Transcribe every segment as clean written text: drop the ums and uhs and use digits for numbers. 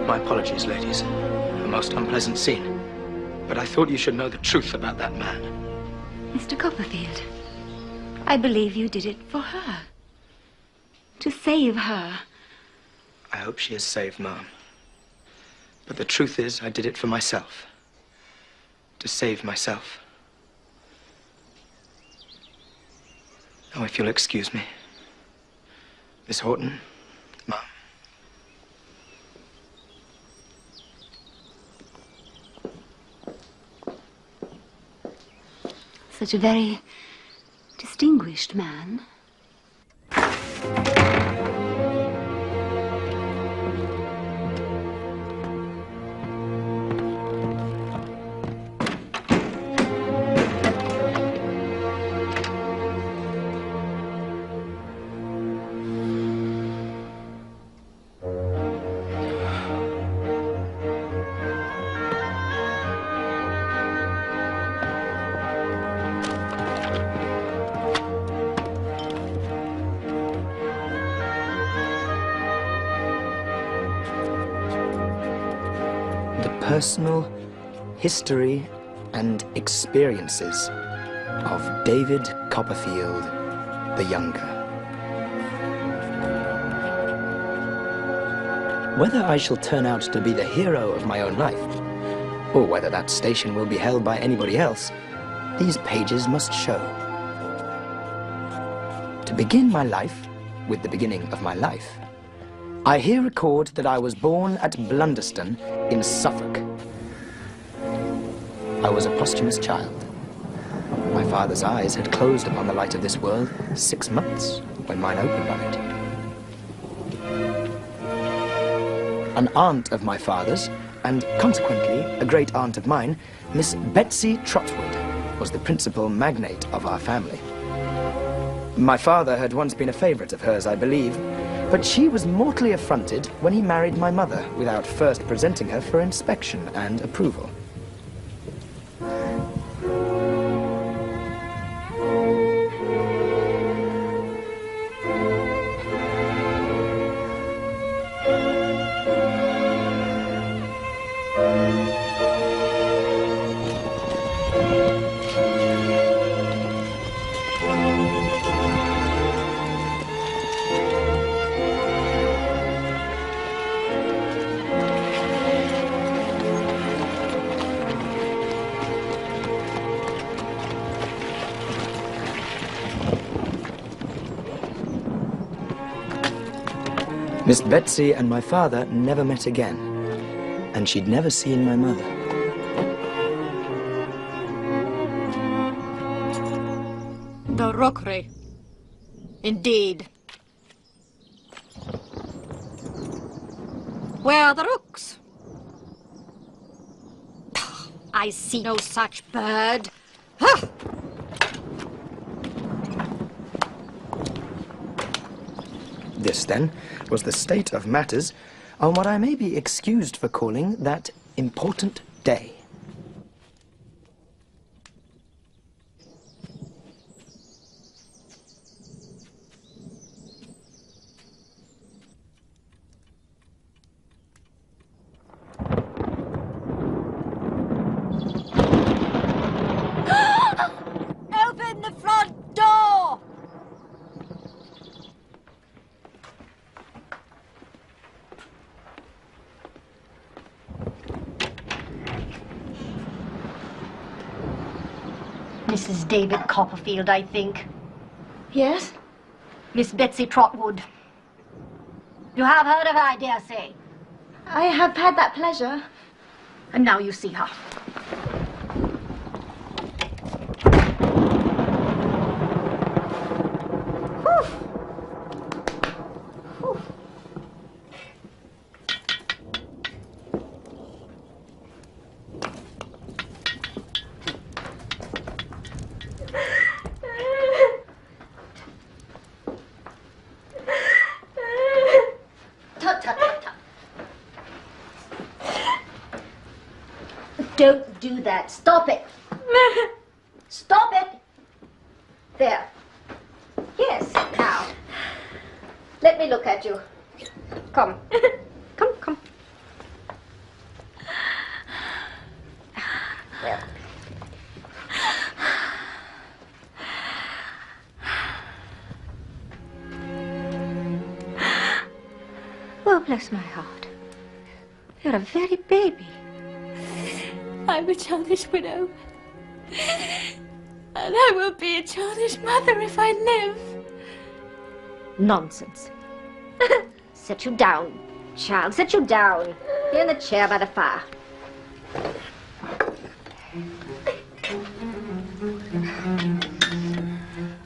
My apologies, ladies. A most unpleasant scene. But I thought you should know the truth about that man. Mr. Copperfield, I believe you did it for her. To save her. I hope she is saved, Ma'am. But the truth is, I did it for myself. To save myself. Now, if you'll excuse me. Miss Horton, Ma'am. Such a very distinguished man. Personal history and experiences of David Copperfield the Younger. Whether I shall turn out to be the hero of my own life, or whether that station will be held by anybody else, these pages must show. To begin my life with the beginning of my life, I here record that I was born at Blunderston in Suffolk. I was a posthumous child. My father's eyes had closed upon the light of this world 6 months when mine opened on it. An aunt of my father's, and consequently a great aunt of mine, Miss Betsy Trotwood, was the principal magnate of our family. My father had once been a favourite of hers, I believe, but she was mortally affronted when he married my mother without first presenting her for inspection and approval. Miss Betsy and my father never met again, and she'd never seen my mother. The rookery. Indeed. Where are the rooks? I see no such bird. Ha! This, then, was the state of matters on what I may be excused for calling that important day. Open the front door! Mrs. David Copperfield, I think. Yes? Miss Betsy Trotwood. You have heard of her, I dare say. I have had that pleasure. And now you see her. Don't do that. Stop it. Stop it. There. Yes, now. Let me look at you. Come. Come. bless my heart. You're a very baby. I'm a childish widow. And I will be a childish mother if I live. Nonsense. Sit you down, child. Sit you down. Here in the chair by the fire.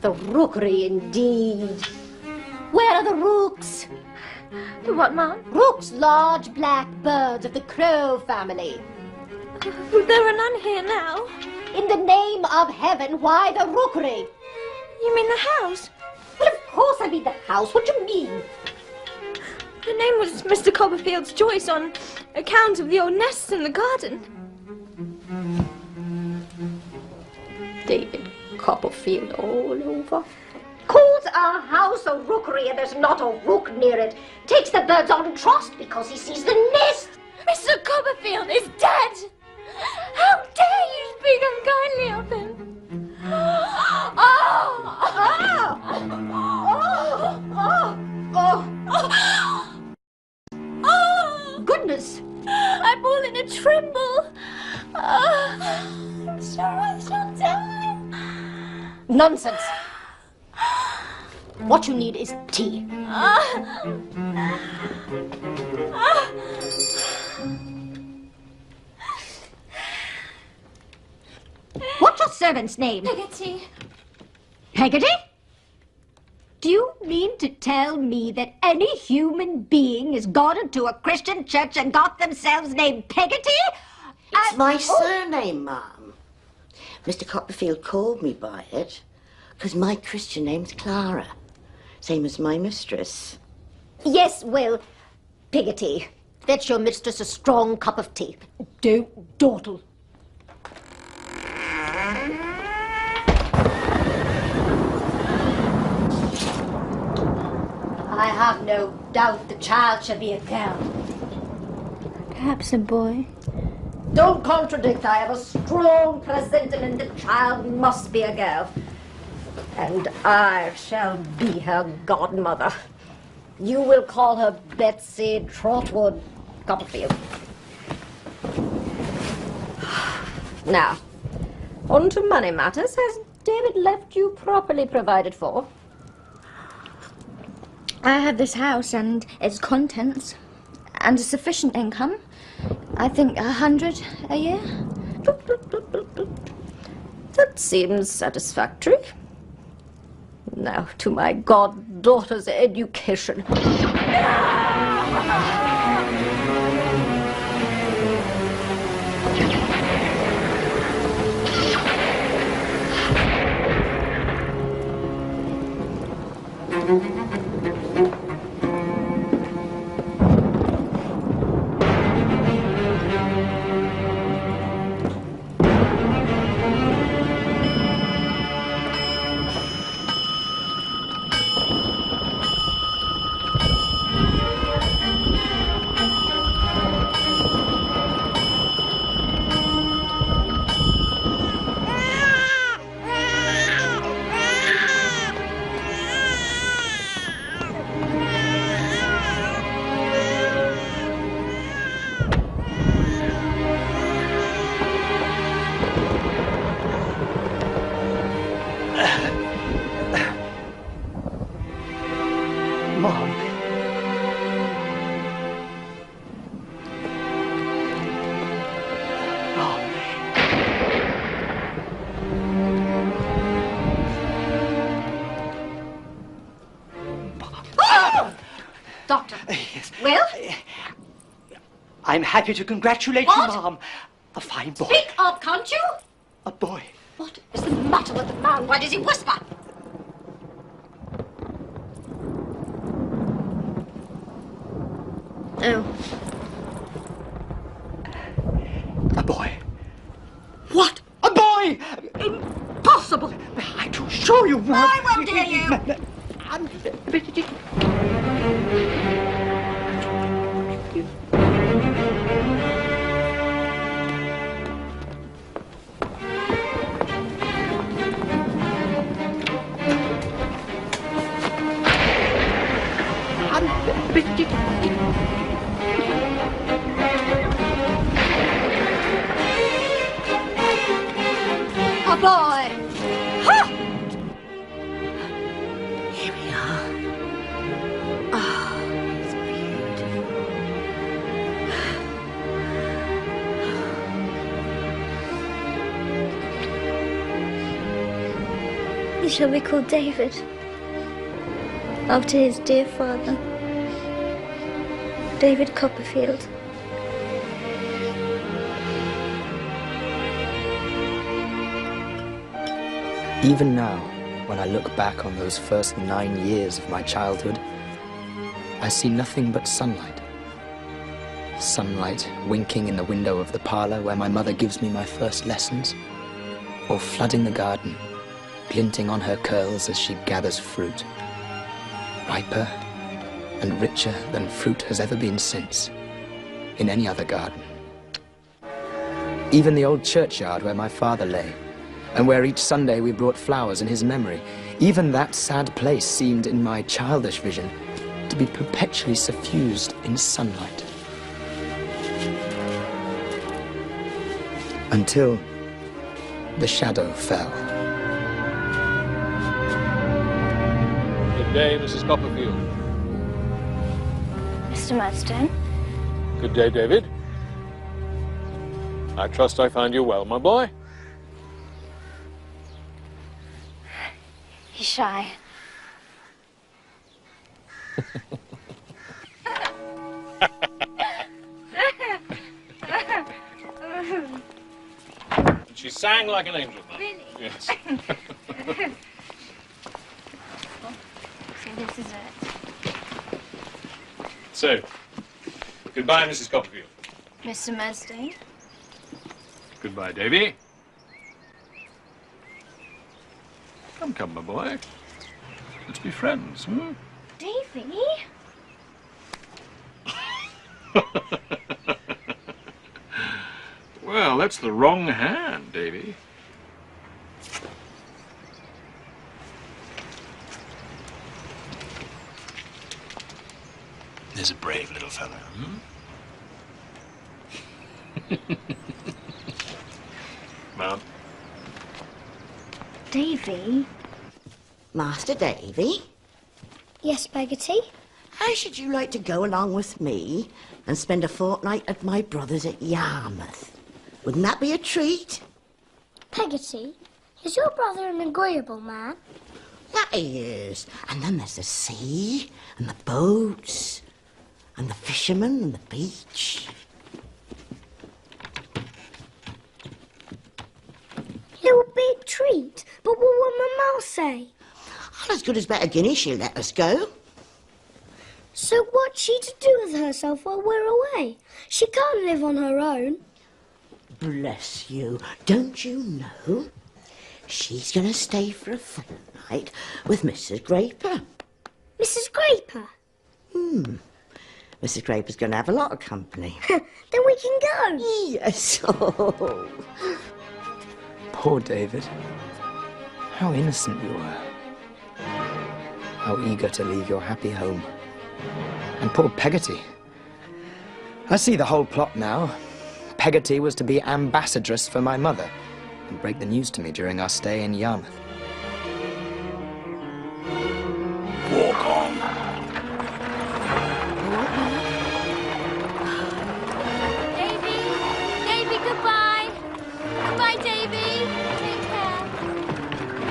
The rookery, indeed. Where are the rooks? The what, Mom? Rooks, large black birds of the crow family. There are none here now. In the name of heaven, why the rookery? You mean the house? Well, of course I mean the house. What do you mean? The name was Mr. Copperfield's choice on account of the old nests in the garden. David Copperfield all over. Calls our house a rookery and there's not a rook near it. Takes the birds on trust because he sees the nest. Mr. Copperfield is dead! How dare you speak unkindly of him? Goodness! I'm all in a tremble. I'm sure I shall die. Nonsense! What you need is tea. What's your servant's name? Peggotty. Peggotty? Do you mean to tell me that any human being has gone into a Christian church and got themselves named Peggotty? It's my surname, Mum. Mr. Copperfield called me by it because my Christian name's Clara, same as my mistress. Yes, well, Peggotty, fetch your mistress a strong cup of tea. Don't dawdle. I have no doubt the child shall be a girl. Perhaps a boy. Don't contradict. I have a strong presentiment the child must be a girl. And I shall be her godmother. You will call her Betsy Trotwood Copperfield. Now, on to money matters. Has David left you properly provided for? I have this house and its contents, and a sufficient income. I think 100 a year. That seems satisfactory. Now to my goddaughter's education. Mom. Doctor. Yes. Well? I'm happy to congratulate What? you, Mom. A fine boy. Speak up, can't you? A boy. What is the matter with the man? Why does he whisper? Oh. A boy. What? A boy! Impossible! I to show you, Mom. I won't dare you! Boy! Ha! Here we are. Oh, it's beautiful. He shall be called David, after his dear father, David Copperfield. Even now, when I look back on those first 9 years of my childhood, I see nothing but sunlight. Sunlight winking in the window of the parlour where my mother gives me my first lessons, or flooding the garden, glinting on her curls as she gathers fruit, riper and richer than fruit has ever been since, in any other garden. Even the old churchyard where my father lay, and where each Sunday we brought flowers in his memory, even that sad place seemed, in my childish vision, to be perpetually suffused in sunlight. Until the shadow fell. Good day, Mrs. Copperfield. Mr. Murdstone? Good day, David. I trust I find you well, my boy. He's shy. She sang like an angel. Really? Yes. So this is it. So, goodbye, Mrs. Copperfield. Mr. Murdstone? Goodbye, Davy. Come, my boy. Let's be friends, hmm? Davy? Well, that's the wrong hand, Davy. There's a brave little fellow, hmm? Mount. Davy? Master Davy, Yes, Peggotty? how should you like to go along with me and spend a fortnight at my brother's at Yarmouth? Wouldn't that be a treat? Peggotty, is your brother an agreeable man? That he is. And then there's the sea, and the boats, and the fishermen, and the beach. It'll be a treat, but what will Mamma say? Well, as good as better guinea she'll let us go. So what's she to do with herself while we're away? She can't live on her own. Bless you. Don't you know? She's going to stay for a fortnight with Mrs. Graper. Mrs. Graper? Mrs. Graper's going to have a lot of company. Then we can go. Yes. Oh. Poor David. How innocent you were. How eager to leave your happy home. And poor Peggotty. I see the whole plot now. Peggotty was to be ambassadress for my mother and break the news to me during our stay in Yarmouth. Walk on. Davy! Davy, goodbye! Goodbye, Davy! Take care.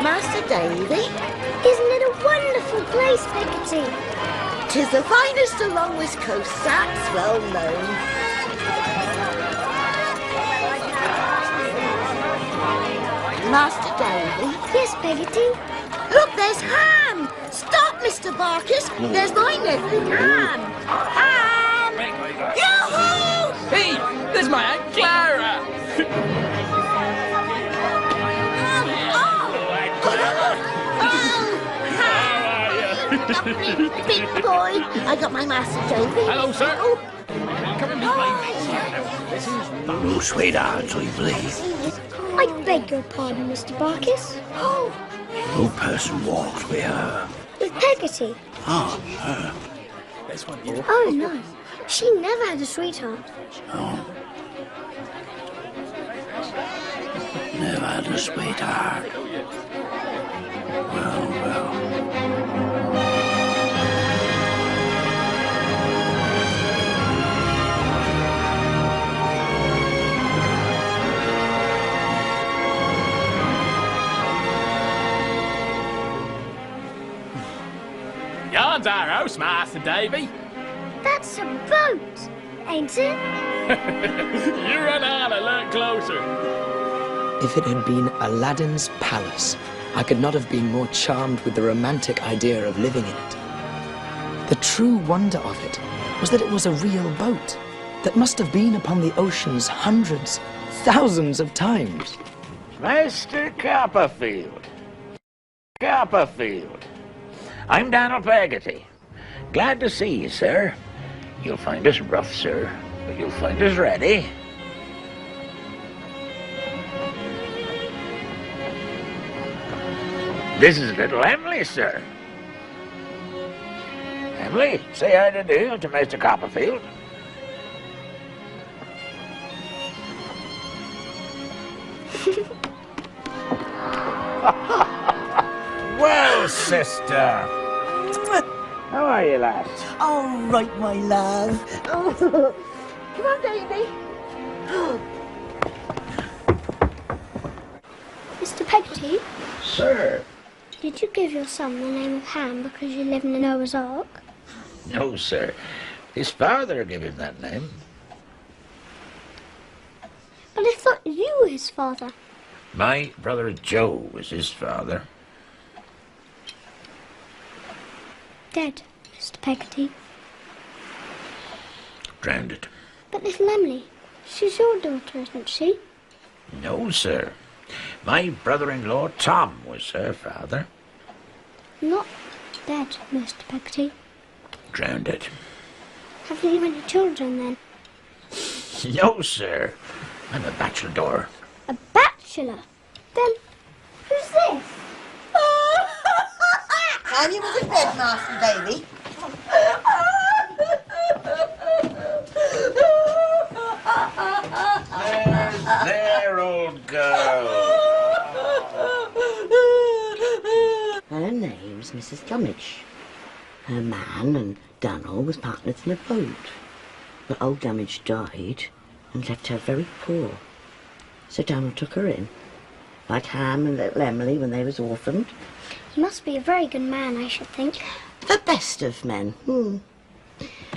Master Davy, Isn't it a wonderful place, Peggotty? 'tis the finest along this coast, that's well known. Master Davy, Yes, Peggotty. look, there's Han! Stop, Mr. Barkis! There's my nephew, Han! Han! Yoo-hoo! Hey, there's my Aunt Clara! Big boy. I got my Master Davy. Hello, sir. Oh. Come and meet This is No sweethearts, I believe. I beg your pardon, Mr. Barkis. Oh. No person walks with her. With Peggotty. Ah, her. Oh, no. She never had a sweetheart. Oh. Never had a sweetheart. Well, well. Yard's our house, Master Davy. That's a boat, ain't it? You run on and look closer. If it had been Aladdin's palace, I could not have been more charmed with the romantic idea of living in it. The true wonder of it was that it was a real boat that must have been upon the oceans hundreds, thousands of times. Mr. Copperfield. Copperfield. I'm Donald Peggotty. Glad to see you, sir. You'll find us rough, sir, but you'll find us ready. This is little Emily, sir. Emily, say hi to do to Mr. Copperfield. Well, sister. How are you, lads? All right, my love. Oh. Come on, Davy. Mr. Peggotty, Sir. did you give your son the name of Ham because you live in the Noah's Ark? No, sir. His father gave him that name. But I thought you were his father. My brother Joe was his father. Dead, Mr. Peggotty. Drowned it. But little Emily, she's your daughter, isn't she? No, sir. My brother-in-law Tom was her father. Not dead, Mr. Peggotty. Drowned it. Have you any children then? No, sir. I'm a bachelor. A bachelor? Then who's this? And you was in bed, Master Davy. There, old girl. Her name's Mrs. Gummidge. Her man and Daniel was partners in a boat. But old Gummidge died and left her very poor. So Daniel took her in, like Ham and little Emily when they was orphaned. He must be a very good man, I should think. The best of men.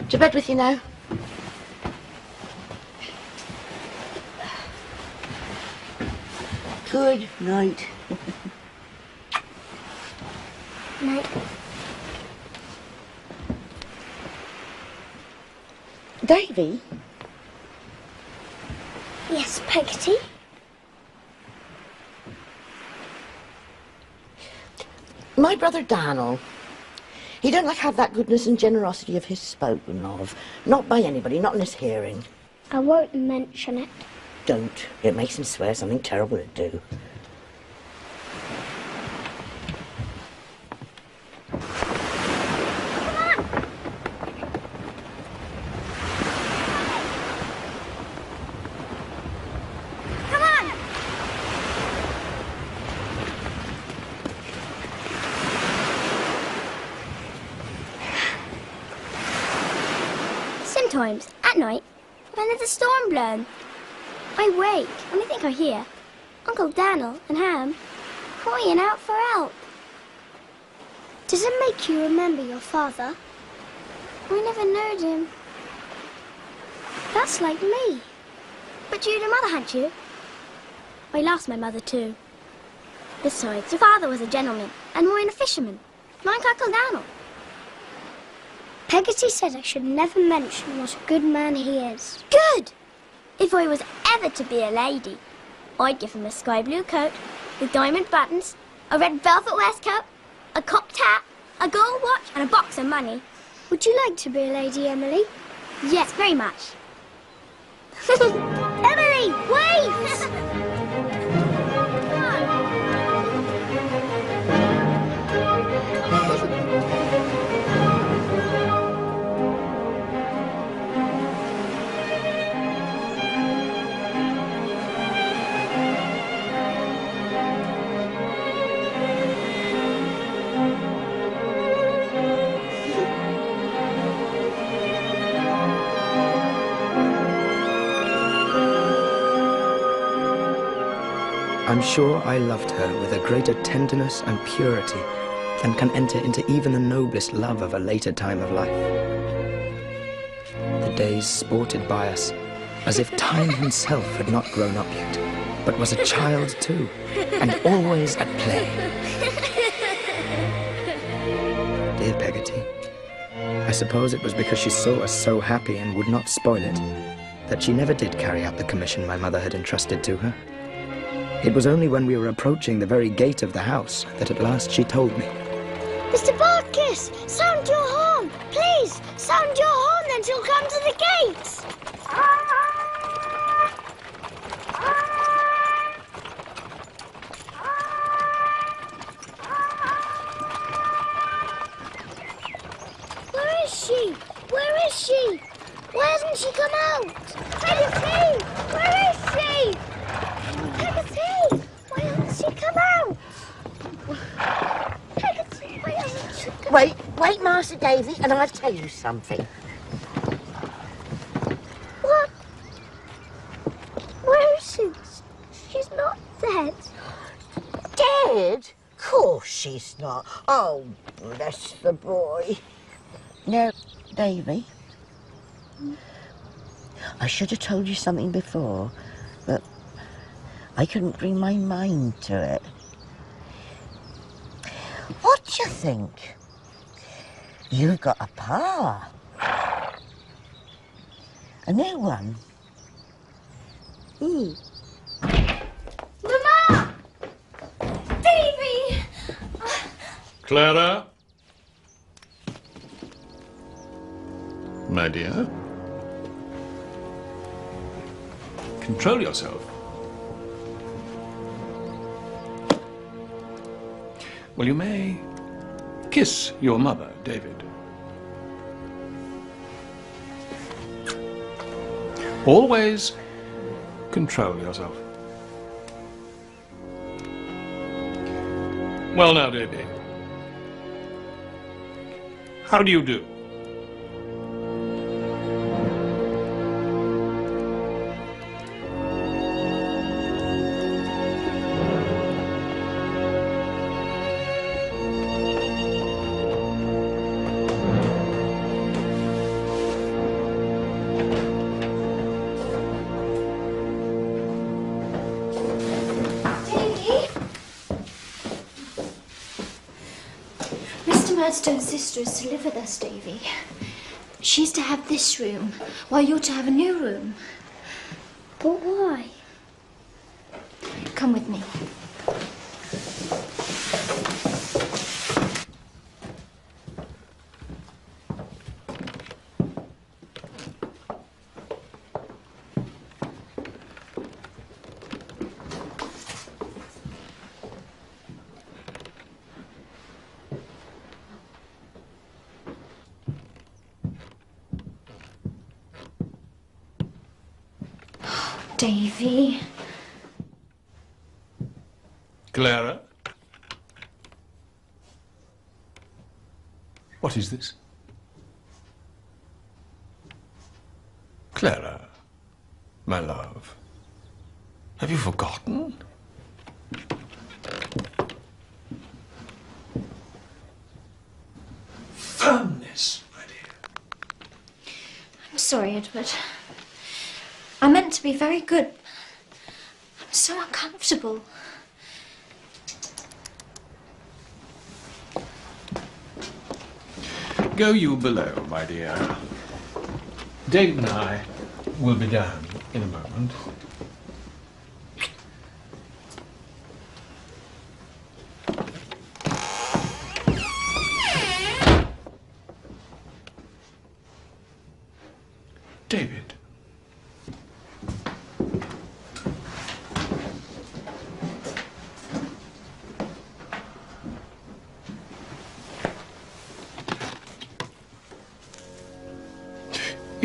To bed with you now. Good night. Night. Davy? Yes, Peggotty? My brother Daniel, he don't like have that goodness and generosity of his spoken of. Not by anybody, not in his hearing. I won't mention it. Don't. It makes him swear something terrible to do. Sometimes, at night, when there's a storm blowing, I wake and I think I hear Uncle Daniel and Ham crying out for help. Does it make you remember your father? I never knowed him. That's like me. But you'd a mother, hadn't you? I lost my mother too. Besides, your father was a gentleman and mine a fisherman, like Uncle Daniel. Peggotty said I should never mention what a good man he is. Good! If I was ever to be a lady, I'd give him a sky blue coat with diamond buttons, a red velvet waistcoat, a cocked hat, a gold watch and a box of money. Would you like to be a lady, Emily? Yes, very much. Emily, wait! I'm sure I loved her with a greater tenderness and purity than can enter into even the noblest love of a later time of life. The days sported by us as if time himself had not grown up yet, but was a child too, and always at play. Dear Peggotty, I suppose it was because she saw us so happy and would not spoil it, that she never did carry out the commission my mother had entrusted to her. It was only when we were approaching the very gate of the house that at last she told me. Mr. Barkis, sound your horn. Please, sound your horn, then she'll come to the gates. Where is she? Where is she? Why hasn't she come out? Peggotty, where is she? Peggotty, why hasn't she come out? Peggotty, why hasn't she come out? Wait, Master Davy, and I'll tell you something. What? Where is she? She's not dead. Dead? Of course she's not. Oh, bless the boy. No, Davy. I should have told you something before, but I couldn't bring my mind to it. What do you think? You've got a pa. A new one. Mama! Davy! Clara? My dear? Control yourself. Well, you may kiss your mother, David. Always control yourself. Well now, Davy. How do you do? Murdstone's sister is to live with us, Davy. She's to have this room, while you're to have a new room. But why? Come with me. Davy. Clara? What is this? Clara, my love, have you forgotten? Firmness, my dear. I'm sorry, Edward. I meant to be very good. I'm so uncomfortable. Go you below, my dear. David and I will be down in a moment.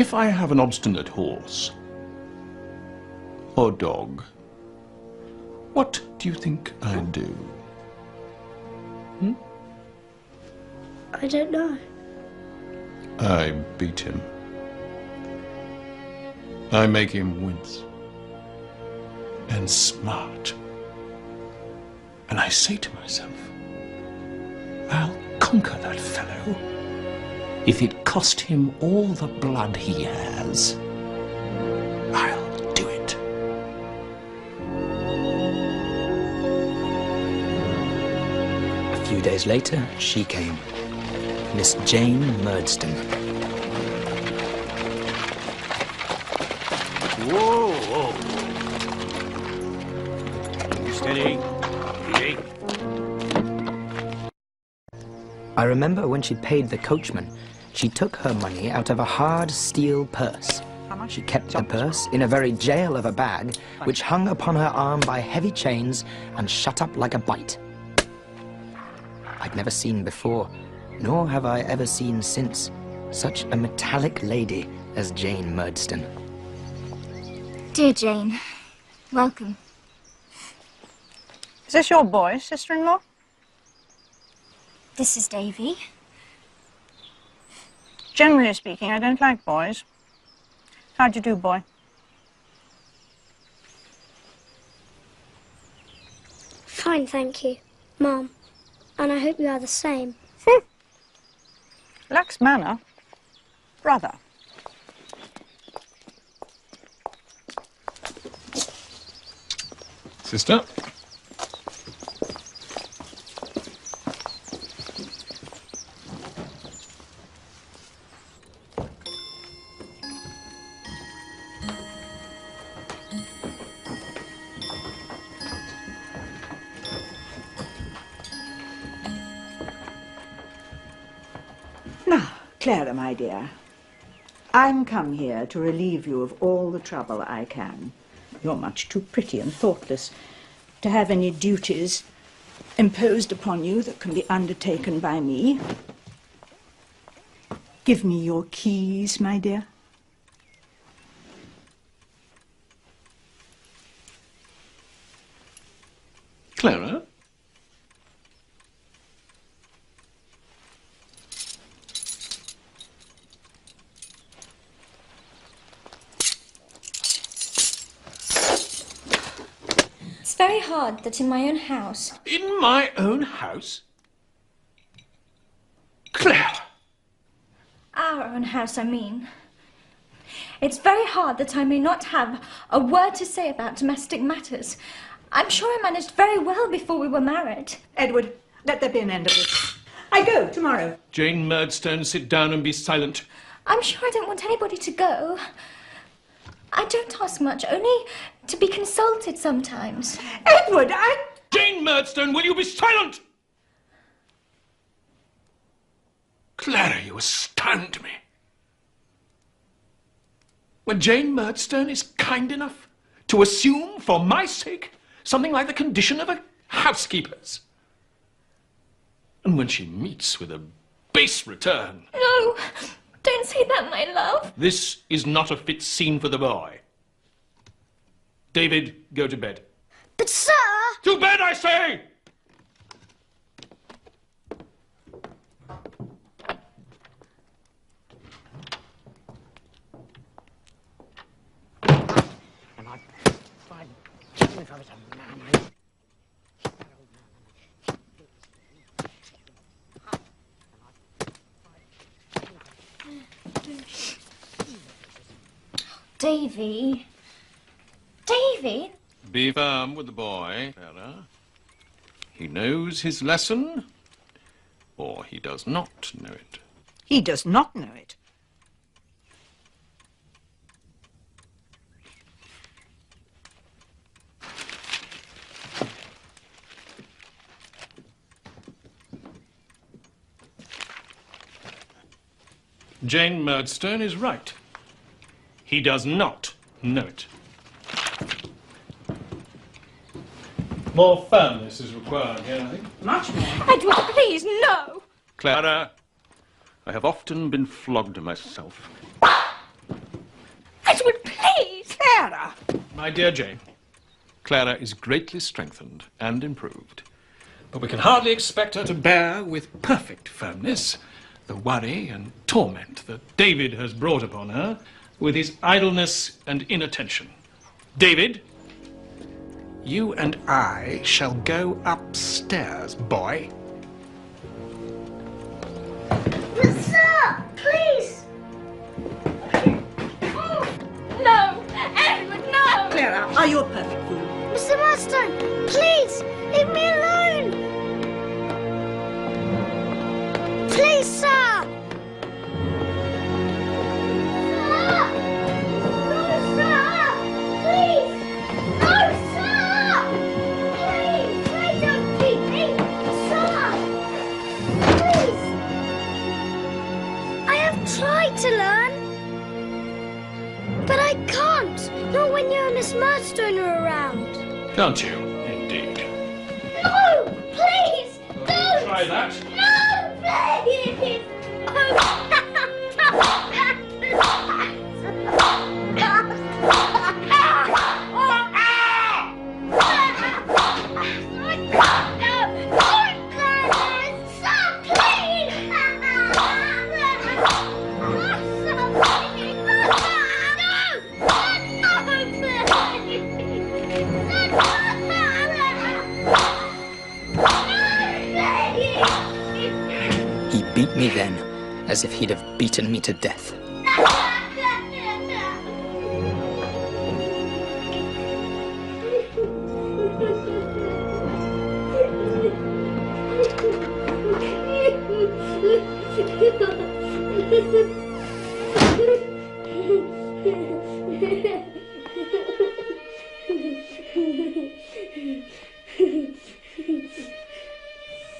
If I have an obstinate horse or dog, what do you think I'd do? I don't know. I beat him. I make him wince. And smart. And I say to myself, I'll conquer that fellow if it cost him all the blood he has. I'll do it. A few days later, she came. Miss Jane Murdstone. Whoa, whoa. Steady. Easy. I remember when she paid the coachman, she took her money out of a hard steel purse. She kept the purse in a very jail of a bag, which hung upon her arm by heavy chains and shut up like a bite. I'd never seen before, nor have I ever seen since, such a metallic lady as Jane Murdstone. Dear Jane, welcome. Is this your boy, sister-in-law? This is Davy. Generally speaking, I don't like boys. How'd you do, boy? Fine, thank you, Mom. And I hope you are the same. Lacks manner. Brother. Sister? Now, Clara, my dear, I'm come here to relieve you of all the trouble I can. You're much too pretty and thoughtless to have any duties imposed upon you that can be undertaken by me. Give me your keys, my dear. Clara? It's very hard that in my own house... In my own house? Clara! Our own house, I mean. It's very hard that I may not have a word to say about domestic matters. I'm sure I managed very well before we were married. Edward, let there be an end of it. I go tomorrow. Jane Murdstone, sit down and be silent. I'm sure I don't want anybody to go. I don't ask much, only to be consulted sometimes. Edward, Jane Murdstone, will you be silent? Clara, you astound me. When Jane Murdstone is kind enough to assume, for my sake, something like the condition of a housekeeper's. And when she meets with a base return. No, don't say that, my love. This is not a fit scene for the boy. David, go to bed. But, sir... To bed, I say! Davy. Davy? Be firm with the boy, Clara. He knows his lesson, or he does not know it. He does not know it. Jane Murdstone is right. He does not know it. More firmness is required here, I think. Much more. Edward, please, no! Clara, I have often been flogged myself. Clara! My dear Jane, Clara is greatly strengthened and improved, but we can hardly expect her to bear with perfect firmness the worry and torment that David has brought upon her with his idleness and inattention. David, you and I shall go upstairs, boy. Sir, please! No! Edward, no! Clara, are you a perfect fool? Mr. Murdstone, please, leave me alone! Please, sir! No, sir! Please! No, sir! Please, don't keep me! Sir! Please! I have tried to learn, but I can't. Not when you and Miss Murdstone are around. Can't you, indeed? No! Please! Don't! Try that. No, please! He beat me then, as if he'd have beaten me to death.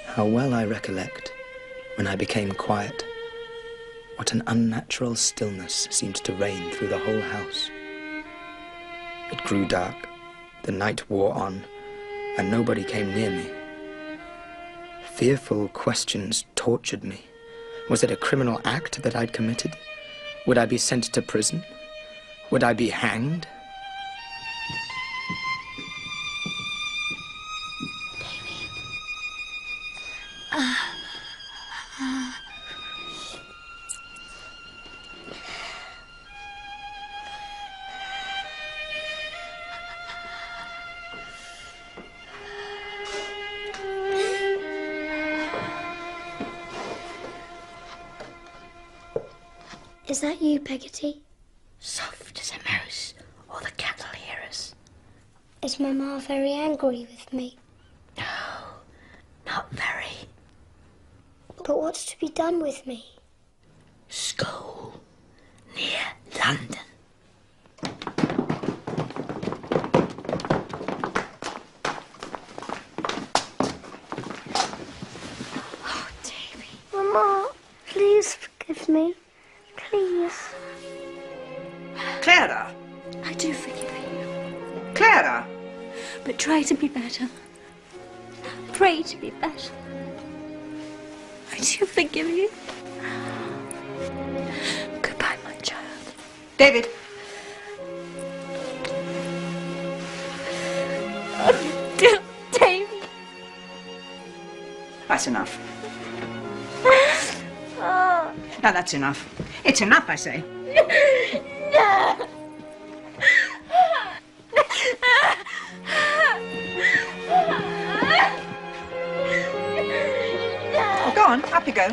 How well I recollect, when I became quiet, what an unnatural stillness seemed to reign through the whole house. It grew dark, the night wore on, and nobody came near me. Fearful questions tortured me. Was it a criminal act that I'd committed? Would I be sent to prison? Would I be hanged? Is that you, Peggotty? Soft as a mouse, or the cat will hear us. Is Mamma very angry with me? No, not very. But what's to be done with me? School, near London. Oh, Davy. Mamma, please forgive me. Please. Clara! I do forgive you. Clara! But try to be better. Pray to be better. I do forgive you. Goodbye, my child. David! Oh, Davy. That's enough. Oh. Now that's enough. It's enough, I say. No. Oh, go on, up you go.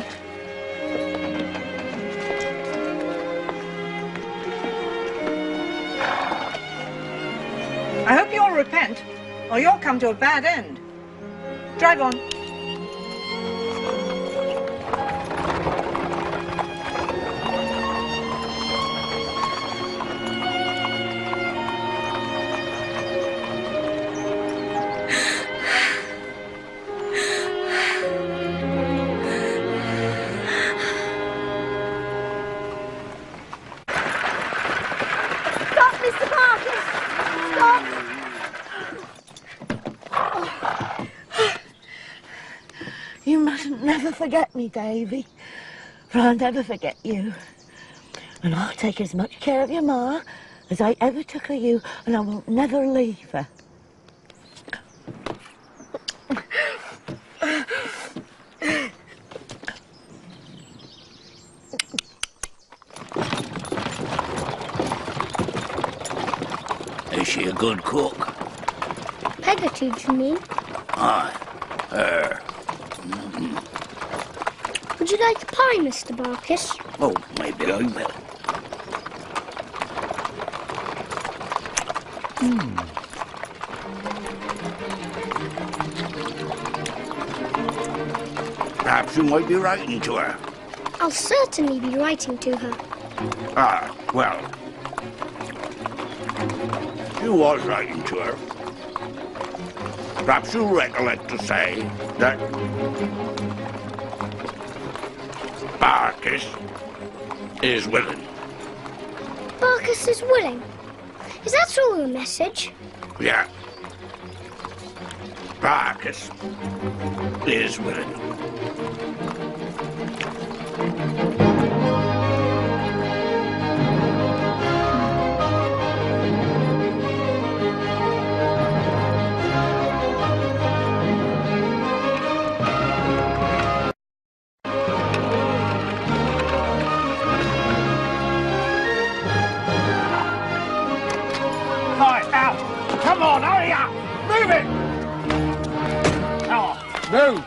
I hope you'll repent, or you'll come to a bad end. Drive on. You mustn't never forget me, Davy, for I'll never forget you. And I'll take as much care of your ma as I ever took of you, and I will never leave her. Is she a good cook? Peggotty, do you mean? Aye, her. Would you like a pie, Mr. Barkis? Oh, maybe I will. Perhaps you might be writing to her. I'll certainly be writing to her. Ah, well. You was writing to her. Perhaps you'll recollect to say that Barkis is willing. Barkis is willing? Is that all the message? Yeah. Barkis is willing. Right, out! Come on, hurry up! Move it! Come on, move!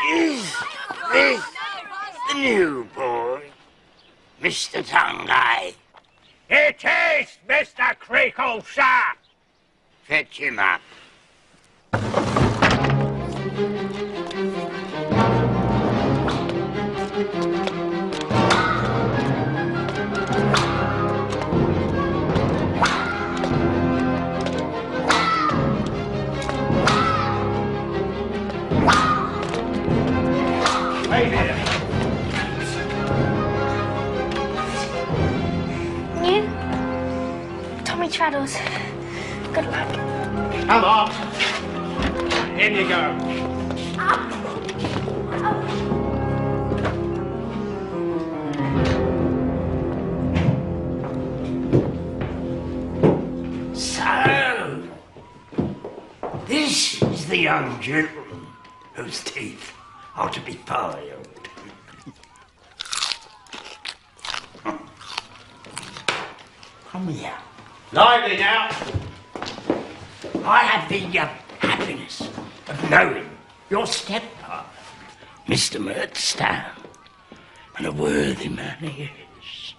Is this the new boy, Mr. Tongueye? It is, Mr. Creakle, sir! Fetch him up. Hey there. You? Tommy Traddles. Good luck. Come on. In you go. So, this is the young gentleman whose teeth are to be filed. Come here. Lively now. I have the happiness of knowing your stepfather, Mr. Murdstone, and a worthy man he is.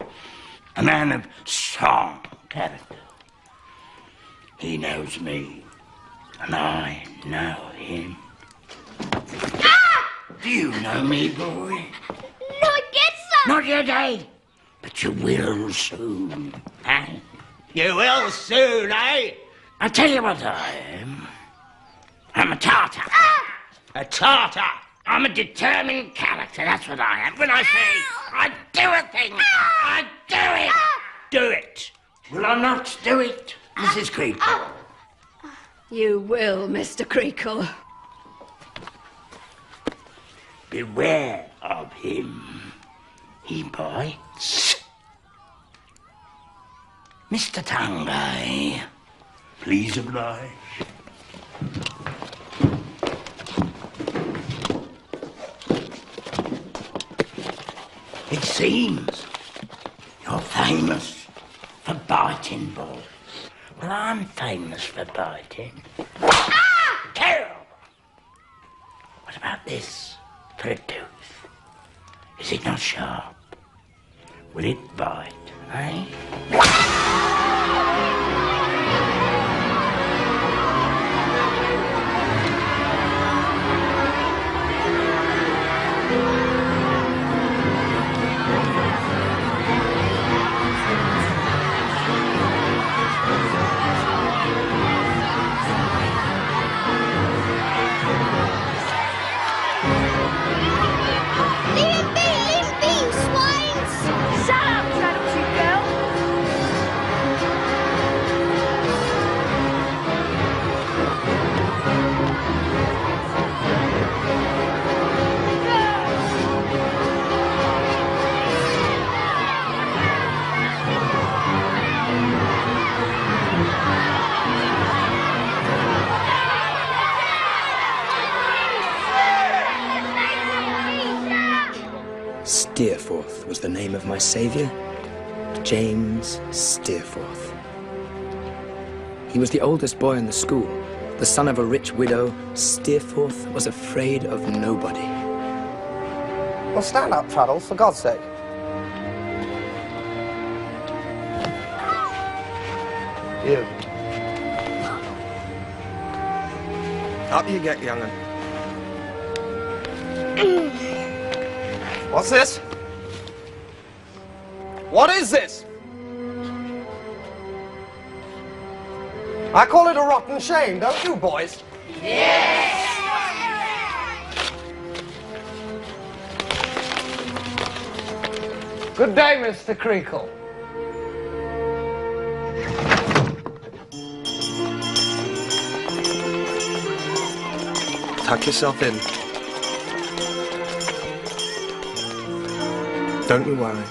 A man of strong character. He knows me, and I know him. Ah! Do you know me, boy? Not yet, sir! Not yet, eh? But you will soon, eh? You will soon, eh? I tell you what I am. I'm a Tartar. Ah! A Tartar. I'm a determined character, that's what I am. When I say I do a thing, I do it. Do it. Will I not do it, Mrs. Creakle? You will, Mr. Creakle. Beware of him. He bites. Mr. Tongueye, please oblige. It seems you're famous for biting, boys. Well, I'm famous for biting. Ah! Terrible! What about this for a tooth? Is it not sharp? Will it bite, eh? Leave him be, you swines! Shut up, Traddles, you girl! was the name of my saviour, James Steerforth. He was the oldest boy in the school. The son of a rich widow, Steerforth was afraid of nobody. Well, stand up, Traddles, for God's sake. You. Up you get, young'un. What's this? What is this? I call it a rotten shame, don't you, boys? Yes! Good day, Mr. Creakle. Tuck yourself in. Don't you worry.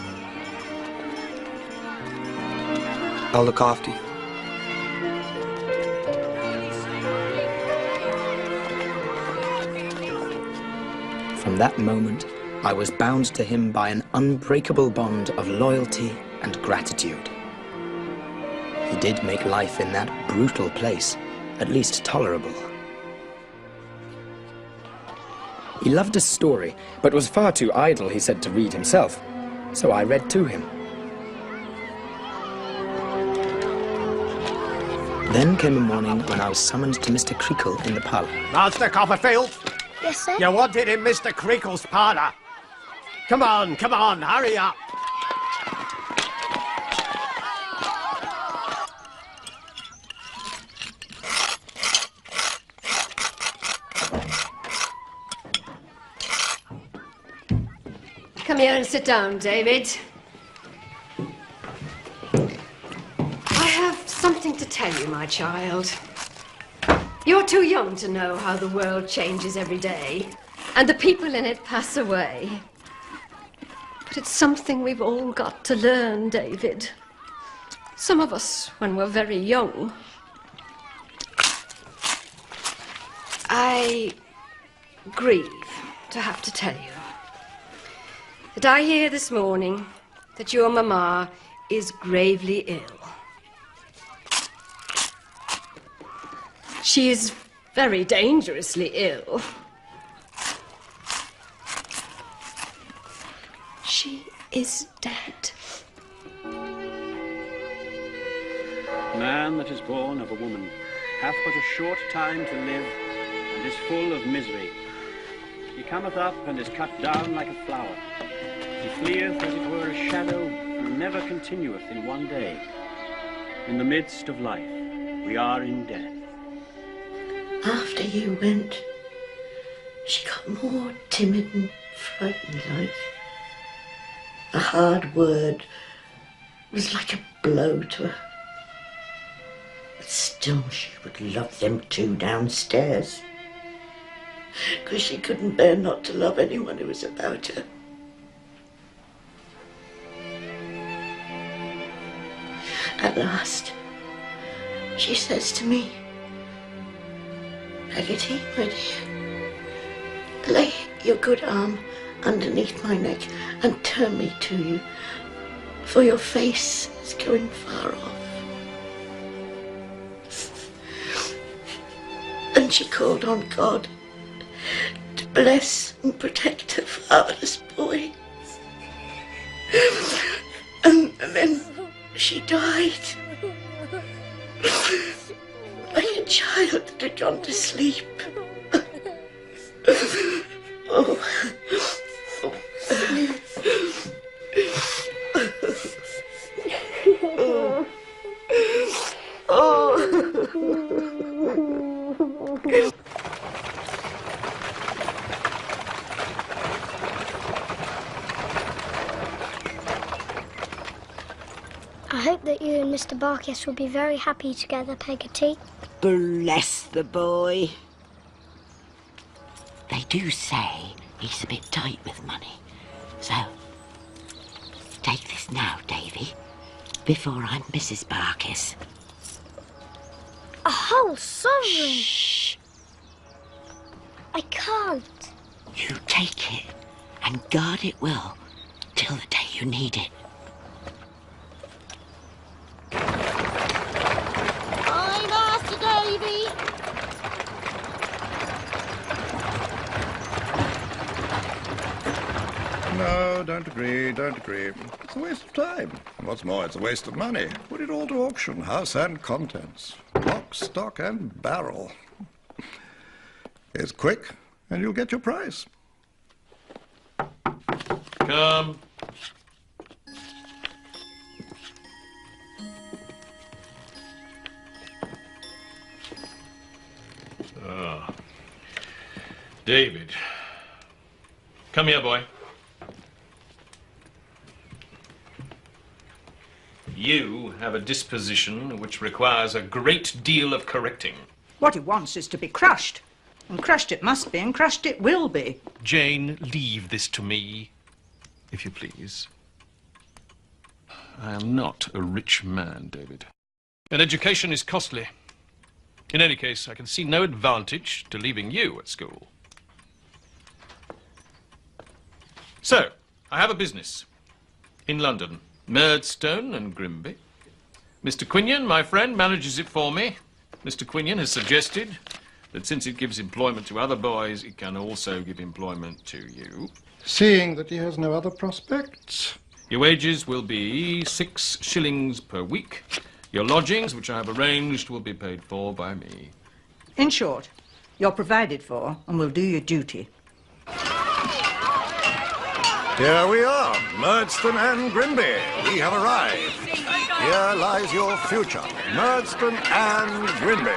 I'll look after you. From that moment, I was bound to him by an unbreakable bond of loyalty and gratitude. He did make life in that brutal place at least tolerable. He loved a story, but was far too idle, he said, to read himself, so I read to him. Then came a morning when I was summoned to Mr. Creakle in the parlour. Master Copperfield? Yes, sir? You wanted in Mr. Creakle's parlour. Come on, hurry up. Come here and sit down, David. I have something to tell you, my child. You're too young to know how the world changes every day, and the people in it pass away. But it's something we've all got to learn, David. Some of us when we're very young. I grieve to have to tell you that I hear this morning that your mamma is gravely ill. She is very dangerously ill. She is dead. Man that is born of a woman hath but a short time to live, and is full of misery. He cometh up and is cut down like a flower. He fleeth as it were a shadow, and never continueth in one day. In the midst of life, we are in death. After you went, she got more timid and frightened like. A hard word was like a blow to her. But still she would love them two downstairs, because she couldn't bear not to love anyone who was about her. At last, she says to me, "Peggotty, my dear, lay your good arm underneath my neck and turn me to you, for your face is going far off." And she called on God to bless and protect her fatherless boy. And then she died. Like a child that had gone to sleep. Oh. I hope that you and Mr. Barkis will be very happy together, Peggotty. Bless the boy. They do say he's a bit tight with money. So, take this now, Davy, before I'm Mrs. Barkis. A whole sovereign? Shh. I can't. You take it and guard it well till the day You need it. I'm Master Davy. No, don't agree, don't agree. It's a waste of time. And what's more, it's a waste of money. Put it all to auction, house and contents. Lock, stock and barrel. It's quick, and you'll get your price. Come. Ah. David. Come here, boy. You have a disposition which requires a great deal of correcting. What he wants is to be crushed. And crushed it must be, and crushed it will be. Jane, leave this to me, if you please. I am not a rich man, David. And education is costly. In any case, I can see no advantage to leaving you at school. So, I have a business in London, Murdstone and Grimby. Mr. Quinion, my friend, manages it for me. Mr. Quinion has suggested that since it gives employment to other boys, it can also give employment to you. Seeing that he has no other prospects. Your wages will be 6 shillings per week. Your lodgings, which I have arranged, will be paid for by me. In short, you're provided for and will do your duty. Here we are, Murdstone and Grimby. We have arrived. Here lies your future, Murdstone and Grimby.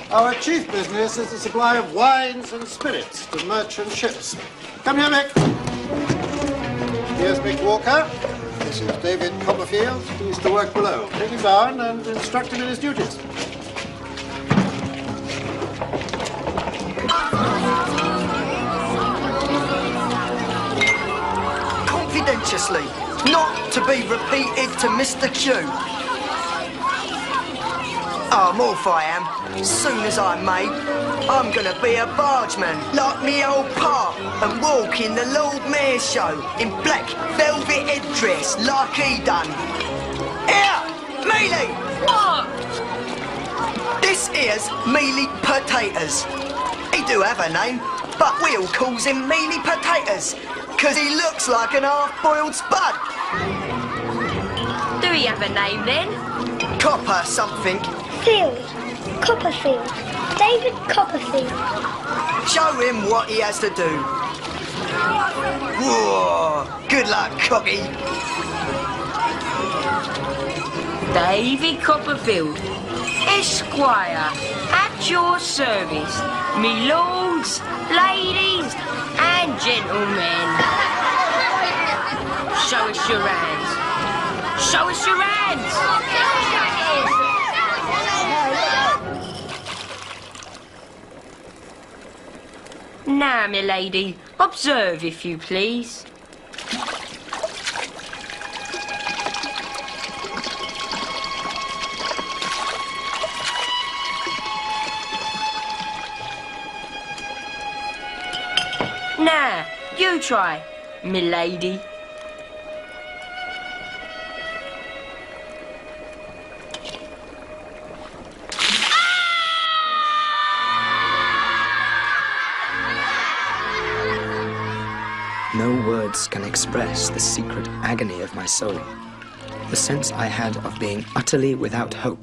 Our chief business is the supply of wines and spirits to merchant ships. Come here, Mick. Here's Mick Walker. This is David Copperfield. He's to work below. Take him down and instruct him in his duties. Confidentiously, not to be repeated to Mr. Q. I'm off, I am. Soon as I'm made, I'm gonna be a bargeman, like me old pa, and walk in the Lord Mayor's show in black velvet headdress, like he done. Here, Mealy! What? This here's Mealy Potatoes. He do have a name, but we all calls him Mealy Potatoes, 'cause he looks like an half-boiled spud. Do he have a name then? Copper something. Field. Copperfield. David Copperfield. Show him what he has to do. Whoa, good luck, cocky. David Copperfield, Esquire, at your service, me lords, ladies, and gentlemen. Show us your hands. Show us your hands. Now, my lady, observe if you please. Now, you try, my lady. No words can express the secret agony of my soul, the sense I had of being utterly without hope,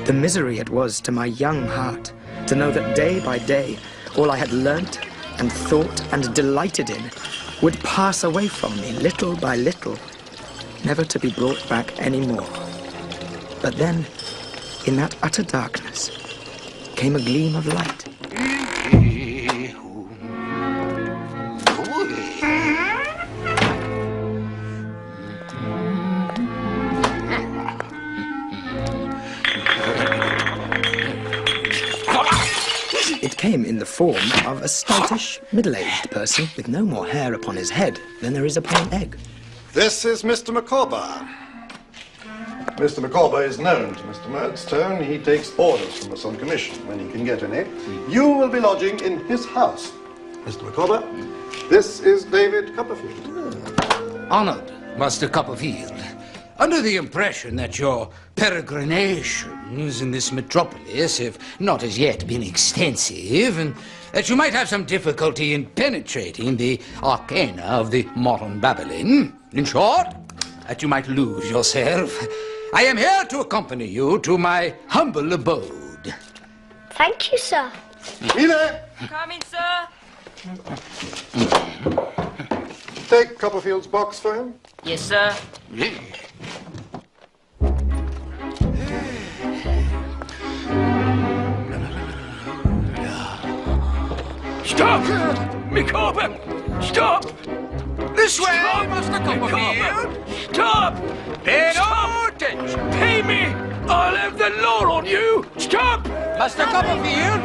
the misery it was to my young heart to know that day by day all I had learnt and thought and delighted in would pass away from me little by little, never to be brought back any more. But then, in that utter darkness, came a gleam of light. It came in the form of a stoutish, middle-aged person with no more hair upon his head than there is upon an egg. This is Mr. Micawber. Mr. Micawber is known to Mr. Murdstone. He takes orders from us on commission when he can get any. You will be lodging in his house. Mr. Micawber, This is David Copperfield. Honored, Master Copperfield. Under the impression that your peregrinations in this metropolis have not as yet been extensive, and that you might have some difficulty in penetrating the arcana of the modern Babylon. In short, that you might lose yourself. I am here to accompany you to my humble abode. Thank you, sir. Mila! Coming, sir. Take Copperfield's box for him. Yes, sir. Stop! Micawber! Stop! This way, Stop! Master Copperfield! Stop! Pay no attention! Pay me! I'll have the law on you! Stop! Master Copperfield,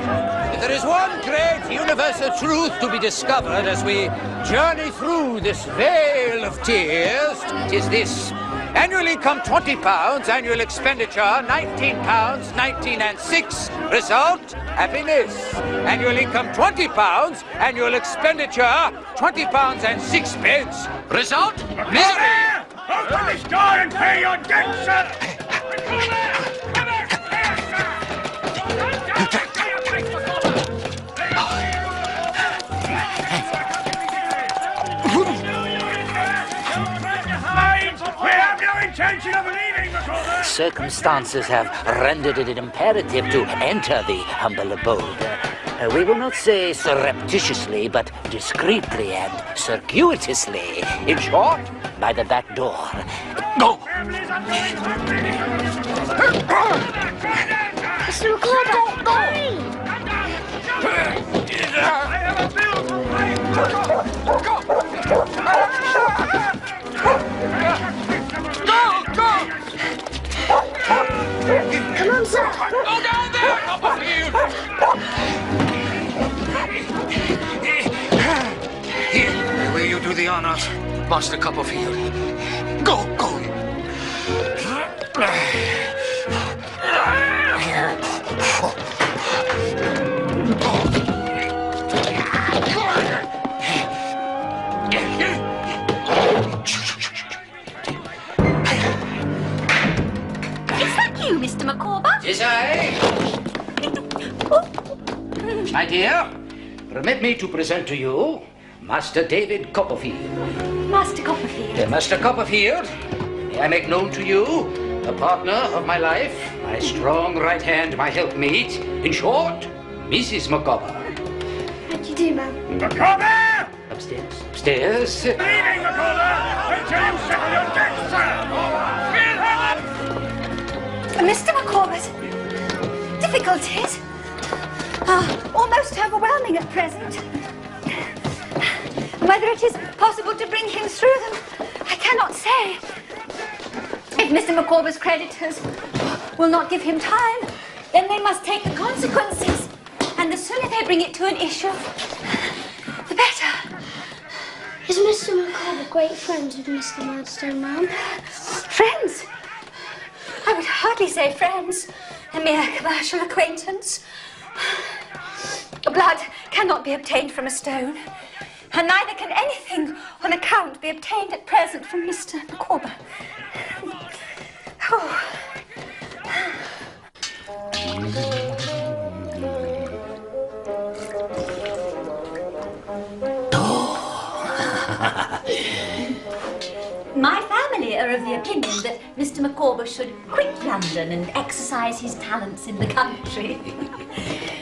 if there is one great universal truth to be discovered as we journey through this vale of tears, it is this. Annual income £20, annual expenditure £19, 19 and 6. Result, happiness. Annual income £20, annual expenditure £20 and 6 pence. Result, misery. Open this door and pay your debt, sir! We have no intention of leaving, Micawber! Circumstances have rendered it imperative to enter the humble abode. We will not say surreptitiously, but discreetly and circuitously. In short, by the back door. Go! Mr. Micawber, hurry! I have a bill to pay! Come on, sir. Go down there, Copperfield! Here, will you do the honors, Master Copperfield? Go, go! Mr. Micawber? Is I? My dear, permit me to present to you Master David Copperfield. Master Copperfield. Master Copperfield, may I make known to you the partner of my life, my strong right hand, my helpmate, in short, Mrs. Micawber. How do you do, ma'am? Micawber! Upstairs. Upstairs. Leaving, Micawber, until you settle your debt, sir! We'll have it! Mr. Micawber's difficulties are almost overwhelming at present. Whether it is possible to bring him through them, I cannot say. If Mr. Micawber's creditors will not give him time, then they must take the consequences. And the sooner they bring it to an issue, the better. Is Mr. Micawber great friends with Mr. Murdstone, ma'am? Friends? I would hardly say friends. A mere commercial acquaintance. Blood cannot be obtained from a stone, and neither can anything on account be obtained at present from Mr. Micawber. Oh. My family are of the opinion that Mr. Micawber should quit London and exercise his talents in the country.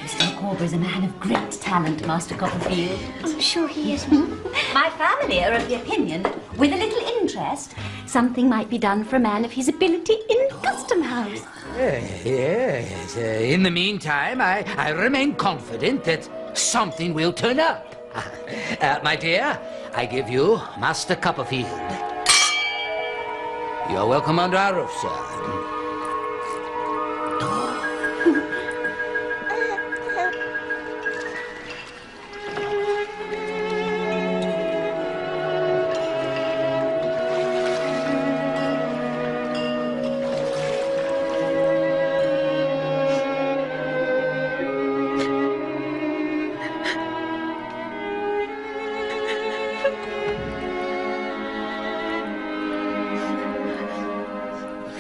Mr. Micawber is a man of great talent, Master Copperfield. I'm sure he is, ma'am. My family are of the opinion that, with a little interest, something might be done for a man of his ability in Custom House. Yes. In the meantime, I remain confident that something will turn up. My dear, I give you Master Copperfield. You're welcome under our roof, sir.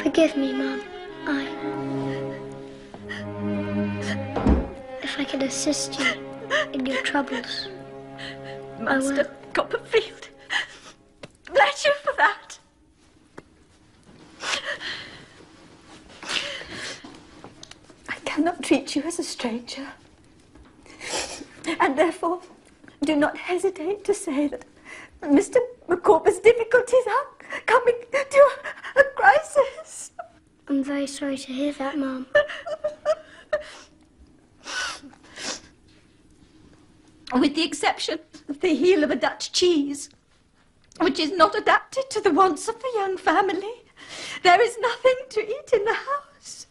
Forgive me, Mum. If I could assist you in your troubles, Master Copperfield, bless you for that. I cannot treat you as a stranger, and therefore do not hesitate to say that Mr. Micawber's difficulties are coming to a crisis. I'm very sorry to hear that, Mum. With the exception of the heel of a Dutch cheese, which is not adapted to the wants of the young family, there is nothing to eat in the house.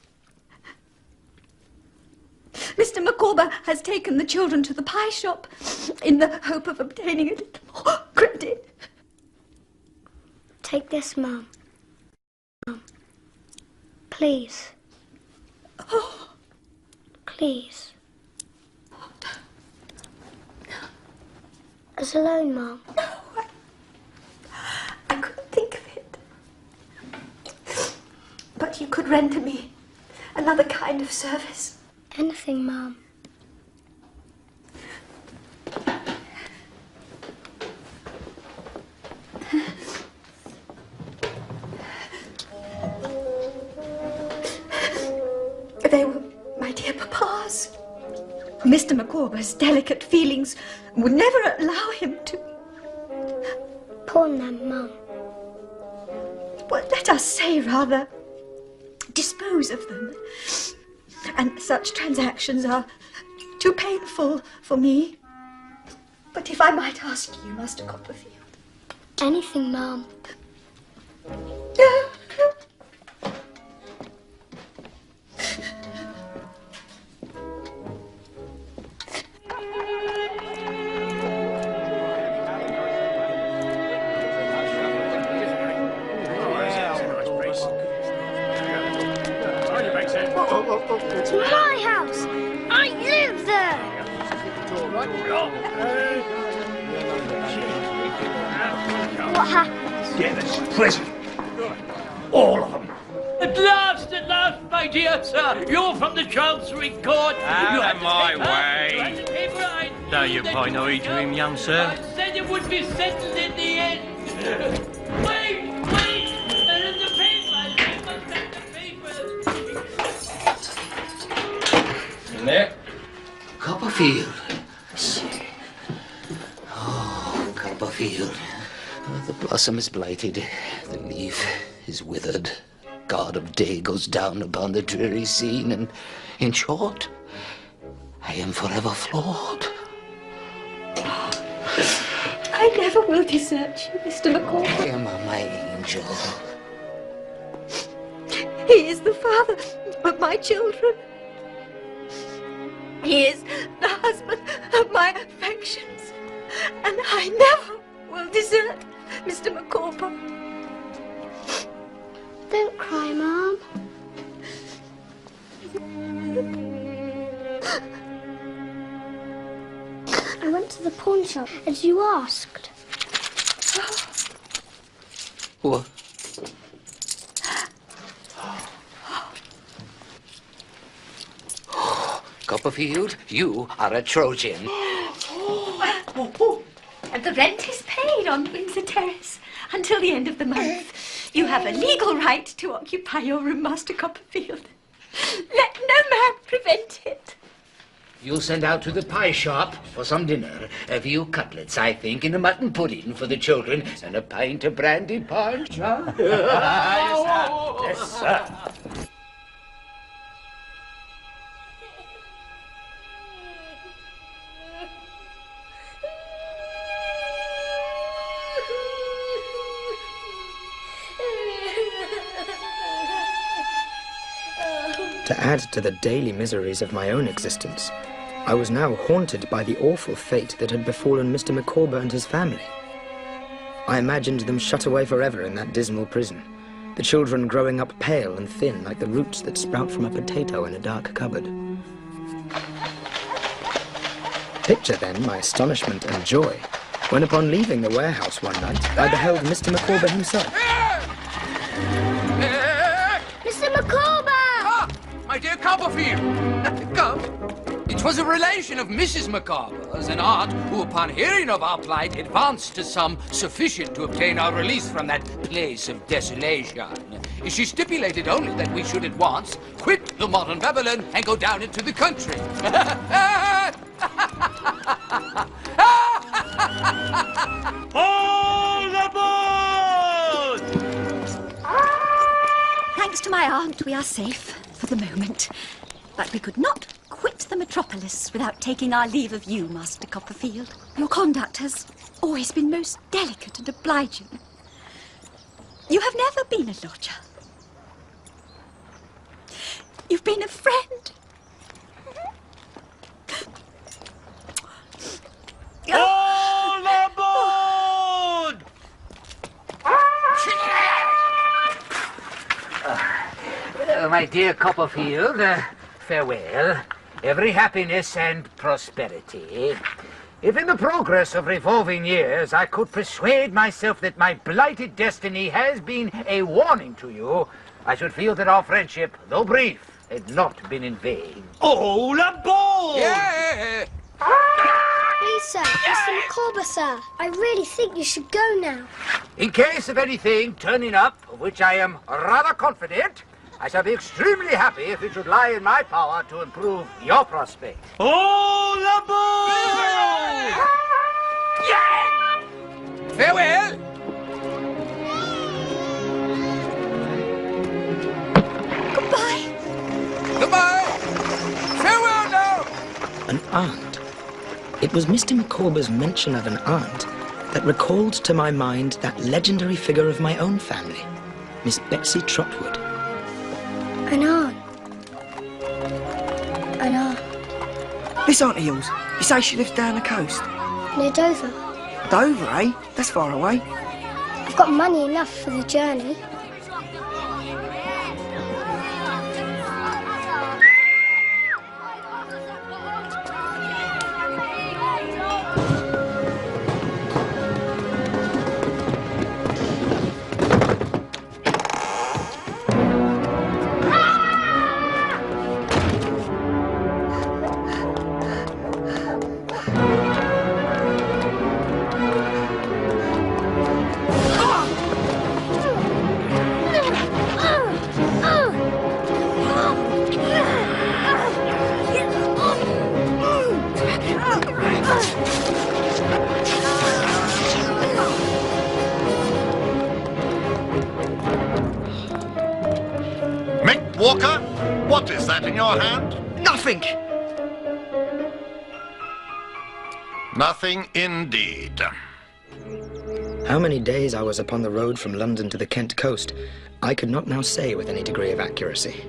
Mr. Micawber has taken the children to the pie shop in the hope of obtaining a little more credit. Take this, Mum. Please. Oh. Please. As a loan, Mum. No, I couldn't think of it. But you could render me another kind of service. Anything, Mum. They were my dear papa's. Mr. Micawber's delicate feelings would never allow him to... Pawn them, Mum. Well, let us say, rather, dispose of them. And such transactions are too painful for me. But if I might ask you, Master Copperfield... Anything, Mum. It's my house. I live there. What happened? Get this prison. All of them. At last, my dear sir. You're from the Chancery Court. Out of my way. Don't you pay no heed to him, young sir. I said it would be settled in the end. Wait! There is the paper. You must have the papers. In there. Copperfield. Oh, Copperfield. The blossom is blighted. The leaf is withered. God of day goes down upon the dreary scene, and, in short, I am forever flawed. I never will desert you, Mr. Micawber. Emma, my angel. He is the father of my children. He is the husband of my affections. And I never will desert Mr. Micawber. Don't cry, Mum. I went to the pawn shop as you asked. What? Copperfield, you are a Trojan. And the rent is paid on Windsor Terrace until the end of the month. You have a legal right to occupy your room, Master Copperfield. Let no man prevent it. You'll send out to the pie shop for some dinner. A few cutlets, I think, and a mutton pudding for the children, and a pint of brandy punch. Huh? Yes, sir. To add to the daily miseries of my own existence, I was now haunted by the awful fate that had befallen Mr. Micawber and his family. I imagined them shut away forever in that dismal prison, the children growing up pale and thin like the roots that sprout from a potato in a dark cupboard. Picture then my astonishment and joy when upon leaving the warehouse one night, I beheld Mr. Micawber himself. Mr. Micawber! Ah, my dear Copperfield! Come. It was a relation of Mrs. Micawber's, an aunt, who, upon hearing of our plight, advanced a sum sufficient to obtain our release from that place of desolation. She stipulated only that we should at once quit the modern Babylon and go down into the country. All aboard! Thanks to my aunt, we are safe for the moment. But we could not quit the metropolis without taking our leave of you, Master Copperfield. Your conduct has always been most delicate and obliging. You have never been a lodger. You've been a friend. All aboard! My dear Copperfield, farewell. Every happiness and prosperity. If in the progress of revolving years I could persuade myself that my blighted destiny has been a warning to you, I should feel that our friendship, though brief, had not been in vain. All aboard! Yeah! Please, sir, Mr. Micawber, sir. I really think you should go now. In case of anything turning up, of which I am rather confident, I shall be extremely happy if it should lie in my power to improve your prospects. All aboard! Yeah! Farewell! Goodbye! Goodbye! Farewell now! An aunt. It was Mr. Micawber's mention of an aunt that recalled to my mind that legendary figure of my own family, Miss Betsy Trotwood. An aunt. An aunt. This aunt of yours, you say she lives down the coast? Near Dover. Dover, eh? That's far away. I've got money enough for the journey. Walker, what is that in your hand? Nothing. Nothing indeed. How many days I was upon the road from London to the Kent coast, I could not now say with any degree of accuracy.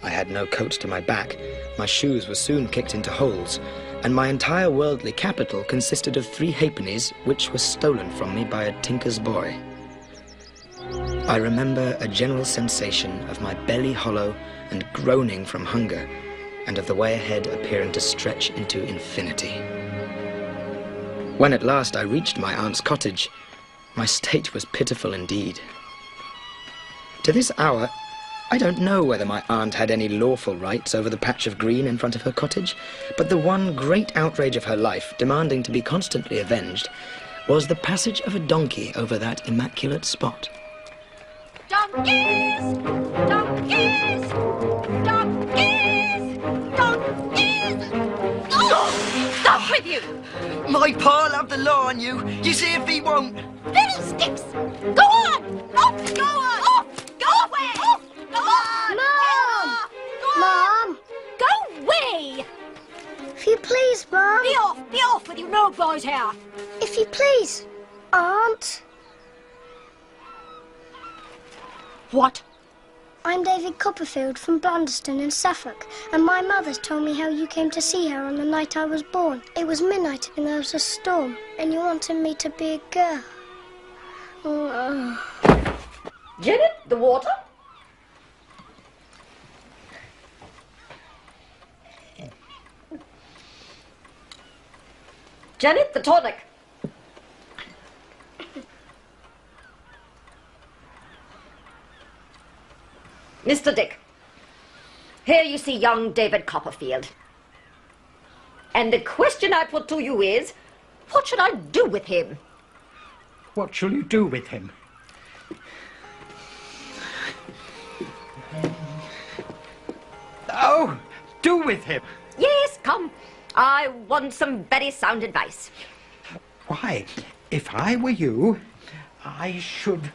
I had no coat to my back, my shoes were soon kicked into holes, and my entire worldly capital consisted of 3 halfpennies which were stolen from me by a tinker's boy. I remember a general sensation of my belly hollow and groaning from hunger, and of the way ahead appearing to stretch into infinity. When at last I reached my aunt's cottage, my state was pitiful indeed. To this hour, I don't know whether my aunt had any lawful rights over the patch of green in front of her cottage, but the one great outrage of her life, demanding to be constantly avenged, was the passage of a donkey over that immaculate spot. Donkeys! Donkeys! Donkeys! Donkeys! Oh, stop with you! My pa'll have the law on you. You see if he won't. Fiddlesticks! Go on! Off! Go on! Off! Go away! Off! Go on! Mom! Mom! Go away! If you please, Mom. Be off! Be off with your no boy's hair! If you please, Aunt. What? I'm David Copperfield from Blunderston in Suffolk, and my mother's told me how you came to see her on the night I was born. It was midnight and there was a storm, and you wanted me to be a girl. Janet, the water? Janet, the tonic. Mr. Dick, here you see young David Copperfield. And the question I put to you is, what should I do with him? What shall you do with him? Oh, do with him? Yes, come. I want some very sound advice. Why, if I were you, I should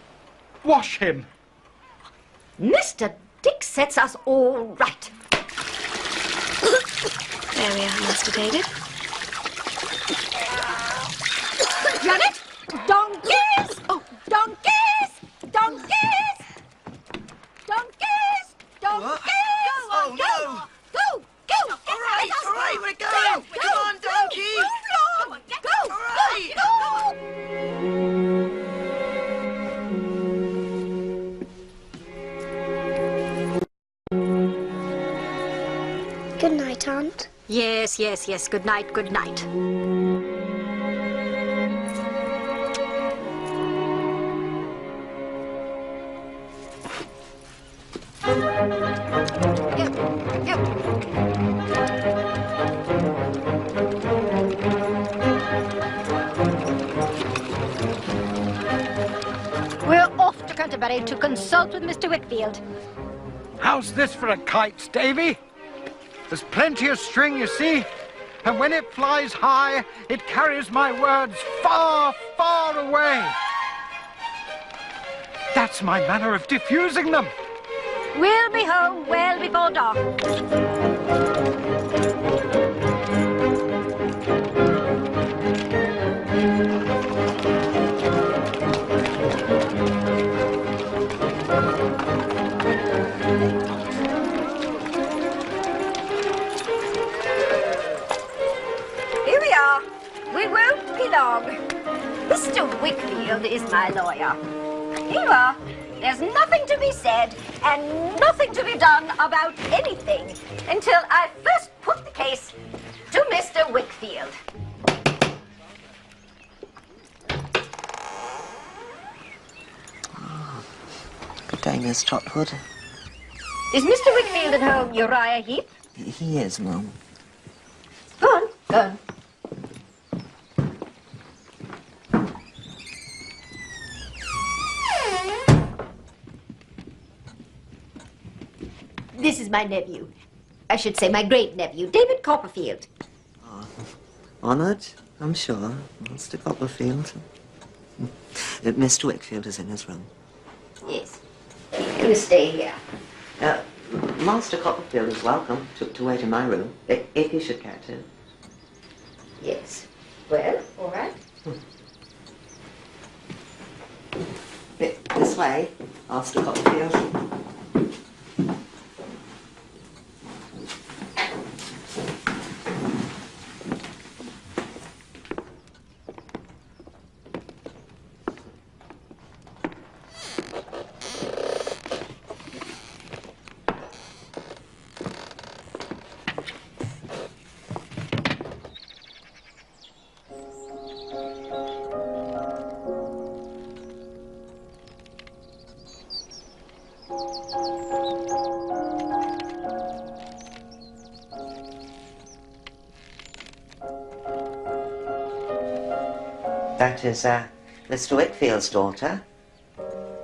wash him. Mr. Dick sets us all right. There we are, Master David. Janet! Donkeys! Oh, donkeys! Donkeys! Donkeys! Donkeys! Oh, no! Go! Go! All right, we're going! Come on, donkey! Move along! Go! All right! Good night, Aunt. Yes, yes, yes. Good night, good night. We're off to Canterbury to consult with Mr. Whitfield. How's this for a kite, Davy? There's plenty of string, you see, and when it flies high, it carries my words far, far away. That's my manner of diffusing them. We'll be home well before dark. Here we are. We won't be long. Mr. Whitfield is my lawyer. Here you are. There's nothing to be said and nothing to be done about anything until I first put the case to Mr. Whitfield. Good day, Miss Trotwood. Is Mr. Whitfield at home, Uriah Heep? He is, Mum. Go on, go on. This is my nephew. I should say my great-nephew, David Copperfield. Honoured, I'm sure, Mr. Copperfield. Mr. Whitfield is in his room. Yes. He will stay here. Master Copperfield is welcome to wait in my room, if he should care to. Yes. Well, all right. This way, Master Copperfield. That is Mr. Whitfield's daughter,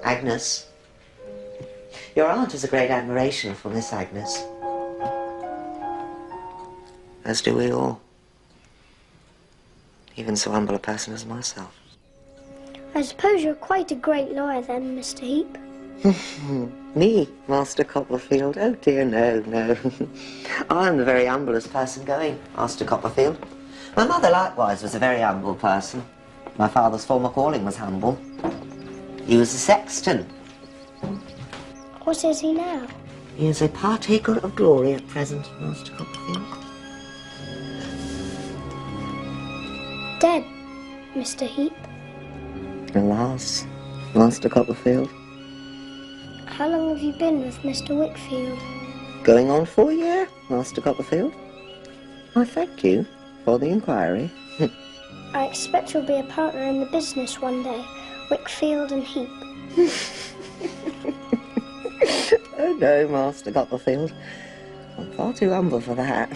Agnes. Your aunt has a great admiration for Miss Agnes. As do we all. Even so humble a person as myself. I suppose you're quite a great lawyer then, Mr. Heep. Me, Master Copperfield? Oh dear, no, no. I'm the very humblest person going, Master Copperfield. My mother likewise was a very humble person. My father's former calling was humble. He was a sexton. What is he now? He is a partaker of glory at present, Master Copperfield. Dead, Mr. Heep. Alas, Master Copperfield. How long have you been with Mr. Whitfield? Going on 4 years, Master Copperfield. I thank you for the inquiry. I expect you'll be a partner in the business one day, Whitfield and Heep. No, no, Master Copperfield. I'm far too humble for that.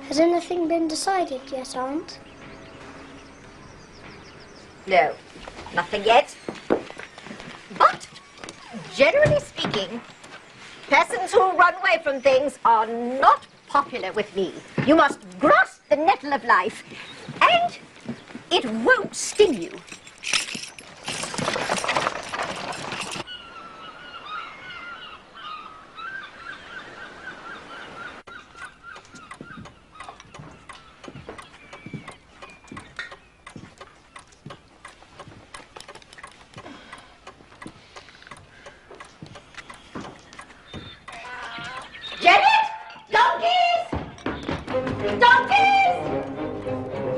Has anything been decided yet, Aunt? No, nothing yet. But, generally speaking, persons who run away from things are not popular with me. You must grasp the nettle of life, and it won't sting you. Janet! Donkeys! Donkeys!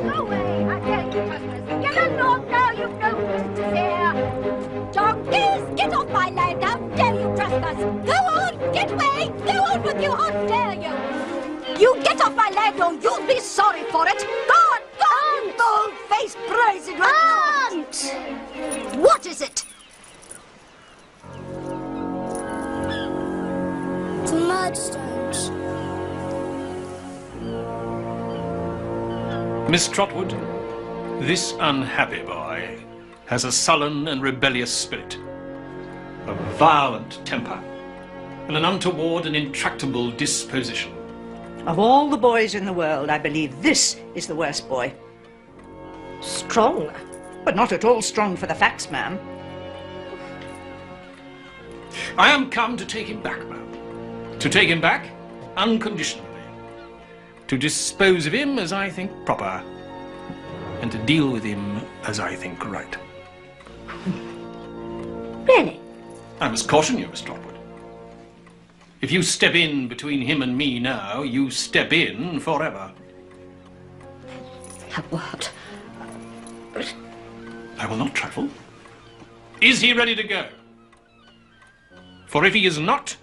Go away, I tell you, customers. Get along now, you no here. Donkeys, get off my land! How dare you trespass! Go on, get away! Go on with you, how dare you! You get off my land or you'll be sorry for it! Go on, go on, bold-faced, brazen Aunt! What is it? The mudstones. Miss Trotwood, this unhappy boy has a sullen and rebellious spirit, a violent temper, and an untoward and intractable disposition. Of all the boys in the world, I believe this is the worst boy. Strong? But not at all strong for the facts, ma'am. I am come to take him back, ma'am. To take him back unconditionally. To dispose of him as I think proper. And to deal with him as I think right. Really? I must caution you, Miss Trotwood. If you step in between him and me now, you step in forever. What? I will not trifle. Is he ready to go? For if he is not,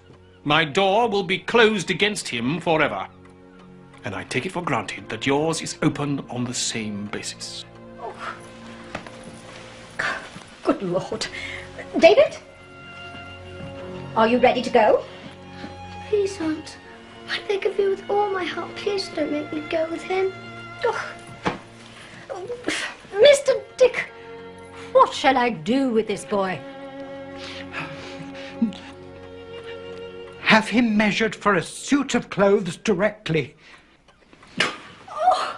my door will be closed against him forever. And I take it for granted that yours is open on the same basis. Oh. Good Lord. David? Are you ready to go? Please, Aunt. I beg of you with all my heart, please don't make me go with him. Oh. Mr. Dick, what shall I do with this boy? Have him measured for a suit of clothes directly. Oh.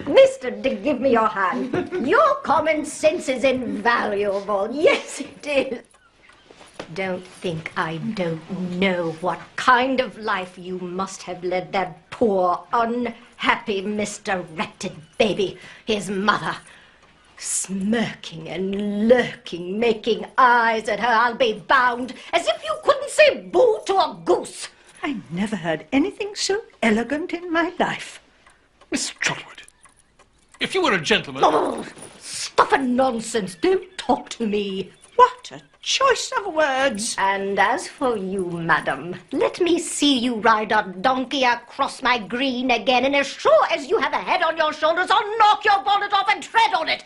Mr. Dick, give me your hand. Your common sense is invaluable. Yes, it is. Don't think I don't know what kind of life you must have led that poor, unhappy Mr. Ratted baby, his mother. Smirking and lurking, making eyes at her, I'll be bound, as if you couldn't say boo to a goose. I never heard anything so elegant in my life. Miss Trotwood, if you were a gentleman... Oh, stuff and nonsense. Don't talk to me. What a choice of words. And as for you, madam, let me see you ride a donkey across my green again, and as sure as you have a head on your shoulders, I'll knock your bonnet off and tread on it.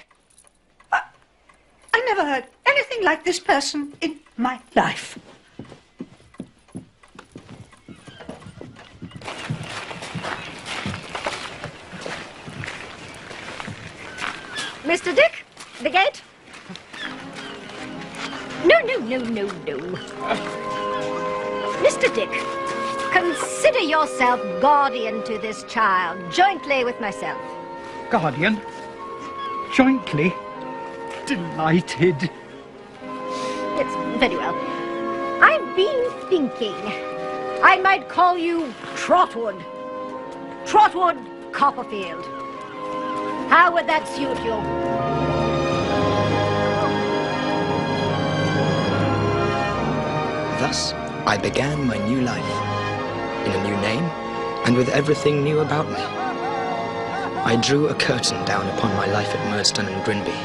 I never heard anything like this person in my life. Mr. Dick, the gate? No. Mr. Dick, consider yourself guardian to this child, jointly with myself. Guardian? Jointly? Delighted. It's very well. I've been thinking I might call you Trotwood. Trotwood Copperfield. How would that suit you? Thus, I began my new life, in a new name, and with everything new about me. I drew a curtain down upon my life at Merston and Grinby.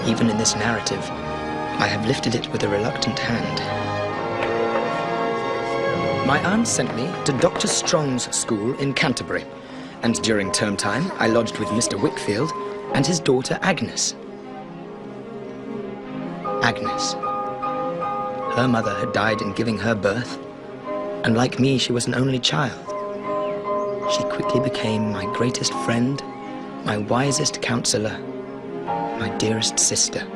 Even in this narrative, I have lifted it with a reluctant hand. My aunt sent me to Dr. Strong's school in Canterbury, and during term time I lodged with Mr. Wickfield and his daughter Agnes. Agnes. Her mother had died in giving her birth, and like me, she was an only child. She quickly became my greatest friend, my wisest counselor, my dearest sister.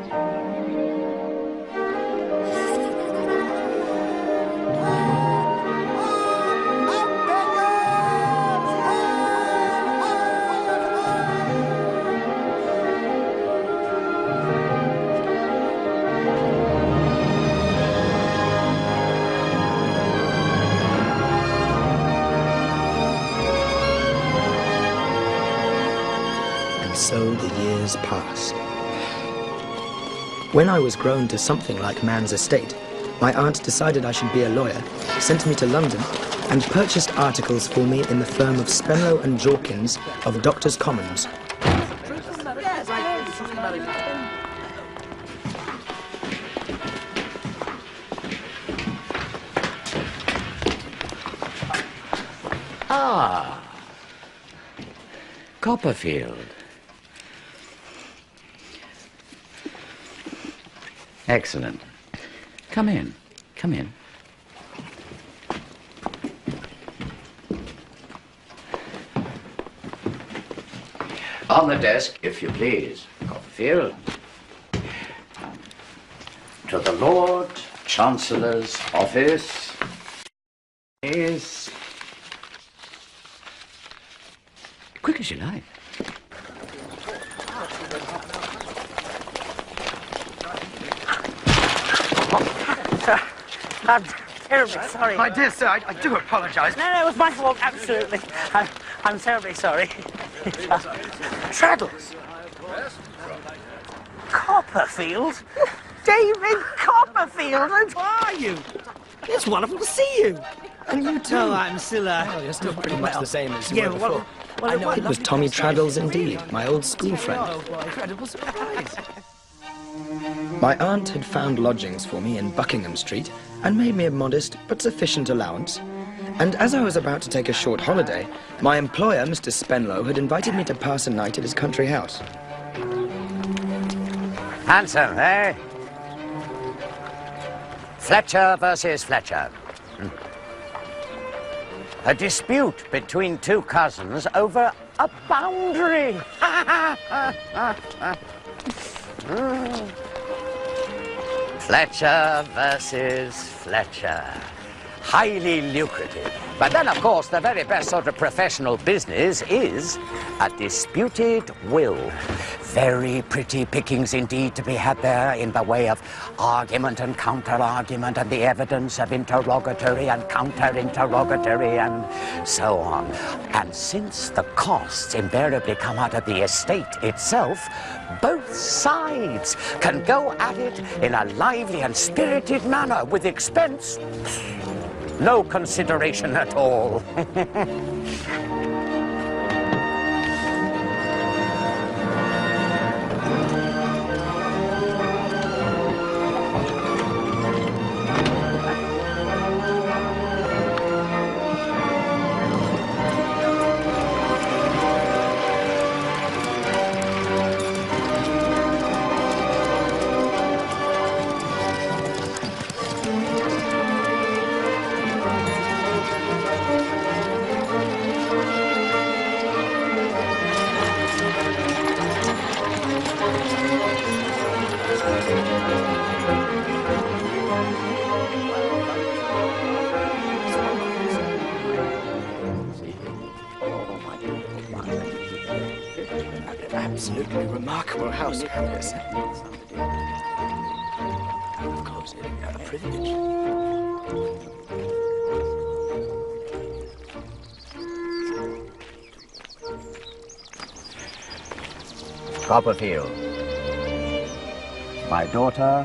So the years passed. When I was grown to something like man's estate, my aunt decided I should be a lawyer, sent me to London, and purchased articles for me in the firm of Spenlow and Jorkins of Doctors' Commons. Ah, Copperfield. Excellent. Come in. Come in. On the desk, if you please, Copperfield. To the Lord Chancellor's office is... Quick as you like. I'm terribly sorry. My dear sir, I do apologise. No, it was my fault, absolutely. I'm terribly sorry. Traddles! Copperfield? David Copperfield? How are you? It's wonderful to see you. And you too. Oh, I'm still, Well, you're still pretty much the same as you yeah, were before. well, I know it was Tommy Traddles indeed, my old school friend. Oh, what an incredible surprise. My aunt had found lodgings for me in Buckingham Street and made me a modest but sufficient allowance. And as I was about to take a short holiday, my employer, Mr. Spenlow, had invited me to pass a night at his country house. Handsome, eh? Fletcher versus Fletcher. A dispute between two cousins over a boundary. Fletcher versus Fletcher. Highly lucrative. But then, of course, the very best sort of professional business is a disputed will. Very pretty pickings indeed to be had there in the way of argument and counter-argument and the evidence of interrogatory and counter-interrogatory and so on. And since the costs invariably come out of the estate itself, both sides can go at it in a lively and spirited manner with expense. No consideration at all. Absolutely remarkable house, Countess. Of course, a privilege. Copperfield. My daughter,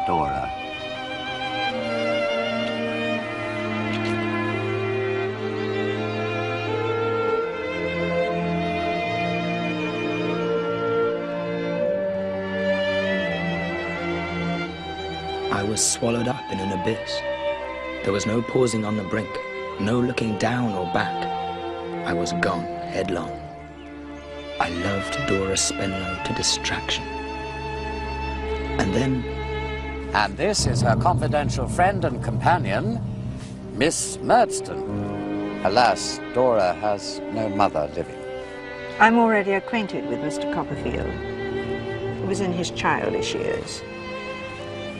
Dora. I was swallowed up in an abyss. There was no pausing on the brink, no looking down or back. I was gone headlong. I loved Dora Spenlow to distraction. And then... And this is her confidential friend and companion, Miss Murdstone. Alas, Dora has no mother living. I'm already acquainted with Mr. Copperfield. It was in his childish years.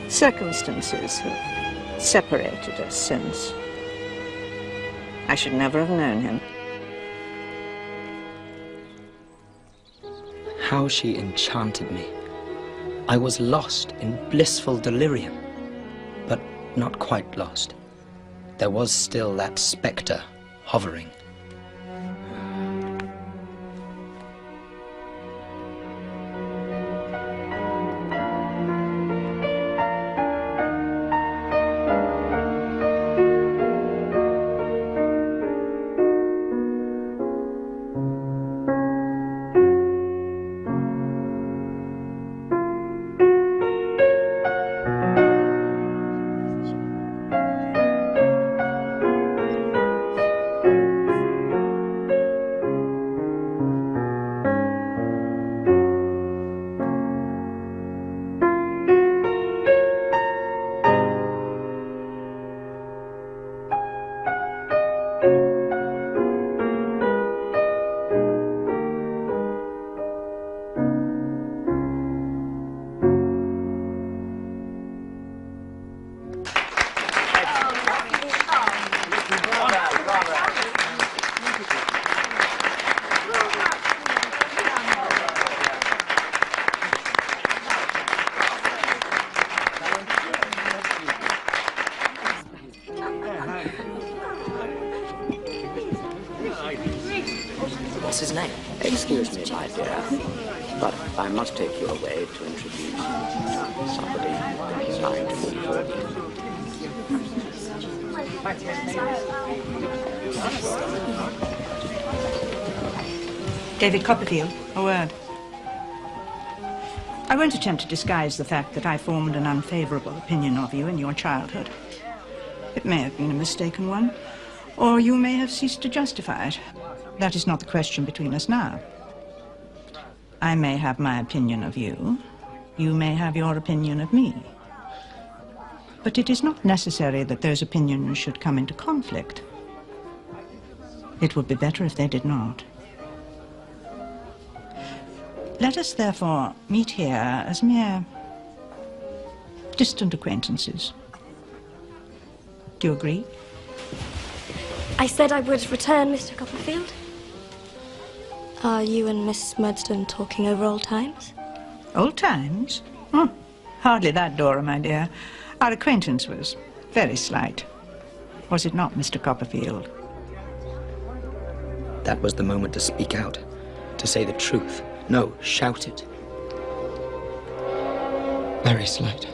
Circumstances have separated us since. I should never have known him. How she enchanted me. I was lost in blissful delirium, but not quite lost. There was still that spectre hovering. What's his name? Excuse me, my dear, but I must take you away to introduce somebody that is lying to me for you. David Copperfield, a word. I won't attempt to disguise the fact that I formed an unfavourable opinion of you in your childhood. It may have been a mistaken one, or you may have ceased to justify it. That is not the question between us now. I may have my opinion of you. You may have your opinion of me. But it is not necessary that those opinions should come into conflict. It would be better if they did not. Let us therefore meet here as mere distant acquaintances. Do you agree? I said I would return, Mr. Copperfield. Are you and Miss Murdstone talking over old times? Old times? Oh, hardly that, Dora, my dear. Our acquaintance was very slight. Was it not, Mr. Copperfield? That was the moment to speak out, to say the truth. No, shout it. Very slight.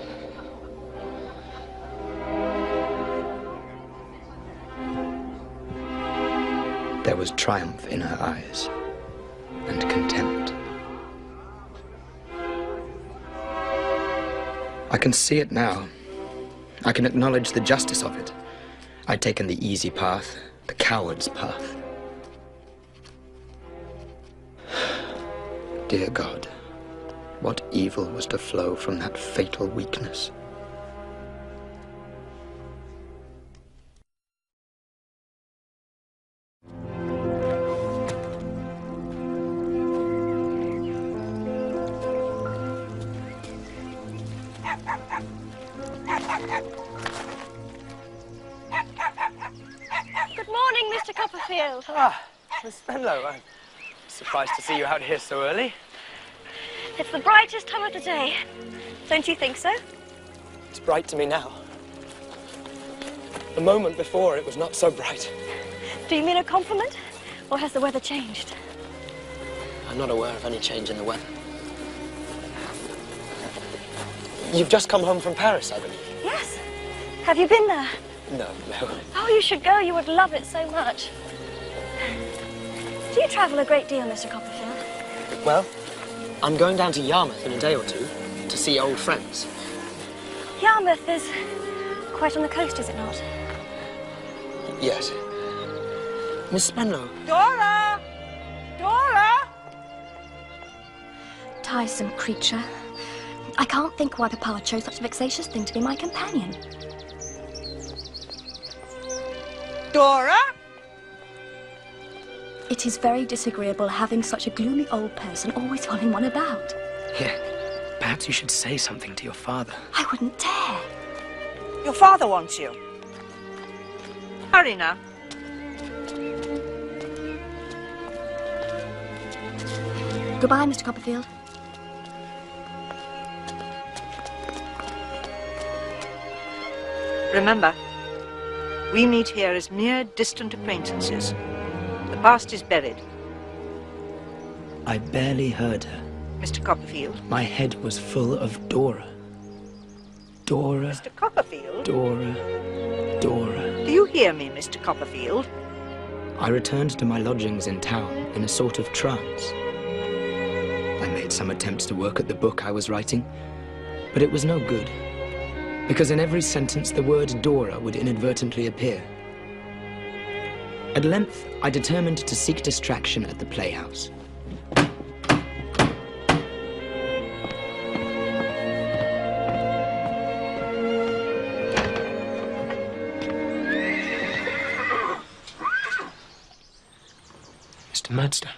There was triumph in her eyes, and contempt. I can see it now. I can acknowledge the justice of it. I'd taken the easy path, the coward's path. Dear God, what evil was to flow from that fatal weakness? Good morning, Mr. Copperfield. Ah, Miss Spenlow, I'm surprised to see you out here so early. It's the brightest time of the day. Don't you think so? It's bright to me now. The moment before, it was not so bright. Do you mean a compliment? Or has the weather changed? I'm not aware of any change in the weather. You've just come home from Paris, I believe. Yes. Have you been there? No. Oh, you should go. You would love it so much. Do you travel a great deal, Mr. Copperfield? Well, I'm going down to Yarmouth in a day or two to see old friends. Yarmouth is quite on the coast, is it not? Yes. Miss Spenlow. Dora! Dora! Tiresome creature. I can't think why Papa chose such a vexatious thing to be my companion. Dora? It is very disagreeable having such a gloomy old person always following one about. Here, perhaps you should say something to your father. I wouldn't dare. Your father wants you. Hurry now. Goodbye, Mr. Copperfield. Remember, we meet here as mere distant acquaintances. The past is buried. I barely heard her. Mr. Copperfield. My head was full of Dora. Dora. Mr. Copperfield. Dora. Dora. Do you hear me, Mr. Copperfield? I returned to my lodgings in town in a sort of trance. I made some attempts to work at the book I was writing, but it was no good, because in every sentence the word Dora would inadvertently appear. At length, I determined to seek distraction at the playhouse. Mr. Murdstone.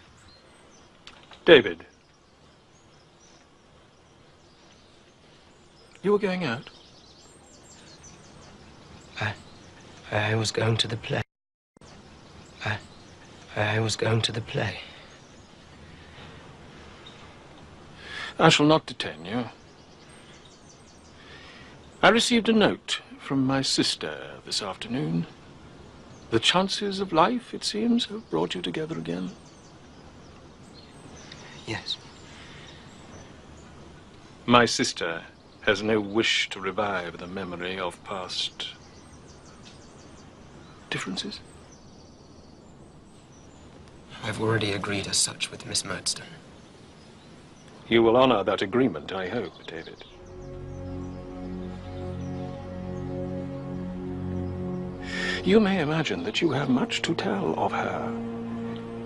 David. You were going out? I was going to the play. I was going to the play. I shall not detain you. I received a note from my sister this afternoon. The chances of life, it seems, have brought you together again. Yes. My sister has no wish to revive the memory of past differences. I've already agreed as such with Miss Murdstone. You will honor that agreement, I hope, David. You may imagine that you have much to tell of her,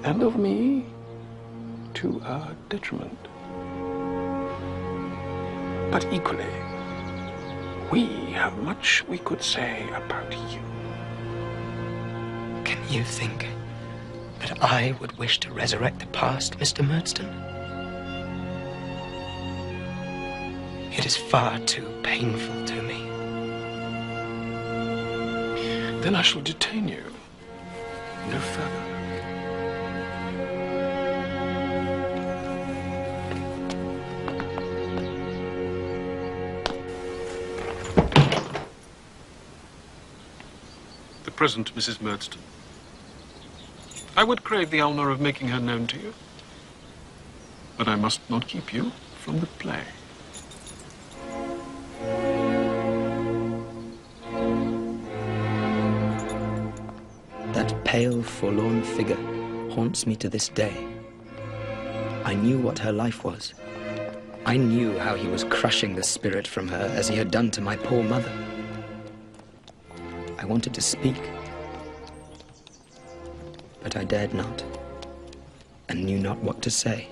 and of me, to our detriment. But equally, we have much we could say about you. Can you think that I would wish to resurrect the past, Mr. Murdstone? It is far too painful to me. Then I shall detain you no further. The present Mrs. Murdstone. I would crave the honor of making her known to you, but I must not keep you from the play. That pale, forlorn figure haunts me to this day. I knew what her life was. I knew how he was crushing the spirit from her as he had done to my poor mother. I wanted to speak, but I dared not, and knew not what to say.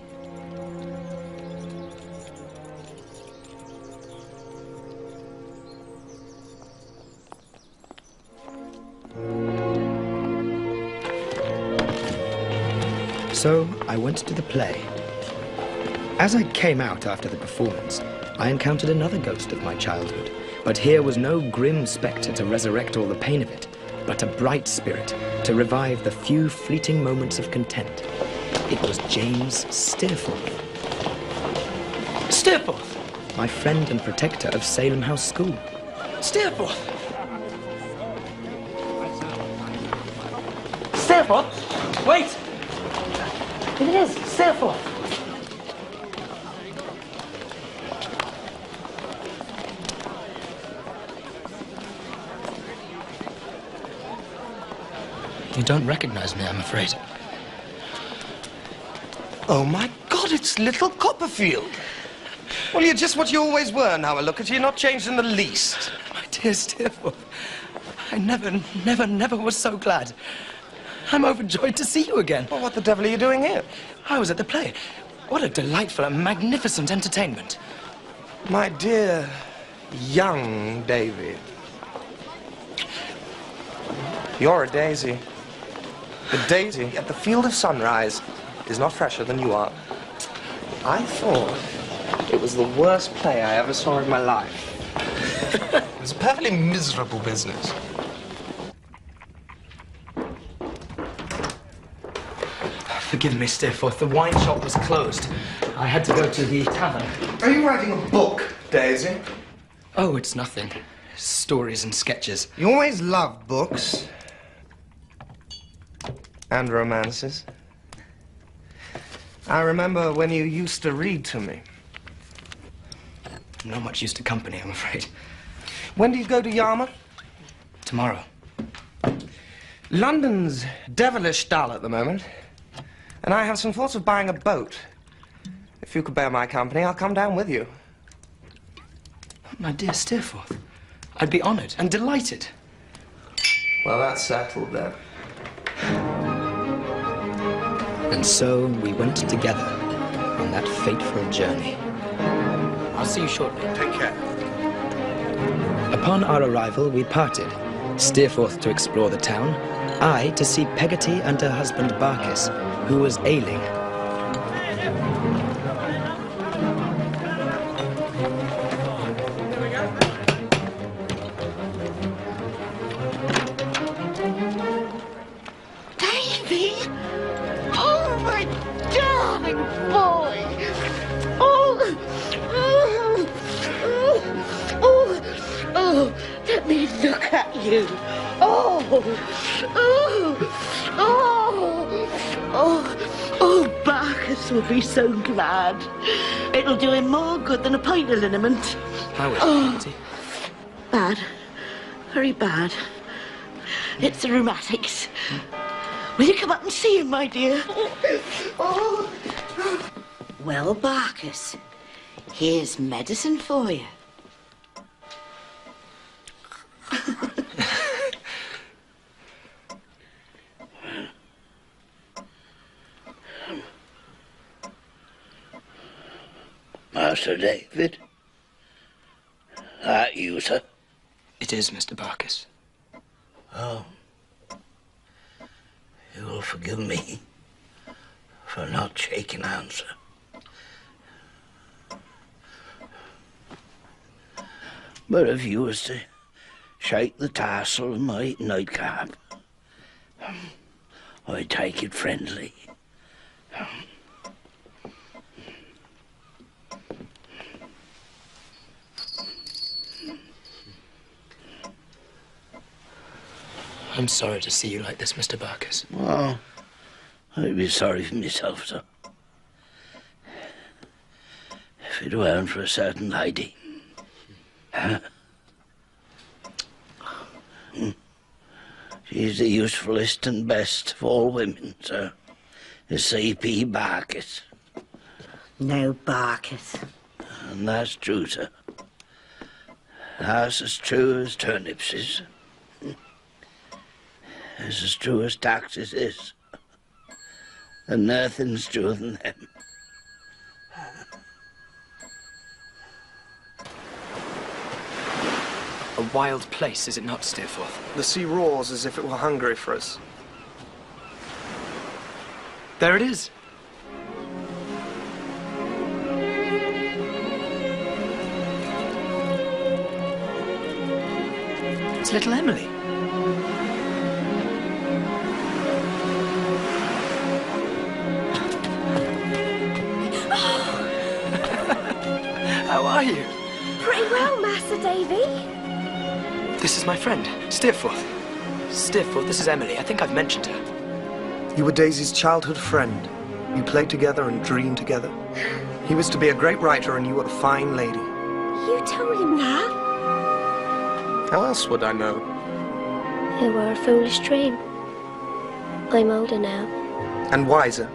So I went to the play. As I came out after the performance, I encountered another ghost of my childhood. But here was no grim spectre to resurrect all the pain of it, but a bright spirit to revive the few fleeting moments of content. It was James Steerforth. Steerforth! My friend and protector of Salem House School. Steerforth! Steerforth! Wait! It is Steerforth! You don't recognize me, I'm afraid. Oh, my God, it's little Copperfield. Well, you're just what you always were now I look at you. You're not changed in the least. My dear Steerforth, I never was so glad. I'm overjoyed to see you again. Well, what the devil are you doing here? I was at the play. What a delightful and magnificent entertainment. My dear young David, you're a daisy. The daisy at the field of sunrise is not fresher than you are. I thought it was the worst play I ever saw in my life. It was a perfectly miserable business. Forgive me, Steerforth. The wine shop was closed. I had to go to the tavern. Are you writing a book, Daisy? Oh, it's nothing. Stories and sketches. You always loved books. And romances. I remember when you used to read to me. I'm not much used to company, I'm afraid. When do you go to Yarmouth? Tomorrow. London's devilish dull at the moment. And I have some thoughts of buying a boat. If you could bear my company, I'll come down with you. My dear Steerforth, I'd be honoured and delighted. Well, that's settled then. And so we went together on that fateful journey. I'll see you shortly. Take care. Upon our arrival, we parted. Steerforth to explore the town, I to see Peggotty and her husband Barkis, who was ailing. Davy! Oh, my darling boy! Oh, let me look at you. Barkis will be so glad. It'll do him more good than a pint of liniment. How is it, Peggotty? Bad. Very bad. It's the rheumatics. Will you come up and see him, my dear? Well, Barkis, here's medicine for you. Master David? That you, sir? It is, Mr. Barkis. Oh. You will forgive me for not shaking hands, sir. But if you was to shake the tassel of my nightcap, I'd take it friendly. I'm sorry to see you like this, Mr. Barkis. Well, I'd be sorry for myself, sir. If it weren't for a certain lady. She's the usefulest and best of all women, sir. The C.P. Barkis. No, Barkis. And that's true, sir. That's as true as turnips is. It's as true as taxes is. And nothing's truer than them. A wild place, is it not, Steerforth? The sea roars as if it were hungry for us. There it is. It's little Emily. How are you? Pretty well, Master Davy. This is my friend, Steerforth. Steerforth, this is Emily. I think I've mentioned her. You were Daisy's childhood friend. You played together and dreamed together. He was to be a great writer and you were a fine lady. You told him that? How else would I know? It were a foolish dream. I'm older now. And wiser.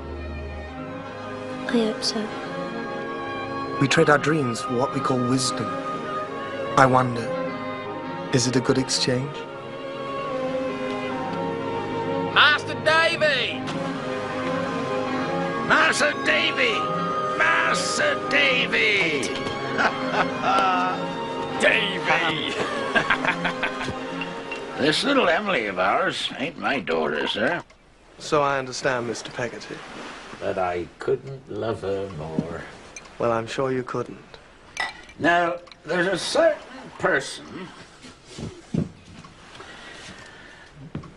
I hope so. We trade our dreams for what we call wisdom. I wonder, is it a good exchange? Master Davy! Master Davy! Master Davy! Davy! This little Emily of ours ain't my daughter, sir. So I understand, Mr. Peggotty. But I couldn't love her more. Well, I'm sure you couldn't. Now, there's a certain person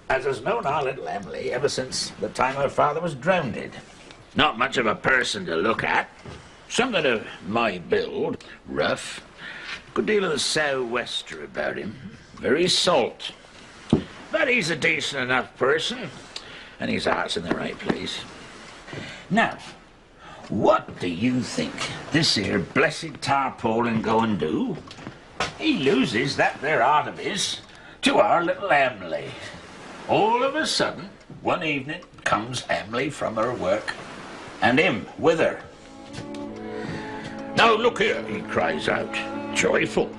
as has known our little Emily ever since the time her father was drowned. Not much of a person to look at. Something of my build, rough. Good deal of the sou'wester about him. Very salt. But he's a decent enough person, and his heart's in the right place. Now, what do you think this here blessed tarpaulin go and do? He loses that there heart of his to our little Emily. All of a sudden, one evening, comes Emily from her work, and him with her. Now look here, he cries out, joyful.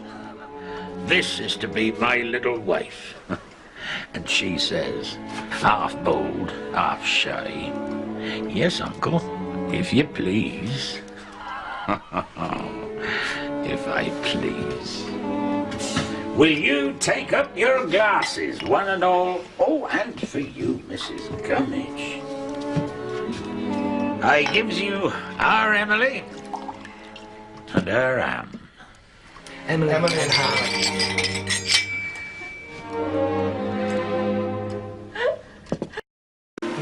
This is to be my little wife. And she says, half bold, half shy, yes, uncle, if you please. If I please. Will you take up your glasses, one and all? Oh, and for you, Mrs. Gummidge. I gives you our Emily and her Anne. Emily and Hannah.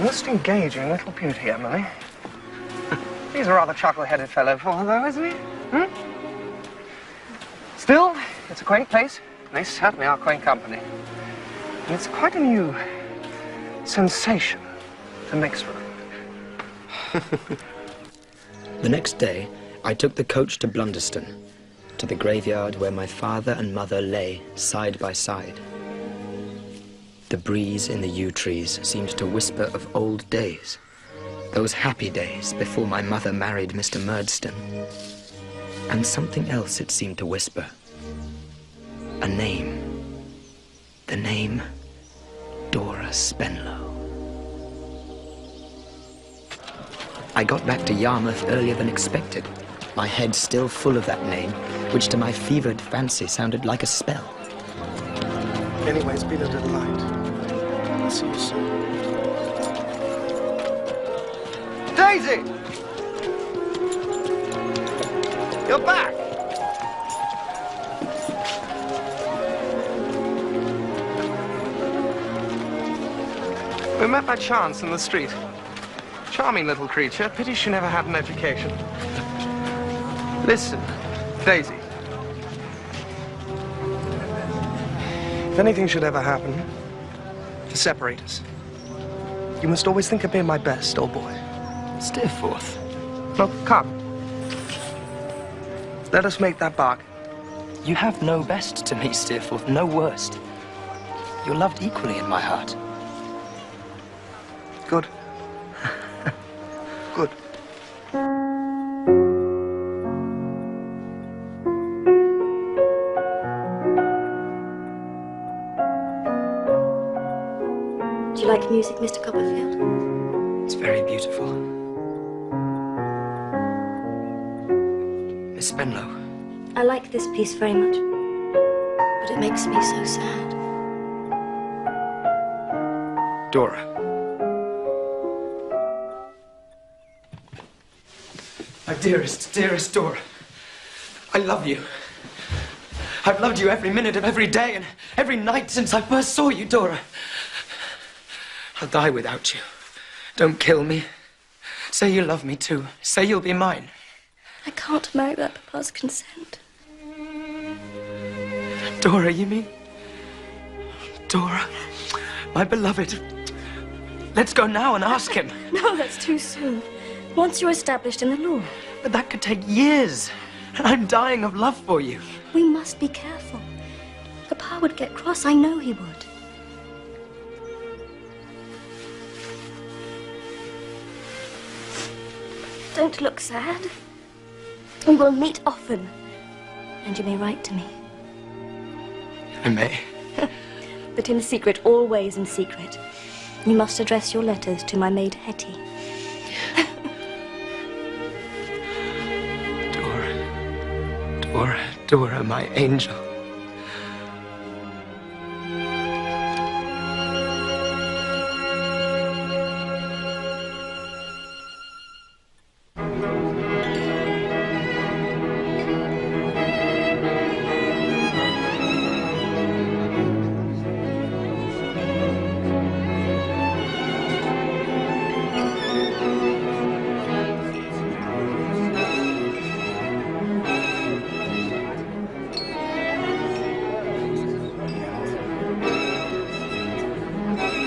Most engaging little beauty, Emily. He's a rather chuckle-headed fellow for her, though, isn't he? Hmm? Still, it's a quaint place. They certainly are quaint company. And it's quite a new sensation to mix with. The next day, I took the coach to Blunderston, to the graveyard where my father and mother lay side by side. The breeze in the yew trees seemed to whisper of old days, those happy days before my mother married Mr. Murdstone. And something else it seemed to whisper. A name. The name Dora Spenlow. I got back to Yarmouth earlier than expected, my head still full of that name, which to my fevered fancy sounded like a spell. Anyway, it's been a delight. I'll see you soon. Daisy! You're back! We met by chance in the street. Charming little creature. Pity she never had an education. Listen, Daisy. If anything should ever happen to separate us, you must always think of me my best, old boy. Steerforth. No, come. Let us make that bargain. You have no best to me, Steerforth, no worst. You're loved equally in my heart. Good. Good. Do you like music, Mr. Copperfield? It's very beautiful. Miss Spenlow. I like this piece very much, but it makes me so sad. Dora. My dearest, dearest Dora. I love you. I've loved you every minute of every day and every night since I first saw you, Dora. I'll die without you. Don't kill me. Say you love me too. Say you'll be mine. I can't marry without Papa's consent. Dora, you mean? Dora, my beloved. Let's go now and ask him. No, that's too soon. Once you're established in the law. But that could take years. And I'm dying of love for you. We must be careful. Papa would get cross. I know he would. Don't look sad. We will meet often. And you may write to me. I may. But in secret, always in secret. You must address your letters to my maid Hetty. Dora, my angel.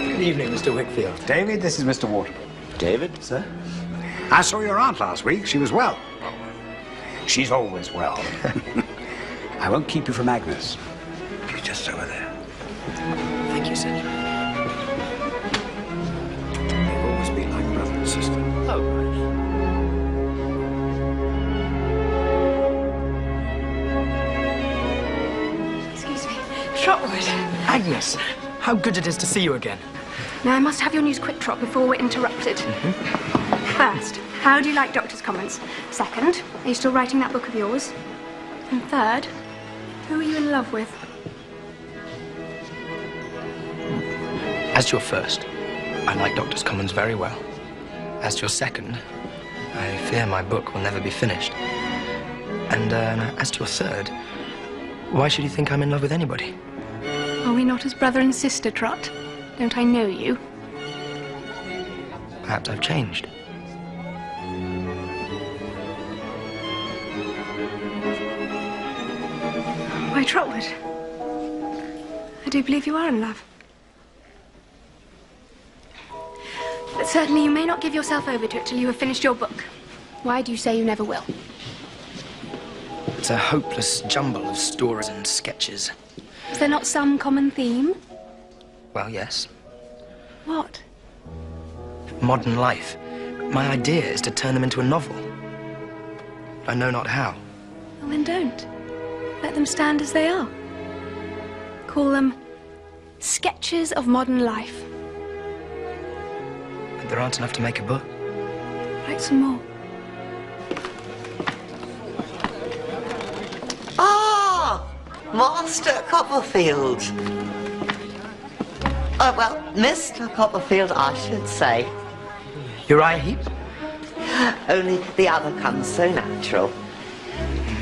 Good evening, Mr. Wickfield. David, this is Mr. Waterbury. David? Sir? I saw your aunt last week. She was well. She's always well. I won't keep you from Agnes. She's just over there. Thank you, sir. They've always been like brother and sister. Oh, right. Excuse me. Trotwood. Agnes, how good it is to see you again. Now, I must have your news quick, Trot, before we're interrupted. First, how do you like Doctor's comments? Second, are you still writing that book of yours? And third, who are you in love with? As to your first, I like Doctor's Commons very well. As to your second, I fear my book will never be finished. And as to your third, why should you think I'm in love with anybody? Are we not as brother and sister, Trot? Don't I know you? Perhaps I've changed. Why, Trotwood, I do believe you are in love. But certainly you may not give yourself over to it till you have finished your book. Why do you say you never will? It's a hopeless jumble of stories and sketches. Is there not some common theme? Well, yes. What? Modern life. My idea is to turn them into a novel. I know not how. Well, then don't. Let them stand as they are. Call them sketches of modern life. But there aren't enough to make a book. Write some more. Ah! Master Copperfield. Oh, well, Mr. Copperfield, I should say. Uriah Heep? Only the other comes so natural.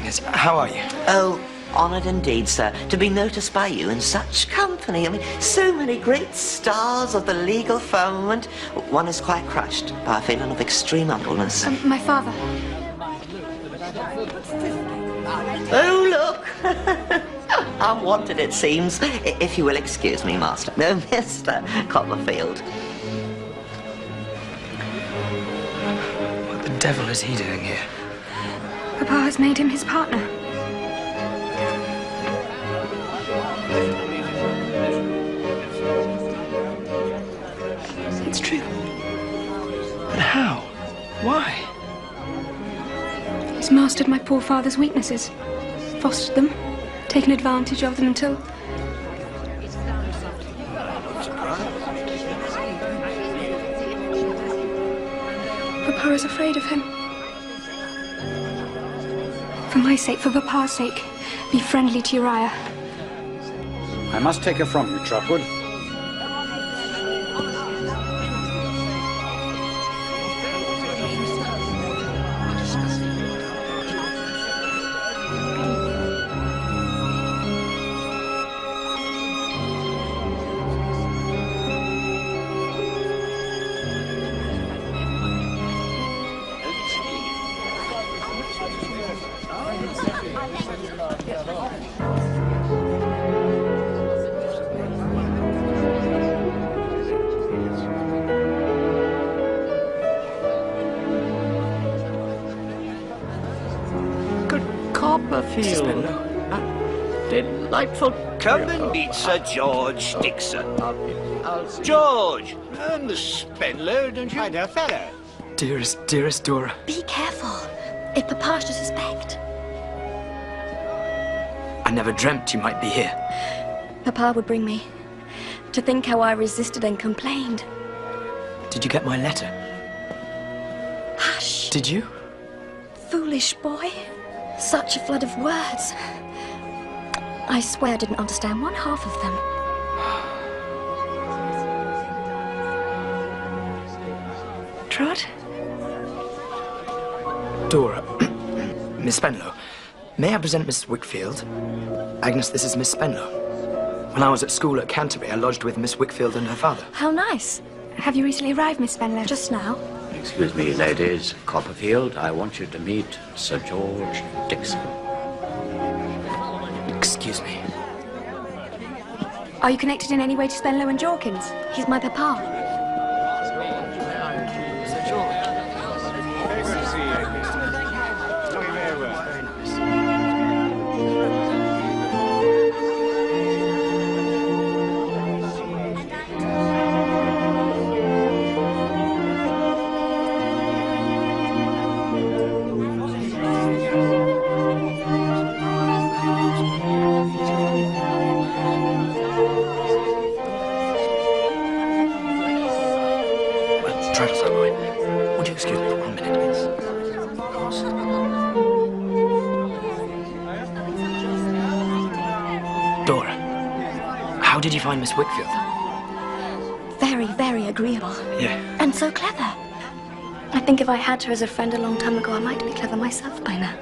Yes, how are you? Oh, honoured indeed, sir, to be noticed by you in such company. I mean, so many great stars of the legal firmament. One is quite crushed by a feeling of extreme humbleness. My father. Oh, look! Unwanted, it seems. If you will excuse me, Master. No, Mr. Copperfield. What the devil is he doing here? Papa has made him his partner. It's true. But how? Why? He's mastered my poor father's weaknesses, fostered them, taken advantage of them until... Papa is afraid of him. For my sake, for Papa's sake, be friendly to Uriah. I must take her from you, Trotwood. Copperfield. Delightful. Come and meet Sir George Dixon. George! And the Spenlow, don't you? My dear fellow. Dearest, dearest Dora. Be careful. If Papa should suspect. I never dreamt you might be here. Papa would bring me. To think how I resisted and complained. Did you get my letter? Hush. Did you? Foolish boy. Such a flood of words. I swear I didn't understand one half of them. Trot? Dora. Miss Spenlow. May I present Miss Wickfield? Agnes, this is Miss Spenlow. When I was at school at Canterbury, I lodged with Miss Wickfield and her father. How nice. Have you recently arrived, Miss Spenlow? Just now. Excuse me, ladies. Copperfield, I want you to meet Sir George Dixon. Excuse me. Are you connected in any way to Spenlow and Jorkins? He's my papa. Sir George. Would you excuse me for 1 minute, please? Of course. Dora, how did you find Miss Wickfield? Very, very agreeable. Yeah. And so clever. I think if I had her as a friend a long time ago, I might be clever myself by now.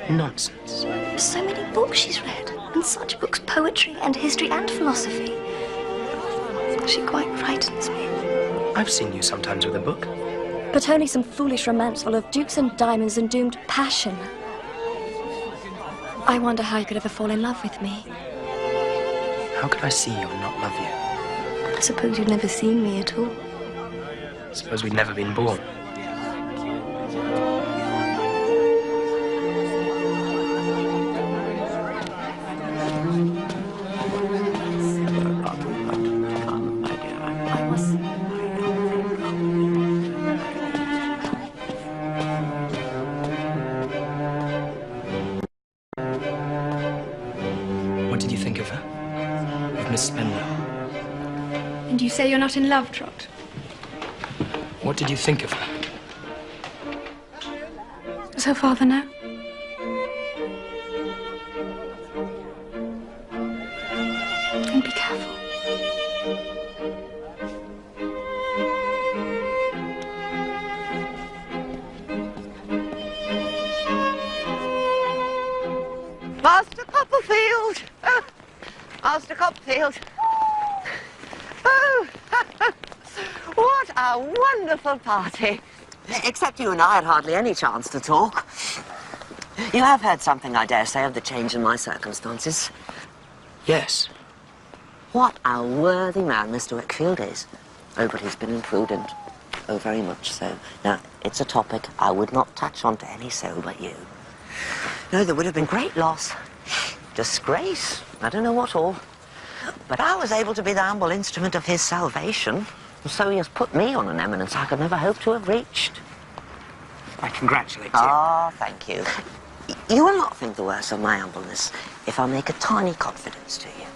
Nonsense. So many books she's read. And such books, poetry and history and philosophy. She quite frightens me. I've seen you sometimes with a book. But only some foolish romance full of dukes and diamonds and doomed passion. I wonder how you could ever fall in love with me. How could I see you and not love you? I suppose you've never seen me at all. I suppose we'd never been born. What did you think of her? Of Miss Spenlow? And you say you're not in love, Trot? What did you think of her? Does her father know? And be careful. Master Copperfield! Oh, Master Copperfield! Oh, what a wonderful party! Except you and I had hardly any chance to talk. You have heard something, I dare say, of the change in my circumstances. Yes. What a worthy man Mr. Wickfield is. Oh, but he's been imprudent. Oh, very much so. Now, it's a topic I would not touch on to any soul but you. No, there would have been great loss. Disgrace. I don't know what all. But I was able to be the humble instrument of his salvation. So he has put me on an eminence I could never hope to have reached. I congratulate you. Oh, thank you. You will not think the worse of my humbleness if I make a tiny confidence to you.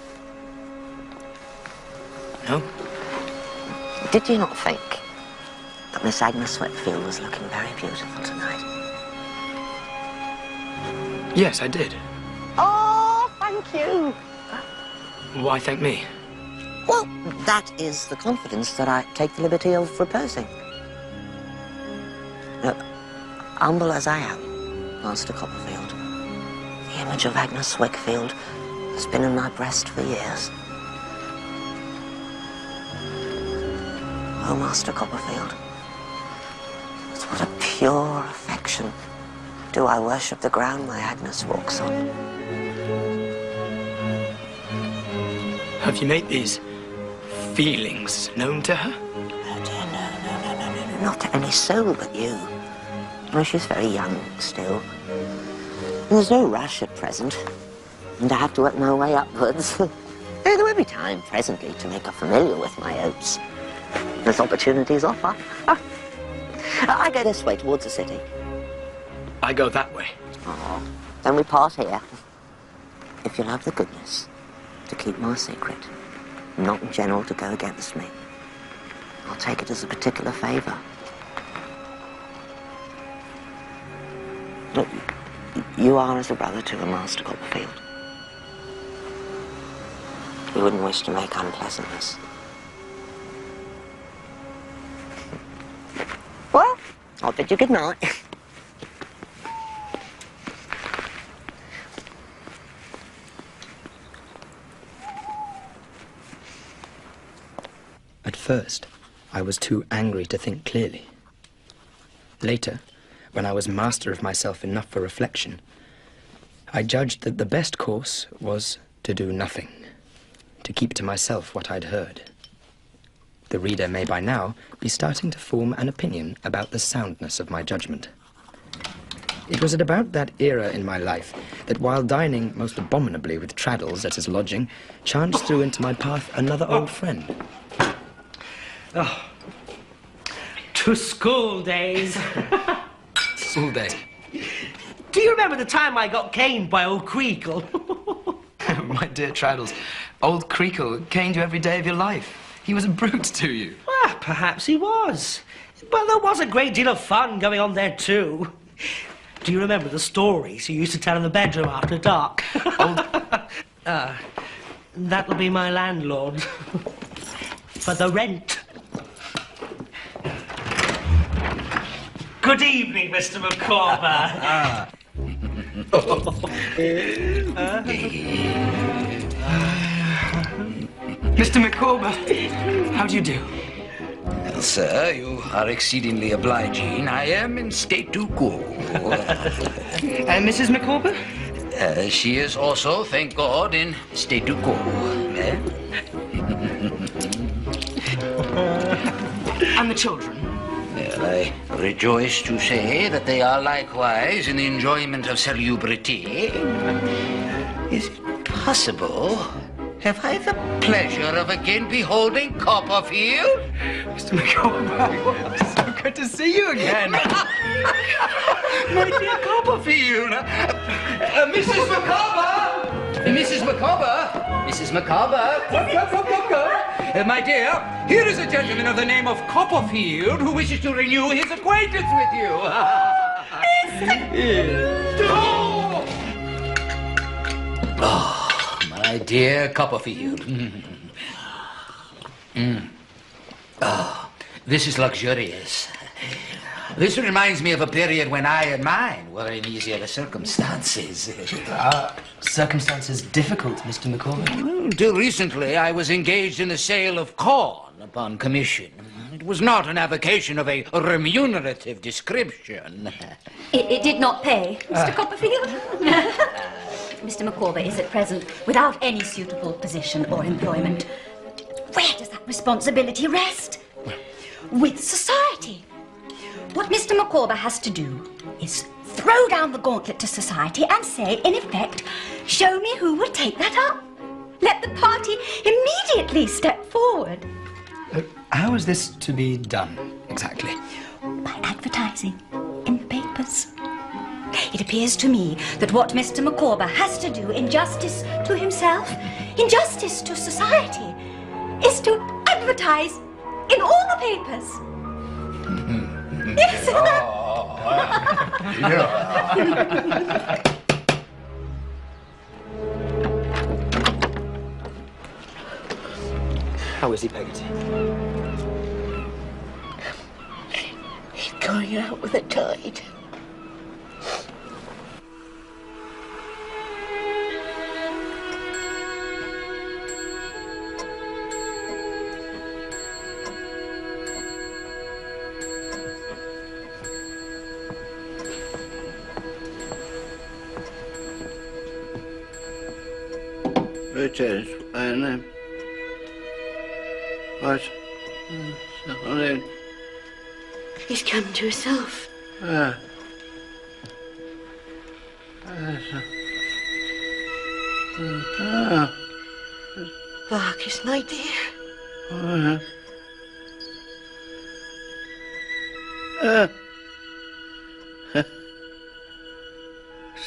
No? Did you not think that Miss Agnes Wickfield was looking very beautiful tonight? Yes, I did. Oh, thank you. Why thank me? Well, that is the confidence that I take the liberty of reposing. Now, humble as I am, Master Copperfield, the image of Agnes Wickfield has been in my breast for years. Oh, Master Copperfield, with what a pure affection do I worship the ground my Agnes walks on. Have you made these feelings known to her? Oh dear, no, not to any soul but you. Well, she's very young still. And there's no rush at present, and I have to work my way upwards. There will be time presently to make her familiar with my hopes, as opportunities offer. I go this way towards the city. I go that way. Oh, then we part here. If you'll have the goodness to keep my secret, not in general to go against me. I'll take it as a particular favour. Look, you are as a brother to a Master Copperfield. We wouldn't wish to make unpleasantness. Well, I'll bid you good night. At first, I was too angry to think clearly. Later, when I was master of myself enough for reflection, I judged that the best course was to do nothing, to keep to myself what I'd heard. The reader may by now be starting to form an opinion about the soundness of my judgment. It was at about that era in my life that while dining most abominably with Traddles at his lodging, chanced through into my path another old friend. Oh, to school days. School days. Do you remember the time I got caned by old Creakle? My dear Traddles, old Creakle caned you every day of your life. He was a brute to you. Well, perhaps he was. But there was a great deal of fun going on there, too. Do you remember the stories you used to tell in the bedroom after dark? That'll be my landlord. For the rent. Good evening, Mr. Micawber. Mr. Micawber, how do you do? Well, sir, you are exceedingly obliging. I am in statu quo. And Mrs. Micawber? She is also, thank God, in statu quo. And the children? Well, I rejoice to say that they are likewise in the enjoyment of salubrity. Is it possible? Have I the pleasure of again beholding Copperfield? Mr. Micawber, it's so good to see you again. My dear Copperfield. Mrs. Micawber! Mrs. Micawber! Mrs. Micawber! My dear, here is a gentleman of the name of Copperfield who wishes to renew his acquaintance with you. Oh, my dear Copperfield. Oh, this is luxurious. This reminds me of a period when I and mine were in easier circumstances. Circumstances difficult, Mr. Micawber? Until recently, I was engaged in the sale of corn upon commission. It was not an avocation of a remunerative description. It did not pay, Mr. Copperfield. Mr. Micawber is at present without any suitable position or employment. Where does that responsibility rest? With society. What Mr. Micawber has to do is throw down the gauntlet to society and say, in effect, show me who will take that up. Let the party immediately step forward. How is this to be done, exactly? By advertising in the papers. It appears to me that what Mr. Micawber has to do in justice to himself, in justice to society, is to advertise in all the papers. Yes. How is he, Peggotty? He's going out with the tide. It is, and what? Something. He's come to himself. Darkest night, dear.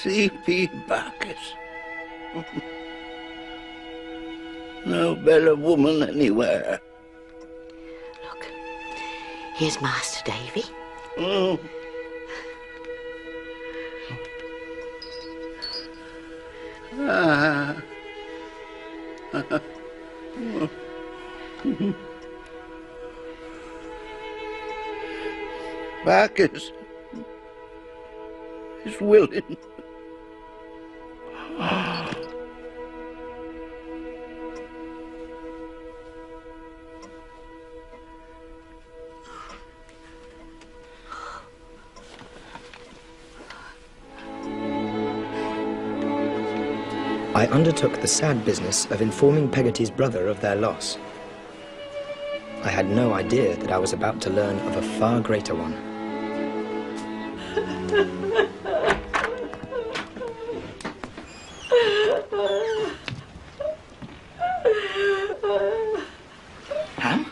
C.P. Bacchus. No better woman anywhere. Look, Here's Master Davy. Bacchus is willing. I undertook the sad business of informing Peggotty's brother of their loss. I had no idea that I was about to learn of a far greater one. Ham?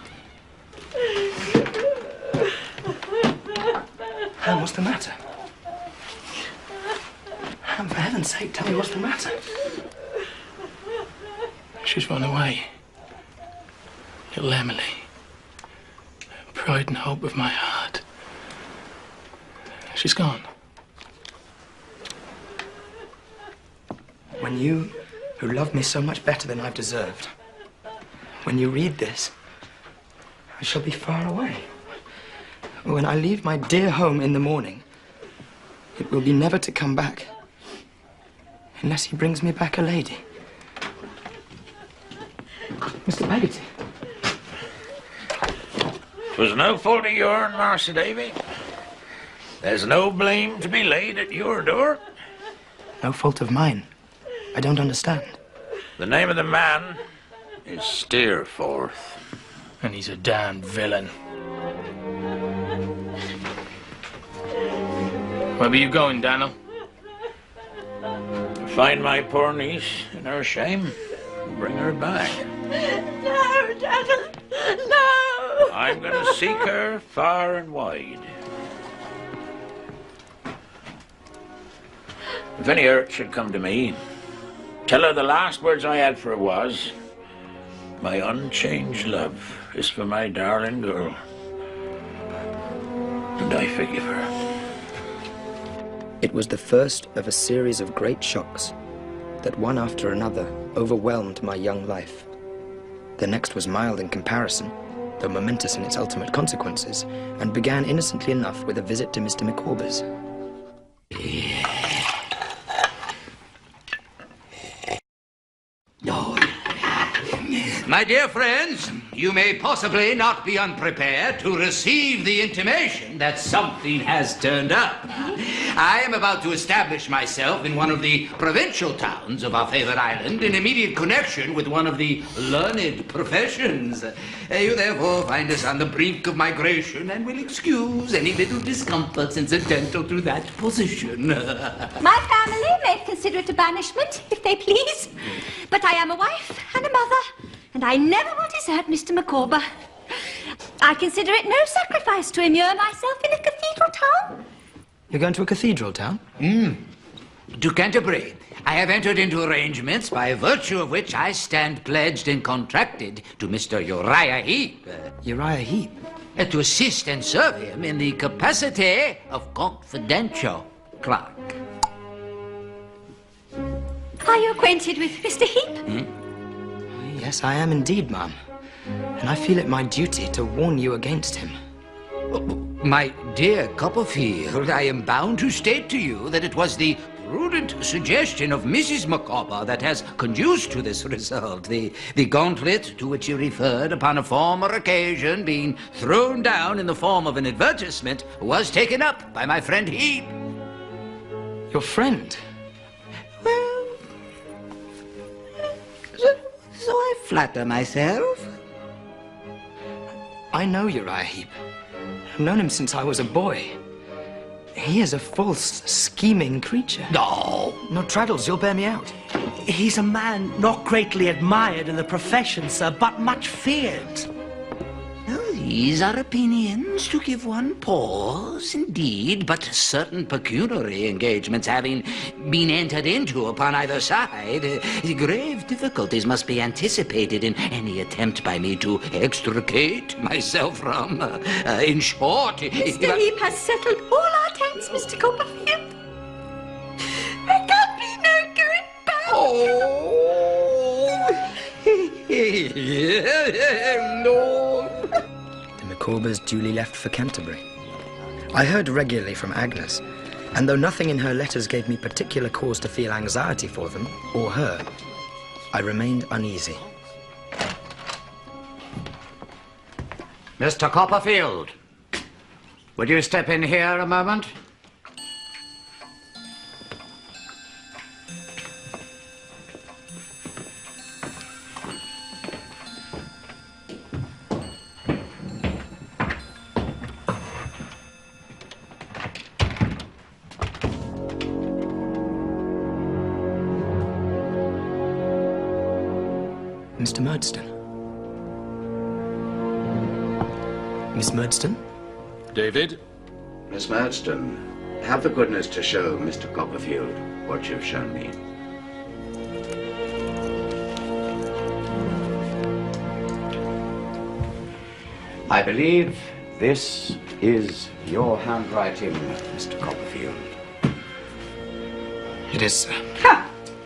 Ham, what's the matter? Ham, for heaven's sake, tell me what's the matter. She's run away. Little Emily. Pride and hope of my heart. She's gone. When you, who love me so much better than I've deserved, when you read this, I shall be far away. When I leave my dear home in the morning, it will be never to come back, unless he brings me back a lady. Mr. Peggotty. 'Twas no fault of yourn, Master Davy. There's no blame to be laid at your door. No fault of mine. I don't understand. The name of the man is Steerforth. And he's a damned villain. Where were you going, Daniel? Find my poor niece in her shame and bring her back. No, Daniel, no! I'm going to seek her far and wide. If any hurt should come to me, tell her the last words I had for her was, my unchanged love is for my darling girl. And I forgive her. It was the first of a series of great shocks that one after another overwhelmed my young life. The next was mild in comparison, though momentous in its ultimate consequences, and began innocently enough with a visit to Mr. Micawber's. My dear friends, you may possibly not be unprepared to receive the intimation that something has turned up. I am about to establish myself in one of the provincial towns of our favored island in immediate connection with one of the learned professions. You therefore find us on the brink of migration and will excuse any little discomforts incidental to that position. My family may consider it a banishment, if they please. But I am a wife and a mother, and I never will desert Mr. Micawber. I consider it no sacrifice to immure myself in a cathedral town. You're going to a cathedral town? To Canterbury. I have entered into arrangements by virtue of which I stand pledged and contracted to Mr. Uriah Heep. Uriah Heep? To assist and serve him in the capacity of confidential clerk. Are you acquainted with Mr. Heep? Yes, I am indeed, ma'am. And I feel it my duty to warn you against him. My dear Copperfield, I am bound to state to you that it was the prudent suggestion of Mrs. Micawber that has conduced to this result. The gauntlet to which you referred upon a former occasion being thrown down in the form of an advertisement was taken up by my friend Heep. Your friend? Well, so I flatter myself. I know Uriah Heep. I've known him since I was a boy. He is a false, scheming creature. No. No, Traddles, you'll bear me out. He's a man not greatly admired in the profession, sir, but much feared. Oh, These are opinions to give one pause, indeed, but certain pecuniary engagements having been entered into upon either side, grave difficulties must be anticipated in any attempt by me to extricate myself from. In short... Mr. Heap has settled all our debts, Mr. Copperfield. There can be no going back. No. The Micawbers duly left for Canterbury. I heard regularly from Agnes, and though nothing in her letters gave me particular cause to feel anxiety for them, or her, I remained uneasy. Mr. Copperfield, would you step in here a moment? Mr. Murdstone. Miss Murdstone? David? Miss Murdstone, have the goodness to show Mr. Copperfield what you've shown me. I believe this is your handwriting, Mr. Copperfield. It is, sir.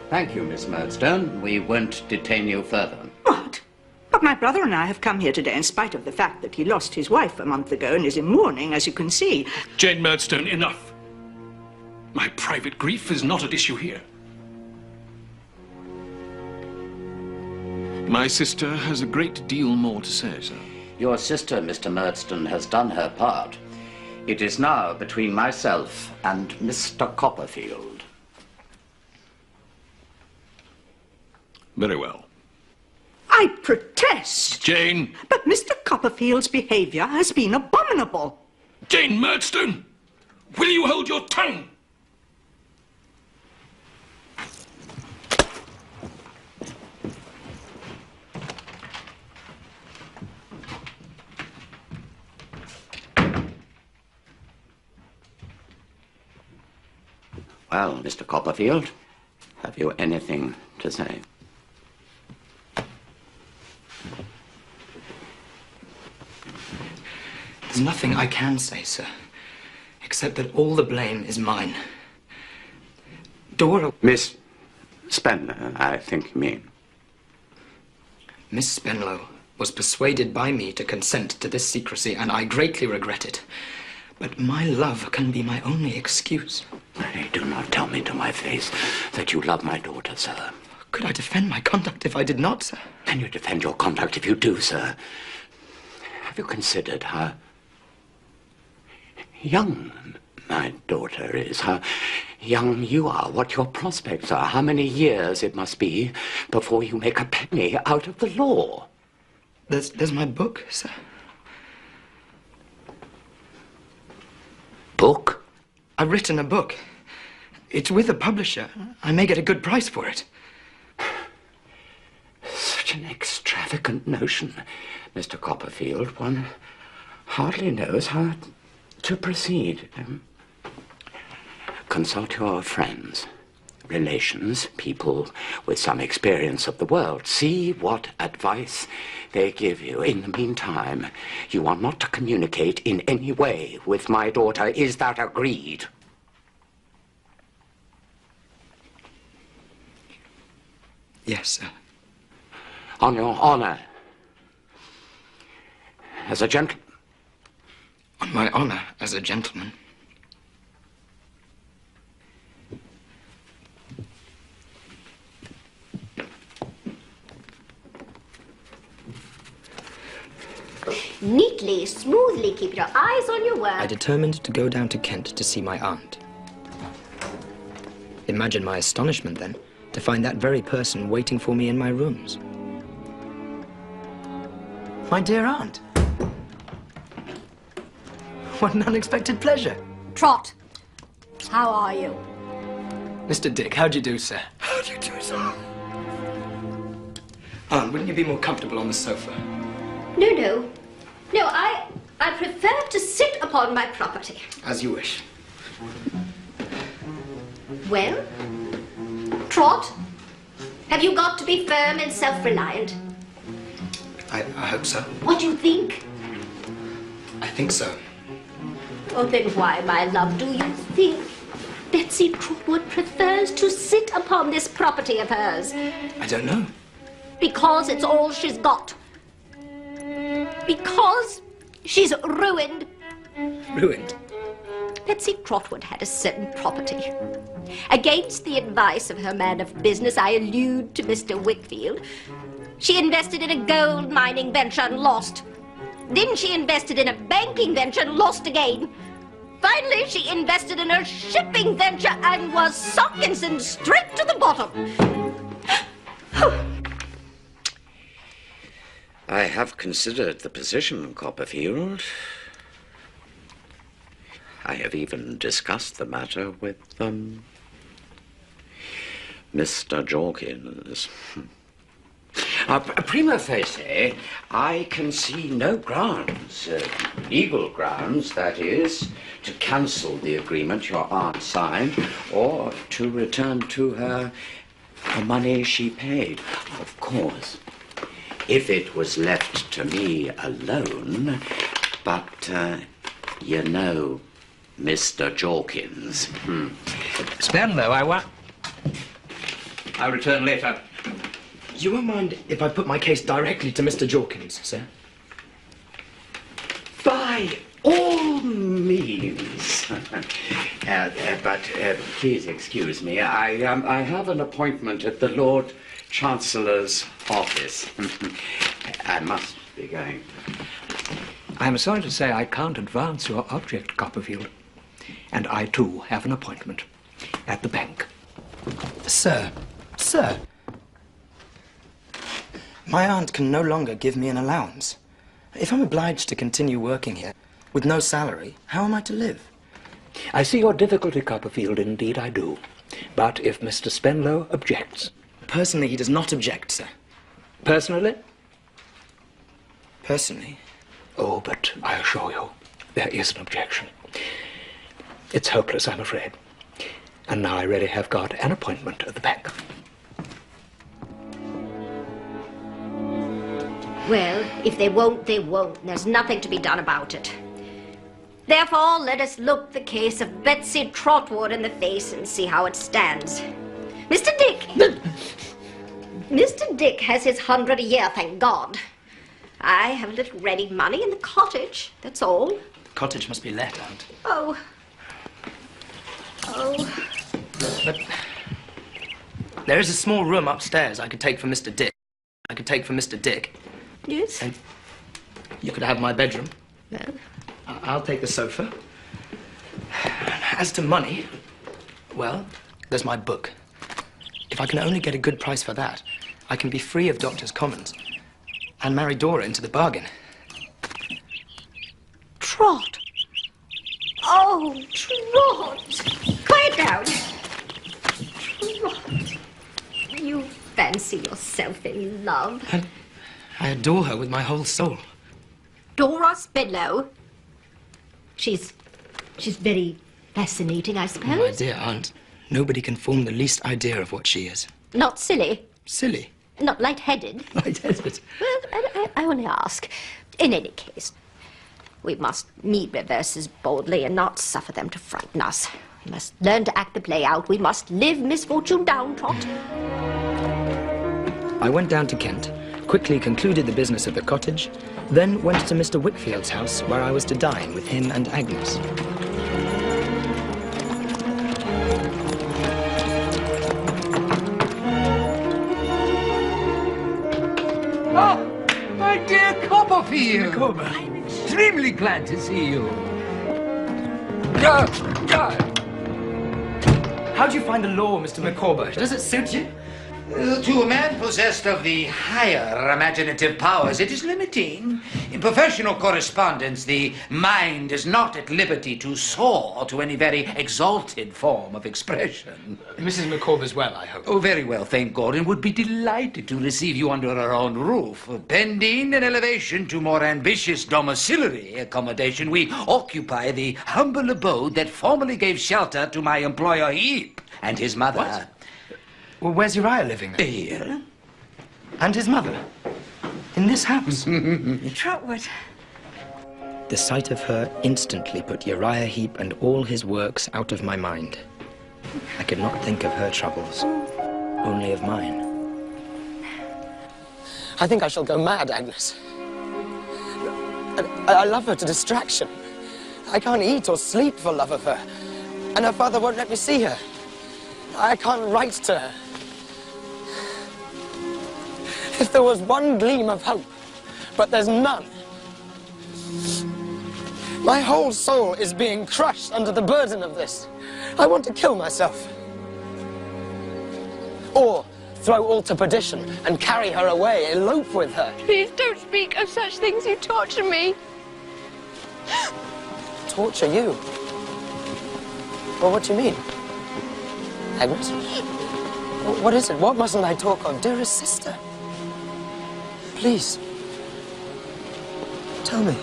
Thank you, Miss Murdstone. We won't detain you further. But my brother and I have come here today in spite of the fact that he lost his wife a month ago and is in mourning, as you can see. Jane Murdstone, enough. My private grief is not at issue here. My sister has a great deal more to say, sir. Your sister, Mr. Murdstone, has done her part. It is now between myself and Mr. Copperfield. Very well. I protest! Jane! But Mr. Copperfield's behaviour has been abominable. Jane Murdstone! Will you hold your tongue? Well, Mr. Copperfield, have you anything to say? There's nothing I can say, sir, except that all the blame is mine. Dora... Miss Spenlow, I think you mean. Miss Spenlow was persuaded by me to consent to this secrecy, and I greatly regret it. But my love can be my only excuse. Do not tell me to my face that you love my daughter, sir. Could I defend my conduct if I did not, sir? Can you defend your conduct if you do, sir? Have you considered how young my daughter is, how young you are, what your prospects are, how many years it must be before you make a penny out of the law? There's my book, sir. Book? I've written a book. It's with a publisher. I may get a good price for it. Such an extravagant notion, Mr. Copperfield. One hardly knows how to proceed. Consult your friends, relations, people with some experience of the world. See what advice they give you. In the meantime, you are not to communicate in any way with my daughter. Is that agreed? Yes, sir. On your honor. As a gentleman. On my honor as a gentleman. Neatly, smoothly, keep your eyes on your work. I determined to go down to Kent to see my aunt. Imagine my astonishment, then, to find that very person waiting for me in my rooms. My dear aunt. What an unexpected pleasure. Trot, how are you? Mr. Dick, how do you do, sir? How do you do, sir? Aunt, wouldn't you be more comfortable on the sofa? No, no. No, I prefer to sit upon my property. As you wish. Well, Trot, have you got to be firm and self-reliant? I hope so. What do you think? I think so. Oh, then why, my love, do you think Betsy Trotwood prefers to sit upon this property of hers? I don't know. Because it's all she's got. Because she's ruined. Ruined? Betsy Trotwood had a certain property. Against the advice of her man of business, I allude to Mr. Wickfield. She invested in a gold mining venture and lost. Then she invested in a banking venture and lost again. Finally, she invested in a shipping venture and was sunk and sent straight to the bottom. I have considered the position, Copperfield. I have even discussed the matter with, Mr. Jorkins. Prima facie, I can see no grounds, legal grounds, that is, to cancel the agreement your aunt signed or to return to her the money she paid. Of course, if it was left to me alone, but, you know, Mr. Jorkins. Spenlow, I'll return later. You won't mind if I put my case directly to Mr. Jorkins, sir? By all means. But please excuse me. I have an appointment at the Lord Chancellor's office. I must be going. I'm sorry to say I can't advance your object, Copperfield. And I, too, have an appointment at the bank. Sir, my aunt can no longer give me an allowance. If I'm obliged to continue working here with no salary, how am I to live? I see your difficulty, Copperfield, indeed I do. But if Mr. Spenlow objects... Personally, he does not object, sir. Personally? Personally? Oh, but I assure you, there is an objection. It's hopeless, I'm afraid. And now I really have got an appointment at the bank. Well, if they won't, they won't. There's nothing to be done about it. Therefore, let us look the case of Betsy Trotwood in the face and see how it stands. Mr. Dick! Mr. Dick has his 100 a year, thank God. I have a little ready money in the cottage, that's all. The cottage must be let, Aunt. Oh. But there is a small room upstairs I could take for Mr. Dick. Yes? And you could have my bedroom. Well? I'll take the sofa. As to money, well, there's my book. If I can only get a good price for that, I can be free of Doctor's Commons and marry Dora into the bargain. Trot! Oh, Trot! Quiet down! Trot! You fancy yourself in love. I adore her with my whole soul. Dora Spenlow? She's very fascinating, I suppose. My dear Aunt, nobody can form the least idea of what she is. Not silly. Silly? Not light-headed. Light-headed? Well, I only ask. In any case, we must meet reverses boldly and not suffer them to frighten us. We must learn to act the play out. We must live misfortune down, Trot. I went down to Kent, quickly concluded the business of the cottage, then went to Mr. Wickfield's house, where I was to dine with him and Agnes. Oh, my dear Copperfield! I'm extremely glad to see you. How do you find the law, Mr. Micawber? Does it suit you? To a man possessed of the higher imaginative powers, it is limiting. In professional correspondence, the mind is not at liberty to soar to any very exalted form of expression. Mrs. McCorb is well, I hope. Oh, very well, thank God, and would be delighted to receive you under her own roof. Pending an elevation to more ambitious domiciliary accommodation, we occupy the humble abode that formerly gave shelter to my employer Heap and his mother. What? Well, where's Uriah living then? Here. And his mother? In this house? Trotwood. The sight of her instantly put Uriah Heep and all his works out of my mind. I could not think of her troubles, only of mine. I think I shall go mad, Agnes. I love her to distraction. I can't eat or sleep for love of her. And her father won't let me see her. I can't write to her. If there was one gleam of hope, but there's none. My whole soul is being crushed under the burden of this. I want to kill myself. Or throw all to perdition and carry her away, elope with her. Please don't speak of such things. You torture me. Torture you? Well, what do you mean? Agnes? What is it? What mustn't I talk of? Dearest sister. Please. Tell me.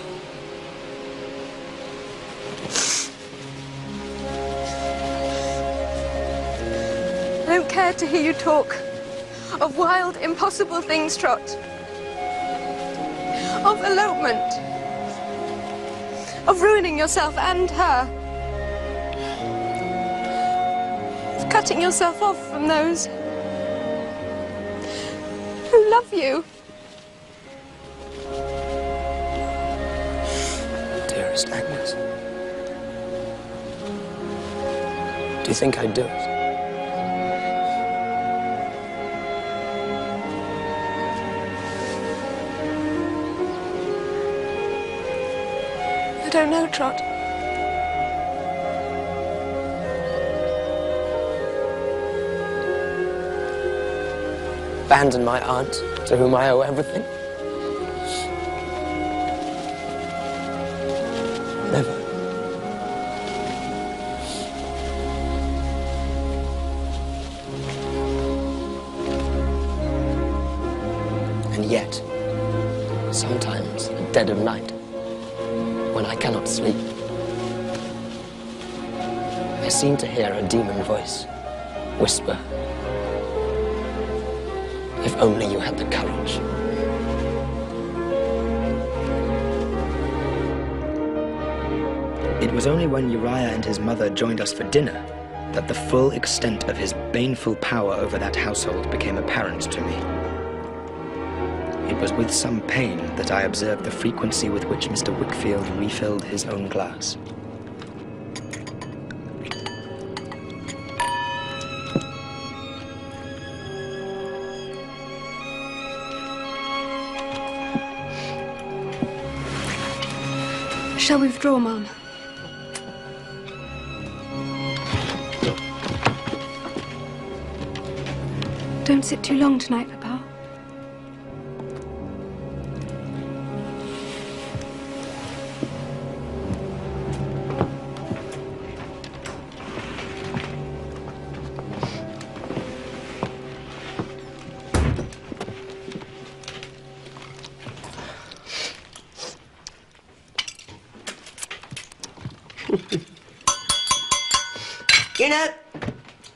I don't care to hear you talk of wild, impossible things, Trot. Of elopement. Of ruining yourself and her. Of cutting yourself off from those who love you. Dearest Agnes. Do you think I'd do it? I don't know, Trot. Abandon my aunt, to whom I owe everything? Never. And yet, sometimes at dead of night, when I cannot sleep, I seem to hear a demon voice whisper, "If only you had the courage." It was only when Uriah and his mother joined us for dinner that the full extent of his baneful power over that household became apparent to me. It was with some pain that I observed the frequency with which Mr. Wickfield refilled his own glass. Shall we withdraw, Ma'am? Don't sit too long tonight, Papa. You know,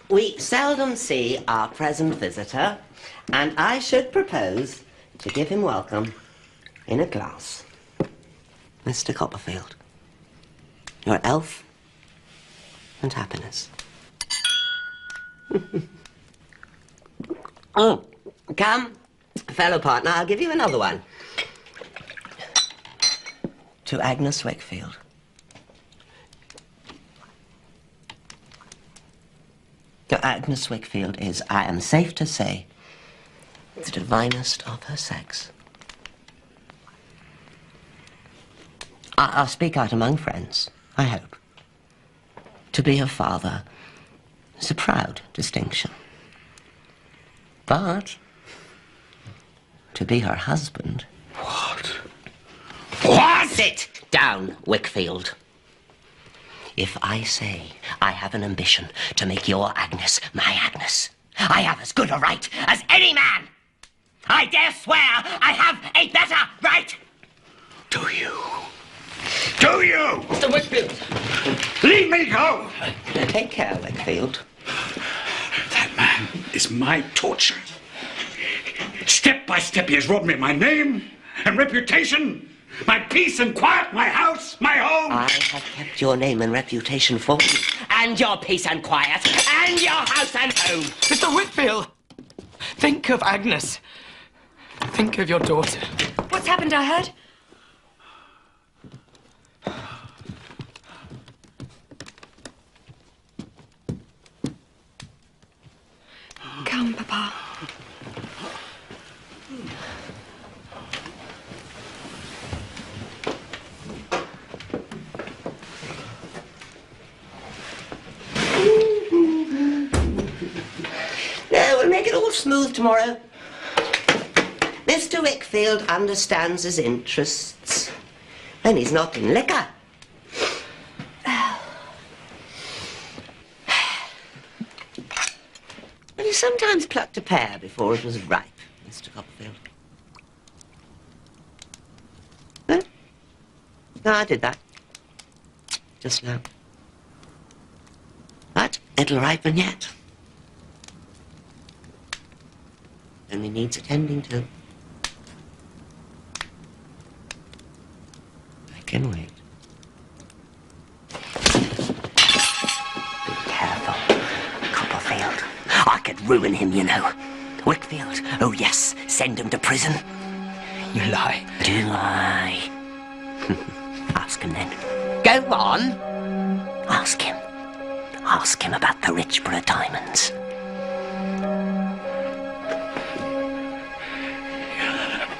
we seldom see our present visitor, and I should propose to give him welcome in a glass. Mr. Copperfield, your health and happiness. Oh, come, fellow partner, I'll give you another one. To Agnes Wickfield. Agnes Wickfield is, I am safe to say, the divinest of her sex. I'll speak out among friends, I hope. To be her father is a proud distinction. But to be her husband... What? What? Sit down, Wickfield. If I say I have an ambition to make your Agnes my Agnes, I have as good a right as any man. I dare swear I have a better right. Do you? Do you? Mr. Wickfield! Leave me go! Take care, Wickfield. That man is my torture. Step by step he has robbed me of my name and reputation, my peace and quiet, my house, my home. I have kept your name and reputation for you, and your peace and quiet, and your house and home. Mr. Whitfield! Think of Agnes. Think of your daughter. What's happened, I heard? Come, Papa. No, we'll make it all smooth tomorrow. Mr. Wickfield understands his interests when he's not in liquor. But he sometimes plucked a pear before it was ripe, Mr. Copperfield. Huh? No, I did that. Just now. But it'll ripen yet. Only needs attending to. I can wait. Be careful, Copperfield. I could ruin him, you know. Wickfield, oh yes, send him to prison. You lie. Do I? Ask him then. Go on. Ask him. Ask him about the Richborough diamonds.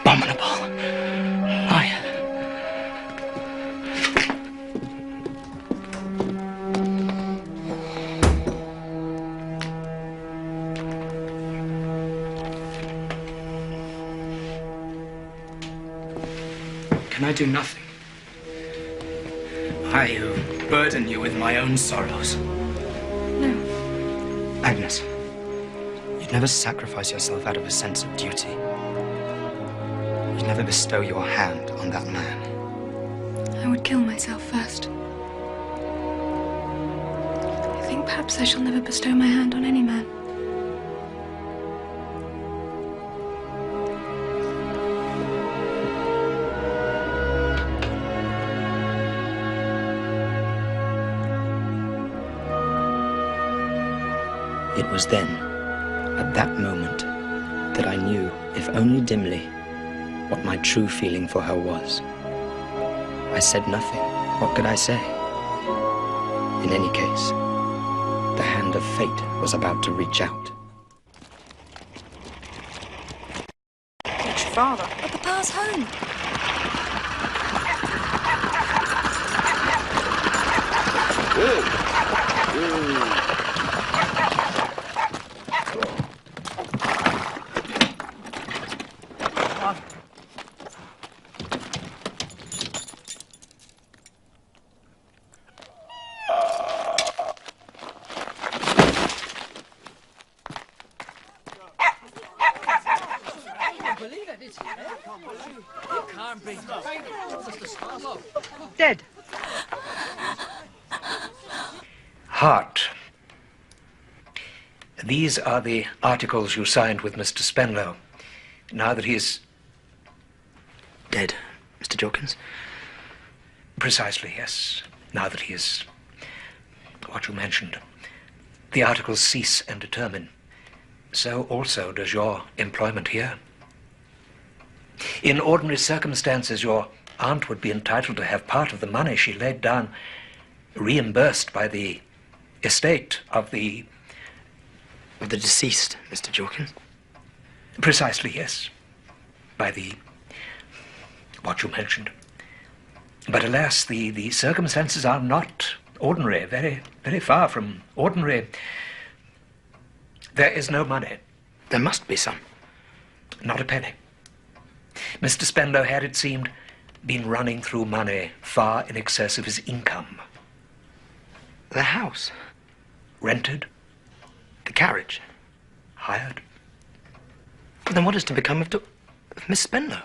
Abominable. Can I do nothing? I who burden you with my own sorrows. No. Agnes, you'd never sacrifice yourself out of a sense of duty. You'd never bestow your hand on that man. I would kill myself first. I think perhaps I shall never bestow my hand on any man. It was then, at that moment, that I knew, if only dimly, what my true feeling for her was. I said nothing. What could I say? In any case, the hand of fate was about to reach out. It's father. But Papa's home. Dead. Hart. These are the articles you signed with Mr. Spenlow. Now that he is... Dead, Mr. Jorkins? Precisely, yes. Now that he is... what you mentioned. The articles cease and determine. So also does your employment here. In ordinary circumstances, your aunt would be entitled to have part of the money she laid down reimbursed by the estate of the... Of the deceased, Mr. Jorkins? Precisely, yes. By the... what you mentioned. But alas, the circumstances are not ordinary, very, very far from ordinary. There is no money. There must be some. Not a penny. Mr. Spenlow had, it seemed, been running through money far in excess of his income. The house? Rented. The carriage? Hired. Then what is to become of Miss Spenlow?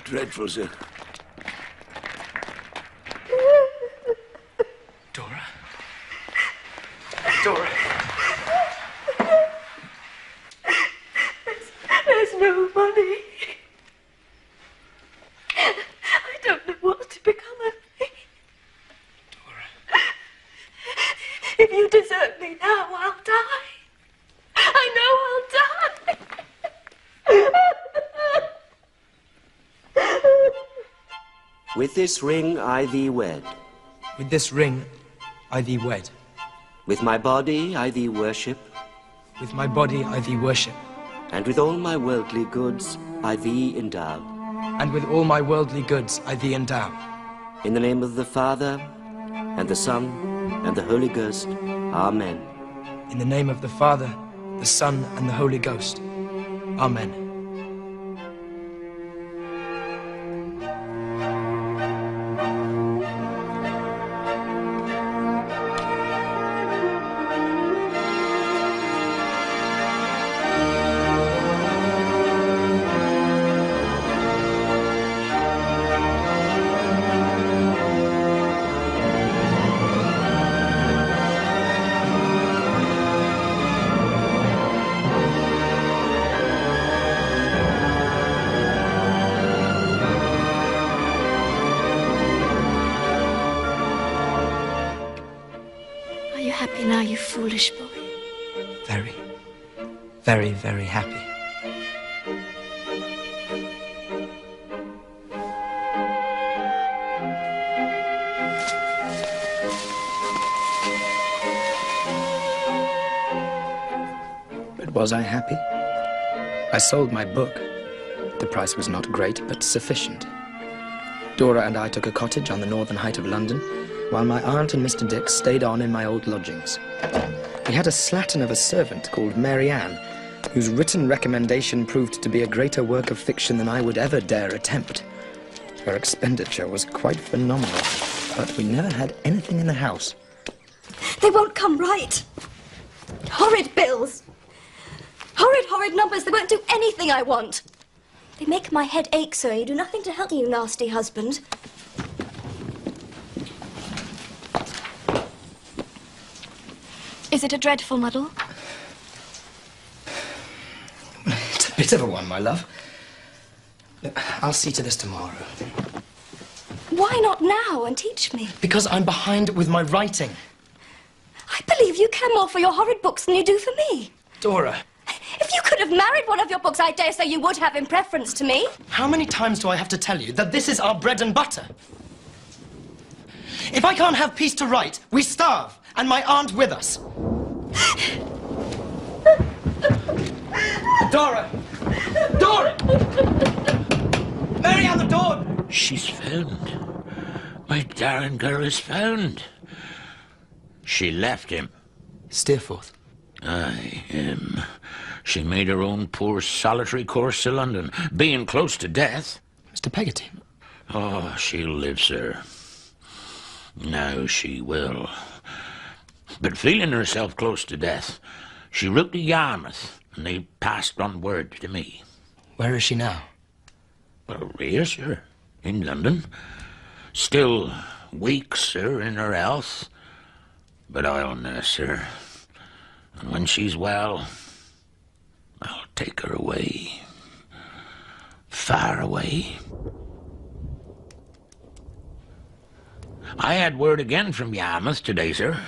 Dreadful, sir. Dora? Dora? There's no money. I don't know what to become of me. Dora. If you desert me now, I'll die. I know I'll die. With this ring I thee wed. With this ring I thee wed. With my body I thee worship. With my body I thee worship. And with all my worldly goods I thee endow. And with all my worldly goods I thee endow. In the name of the Father, and the Son, and the Holy Ghost. Amen. In the name of the Father, the Son, and the Holy Ghost. Amen. Happy now, you foolish boy. Very, very, very happy. But was I happy? I sold my book. The price was not great, but sufficient. Dora and I took a cottage on the northern height of London, while my aunt and Mr. Dick stayed on in my old lodgings. We had a slattern of a servant called Mary Ann, whose written recommendation proved to be a greater work of fiction than I would ever dare attempt. Her expenditure was quite phenomenal, but we never had anything in the house. They won't come right. Horrid bills. Horrid numbers. They won't do anything I want. They make my head ache, sir. You do nothing to help me, you nasty husband. Is it a dreadful muddle? It's a bit of a one, my love. I'll see to this tomorrow. Why not now and teach me? Because I'm behind with my writing. I believe you care more for your horrid books than you do for me. Dora. If you could have married one of your books, I dare say you would have in preference to me. How many times do I have to tell you that this is our bread and butter? If I can't have peace to write, we starve, and my aunt with us. Dora! Dora! Mary, on the door! She's found. My darling girl is found. She left him. Steerforth? Aye, she made her own poor solitary course to London, being close to death. Mr. Peggotty? Oh, she'll live, sir. Now she will. But feeling herself close to death, she wrote to Yarmouth, and they passed on word to me. Where is she now? Well, here, sir, in London. Still weak, sir, in her health. But I'll nurse her. And when she's well, I'll take her away. Far away. I had word again from Yarmouth today, sir.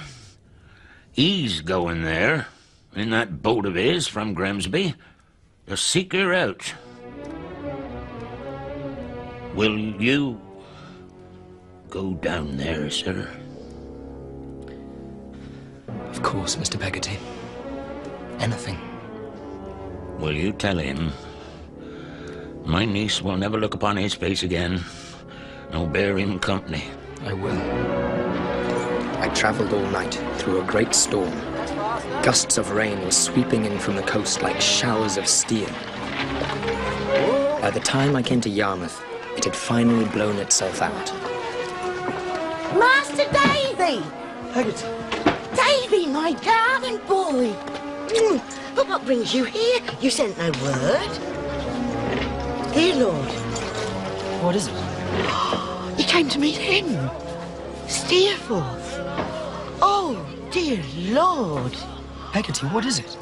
He's going there, in that boat of his from Grimsby to seek her out. Will you go down there, sir? Of course, Mr. Peggotty. Anything. Will you tell him my niece will never look upon his face again, nor bear him company? I will. I travelled all night through a great storm. Gusts of rain were sweeping in from the coast like showers of steel. By the time I came to Yarmouth, it had finally blown itself out. Master Davy! Peggotty. Davy, my darling boy! But what brings you here? You sent no word. Dear Lord. What is it? You came to meet him. Steerforth. Oh, dear Lord. Peggotty, what is it?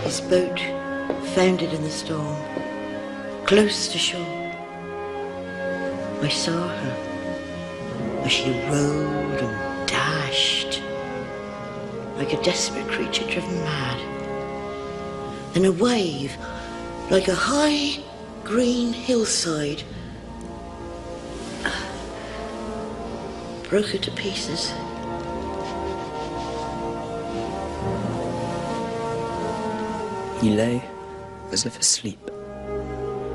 His boat foundered in the storm, close to shore. I saw her as she rowed and dashed like a desperate creature driven mad. Then a wave, like a high green hillside, broke her to pieces. He lay as if asleep,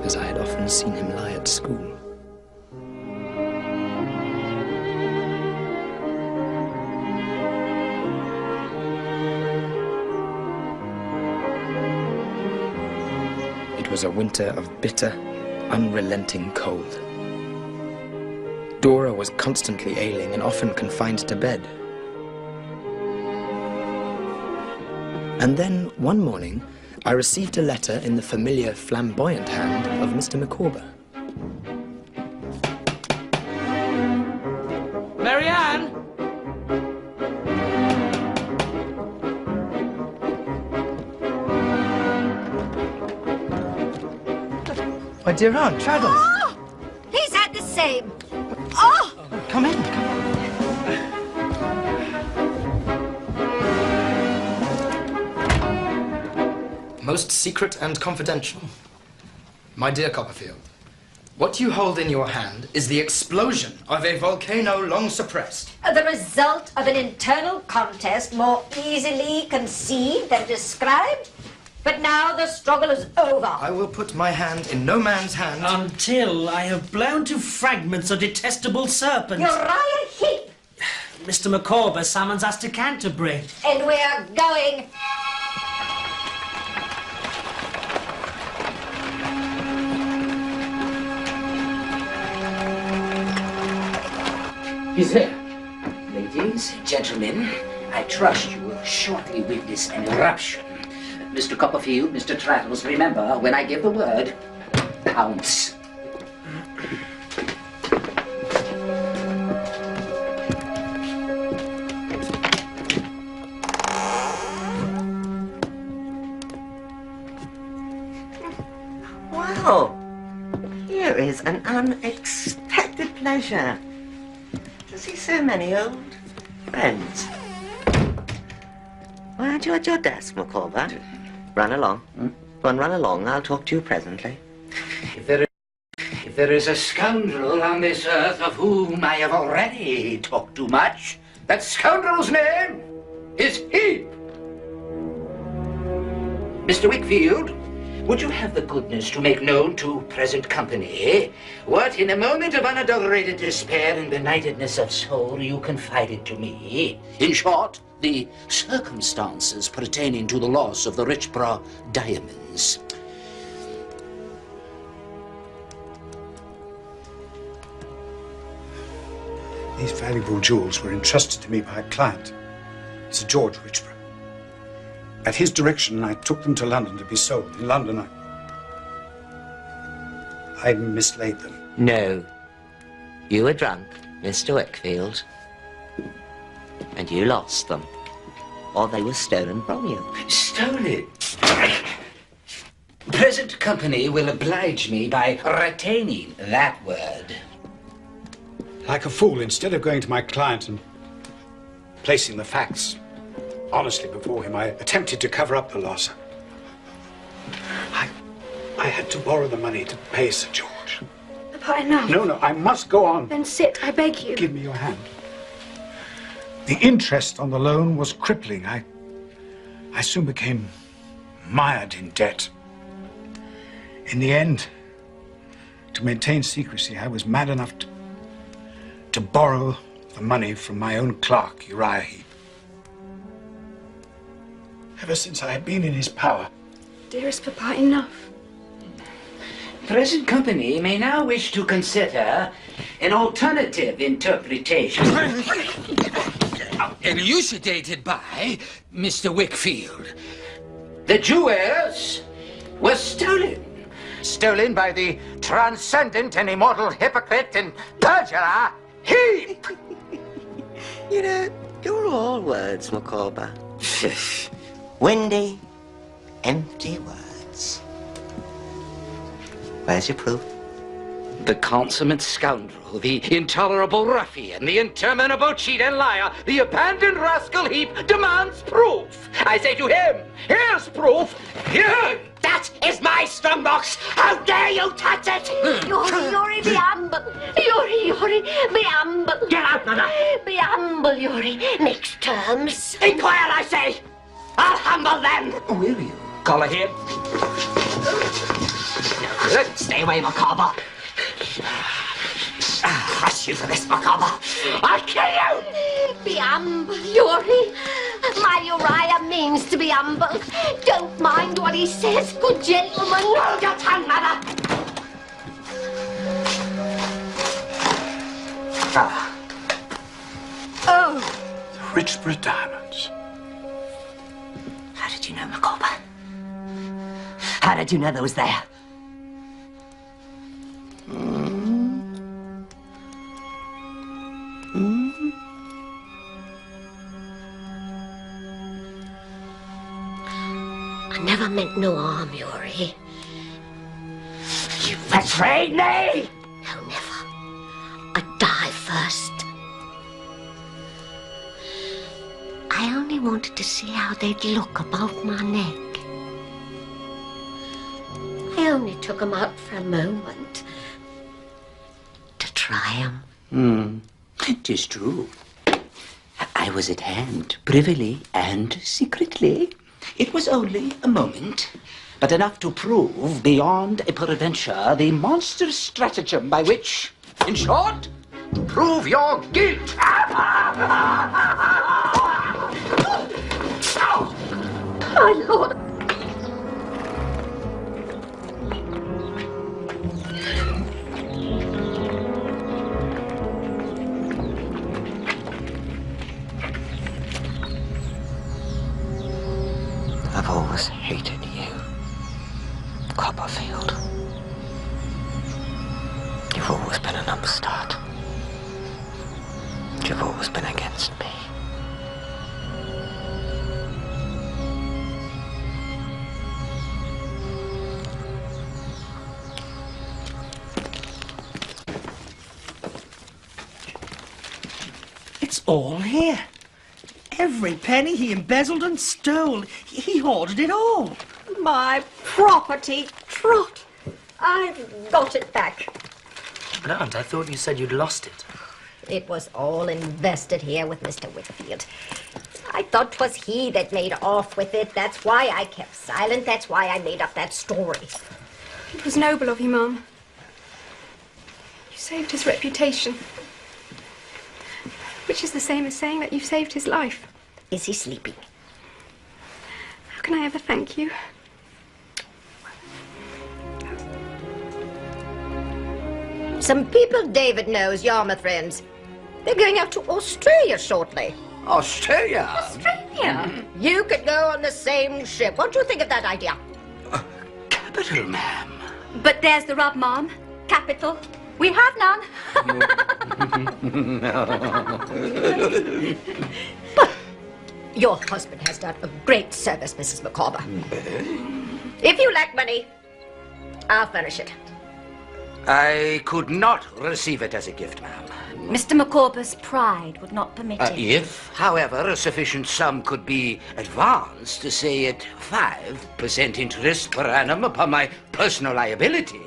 as I had often seen him lie at school. It was a winter of bitter, unrelenting cold. Dora was constantly ailing and often confined to bed. And then, one morning, I received a letter in the familiar flamboyant hand of Mr. Micawber. Marianne! My dear Aunt, Traddles! Oh, he's had the same. Oh! Come in, come in. Most secret and confidential. My dear Copperfield, what you hold in your hand is the explosion of a volcano long suppressed. The result of an internal contest more easily conceived than described. But now the struggle is over. I will put my hand in no man's hand. Until I have blown to fragments a detestable serpent. Uriah Heep! Mr. Micawber summons us to Canterbury. And we're going. He's here. Ladies, gentlemen, I trust you will shortly witness an eruption. Mr. Copperfield, Mr. Traddles, remember, when I give the word, pounce. Well, here is an unexpected pleasure to see so many old friends. Why aren't you at your desk, Micawber? Run along. Go and run along. I'll talk to you presently. If there is a scoundrel on this earth of whom I have already talked too much, that scoundrel's name is Heep. Mr. Wickfield, would you have the goodness to make known to present company what, in a moment of unadulterated despair and benightedness of soul, you confided to me? In short, the circumstances pertaining to the loss of the Richborough diamonds. These valuable jewels were entrusted to me by a client, Sir George Richborough. At his direction, I took them to London to be sold. In London, I mislaid them. No. You were drunk, Mr. Wickfield. and you lost them. Or they were stolen from you. Stolen? Present company will oblige me by retaining that word. Like a fool, instead of going to my client and placing the facts honestly before him, I attempted to cover up the loss. I had to borrow the money to pay Sir George. Papa, enough. No, I must go on. Then sit, I beg you. Give me your hand. The interest on the loan was crippling. I soon became mired in debt. In the end, to maintain secrecy, I was mad enough to borrow the money from my own clerk, Uriah Heep. Ever since I had been in his power. Dearest Papa, enough. Present company may now wish to consider an alternative interpretation. Elucidated by Mr. Wickfield. The jewels were stolen. Stolen by the transcendent and immortal hypocrite and perjurer, Heep! You know, you're all words, Micawber. Windy, empty words. Where's your proof? The consummate scoundrel, the intolerable ruffian, the interminable cheat and liar, the abandoned rascal Heep demands proof. I say to him, here's proof. Here! That is my strongbox! How dare you touch it! Yuri, be humble. Yuri, be humble. Get out, mother! Be humble, Yuri. Next terms. Inquire, I say! I'll humble them! Will you? Collar him. Stay away, Micawber. Hush you for this, Micawber. I'll kill you! Be humble, Yuri. My Uriah means to be humble. Don't mind what he says, good gentleman. Hold your tongue, mother! Oh! The Richborough diamonds. How did you know, Micawber? How did you know they was there? I never meant no harm, Yuri. You betrayed me! No, never. I'd die first. I only wanted to see how they'd look about my neck. I only took 'em out for a moment. To try 'em. 'Tis true. I was at hand, privily and secretly. It was only a moment, but enough to prove beyond a peradventure the monstrous stratagem by which, in short, to prove your guilt. My lord. I've always hated you, Copperfield. You've always been an upstart. You've always been against me. It's all here. Every penny he embezzled and stole. He hoarded it all. My property, Trot. I've got it back. But Aunt, I thought you said you'd lost it. It was all invested here with Mr. Wickfield. I thought 'twas he that made off with it. That's why I kept silent. That's why I made up that story. It was noble of you, Mum. You saved his reputation. Which is the same as saying that you've saved his life. Is he sleeping? How can I ever thank you? Some people David knows, Yarmouth friends. They're going out to Australia shortly. Australia? Australia? You could go on the same ship. What do you think of that idea? Capital, ma'am. But there's the rub, Mom. Capital. We have none. Your husband has done a great service, Mrs. Micawber. If you lack money, I'll furnish it. I could not receive it as a gift, ma'am. Mr. Micawber's pride would not permit it. If, however, a sufficient sum could be advanced, say at 5% interest per annum upon my personal liability,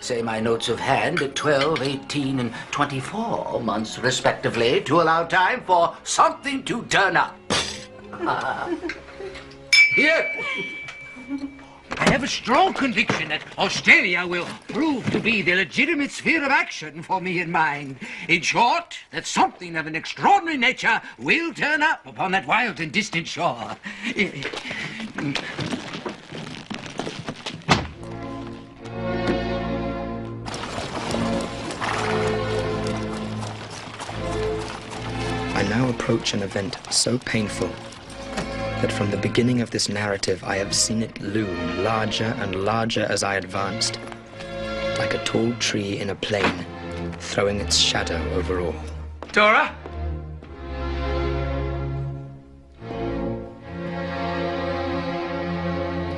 say my notes of hand at 12, 18, and 24 months respectively, to allow time for something to turn up. Here. I have a strong conviction that Australia will prove to be the legitimate sphere of action for me and mine. In short, that something of an extraordinary nature will turn up upon that wild and distant shore. I now approach an event so painful that from the beginning of this narrative I have seen it loom larger and larger as I advanced, like a tall tree in a plain, throwing its shadow over all. Dora?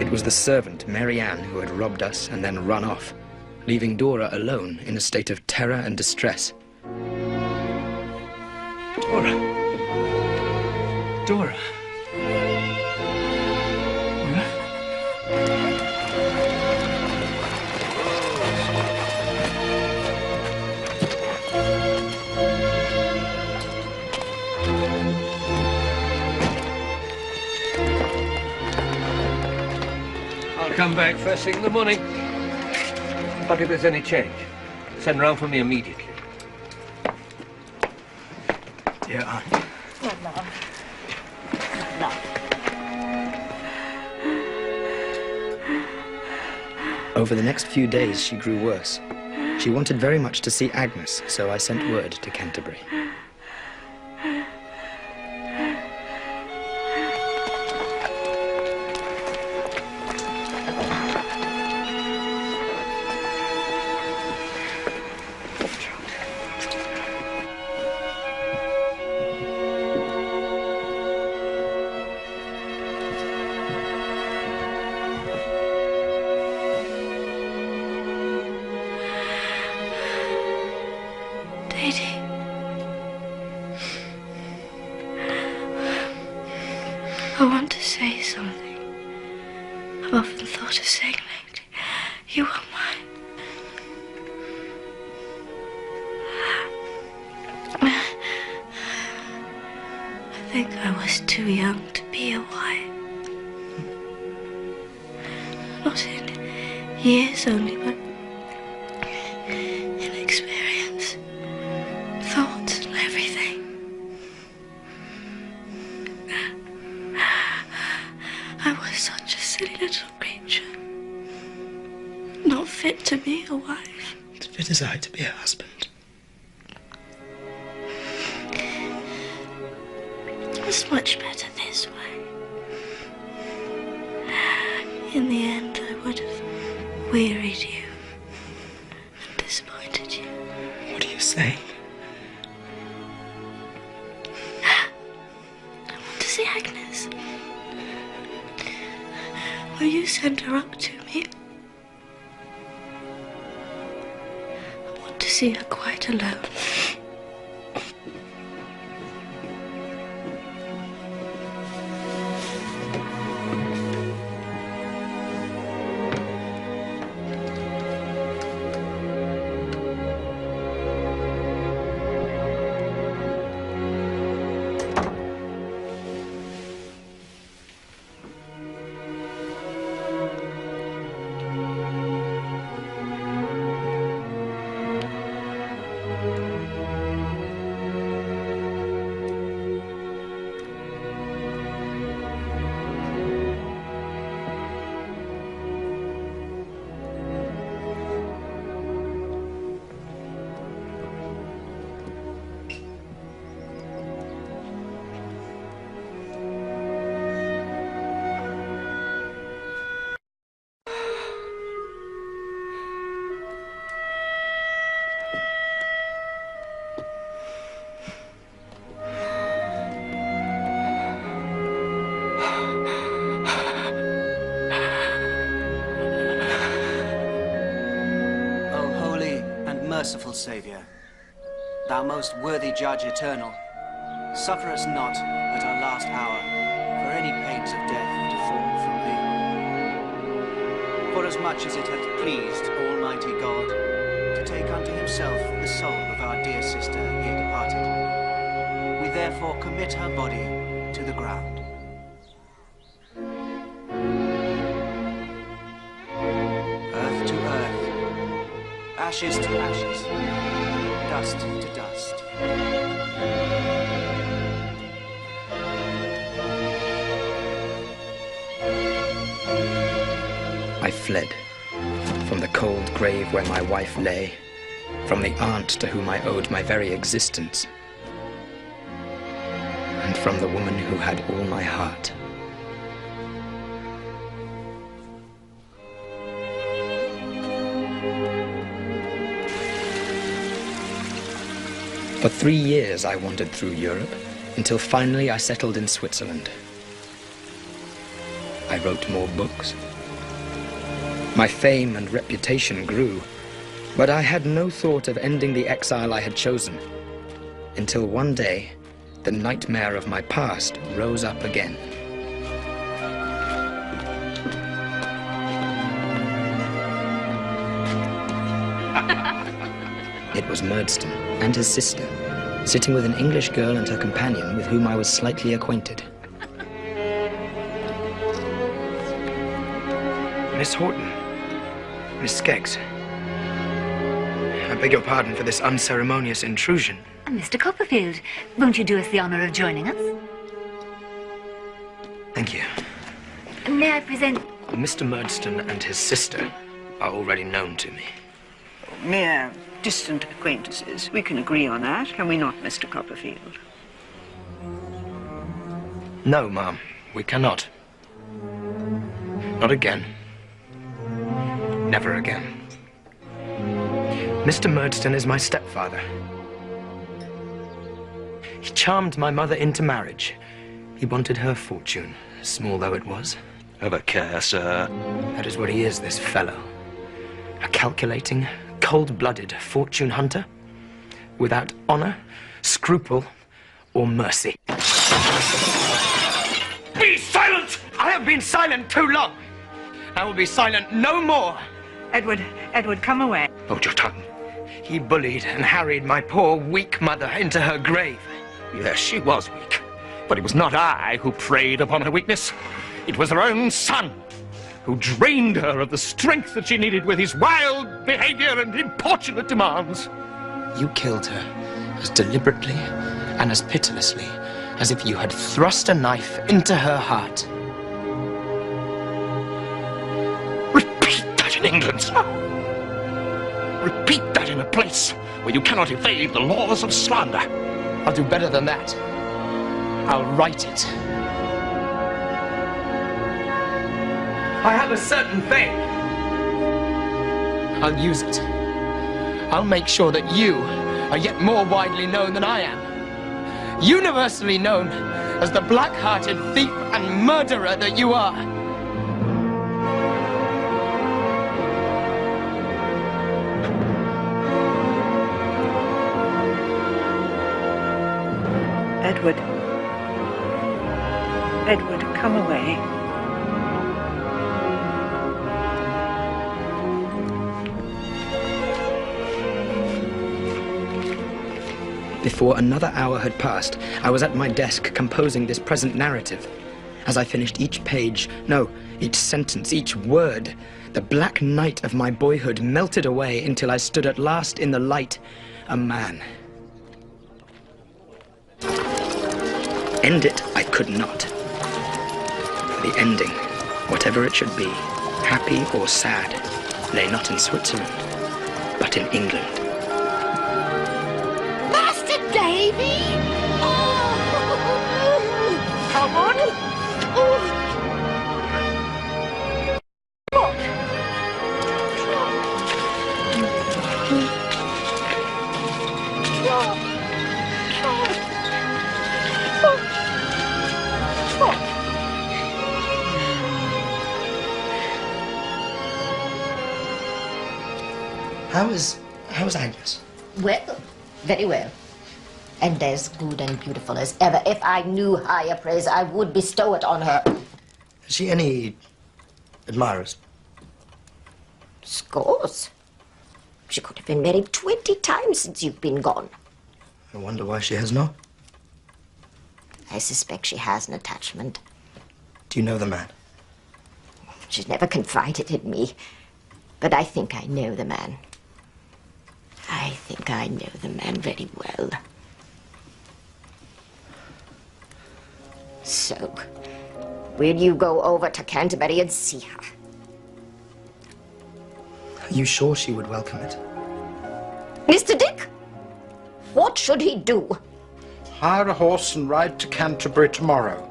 It was the servant, Mary Ann, who had robbed us and then run off, leaving Dora alone in a state of terror and distress. Dora? Dora? I'll come back first thing in the morning. But if there's any change, send round for me immediately. Dear Aunt. Over the next few days, she grew worse. She wanted very much to see Agnes, so I sent word to Canterbury. I want to say something. I've often thought of saying lately. You are mine. I think I was too young to be a wife. Not in years only, but in experience, thoughts and everything. I was such a silly little creature. Not fit to be a wife. As fit as I to be a husband. It's much better this way. In the end, I would have wearied you and disappointed you. What are you saying? I want to see Agnes. Will you send her up to me? I want to see her quite alone. merciful Saviour, thou most worthy Judge eternal, suffer us not at our last hour for any pains of death to fall from thee. Forasmuch as it hath pleased Almighty God to take unto himself the soul of our dear sister here departed, we therefore commit her body to the ground. Earth to earth, ashes to ashes, dust to dust. I fled from the cold grave where my wife lay, from the aunt to whom I owed my very existence, and from the woman who had all my heart. For 3 years I wandered through Europe, until finally I settled in Switzerland. I wrote more books. My fame and reputation grew, but I had no thought of ending the exile I had chosen, until one day the nightmare of my past rose up again. It was Murdstone and his sister, sitting with an English girl and her companion with whom I was slightly acquainted. Miss Horton, Miss Skeggs, I beg your pardon for this unceremonious intrusion. Mr. Copperfield, won't you do us the honor of joining us? Thank you. May I present... Mr. Murdstone and his sister are already known to me. Mere distant acquaintances. We can agree on that, can we not, Mr. Copperfield? No, ma'am, we cannot. Not again. Never again. Mr. Murdstone is my stepfather. He charmed my mother into marriage. He wanted her fortune, small though it was. Have a care, sir. That is what he is, this fellow. A calculating, cold-blooded fortune hunter, without honor, scruple, or mercy. Be silent! I have been silent too long. I will be silent no more. Edward, come away. Hold your tongue. He bullied and harried my poor, weak mother into her grave. Yes, she was weak. But it was not I who preyed upon her weakness. It was her own son, who drained her of the strength that she needed with his wild behavior and importunate demands. You killed her as deliberately and as pitilessly as if you had thrust a knife into her heart. Repeat that in England, sir. Repeat that in a place where you cannot evade the laws of slander. I'll do better than that. I'll write it. I have a certain fame. I'll use it. I'll make sure that you are yet more widely known than I am. Universally known as the black-hearted thief and murderer that you are. Edward, come away. Before another hour had passed, I was at my desk composing this present narrative. As I finished each page, no, each sentence, each word, the black night of my boyhood melted away until I stood at last in the light, a man. End it I could not. For the ending, whatever it should be, happy or sad, lay not in Switzerland, but in England. Master Davy! Oh! Come on! Oh! How's Agnes? Well, very well. And as good and beautiful as ever. If I knew higher praise, I would bestow it on her. Has she any admirers? Scores. She could have been married 20 times since you've been gone. I wonder why she has not. I suspect she has an attachment. Do you know the man? She's never confided in me. But I think I know the man. I think I know the man very well. So, will you go over to Canterbury and see her? Are you sure she would welcome it? Mr. Dick, what should he do? Hire a horse and ride to Canterbury tomorrow.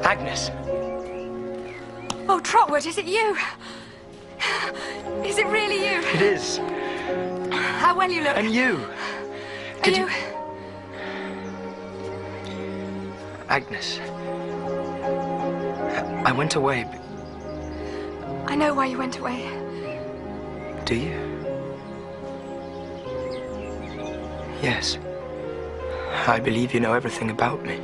Agnes. Oh, Trotwood, is it you? Is it really you? It is. How well you look. And you. Are you... Agnes. I went away. I know why you went away. Do you? Yes. I believe you know everything about me.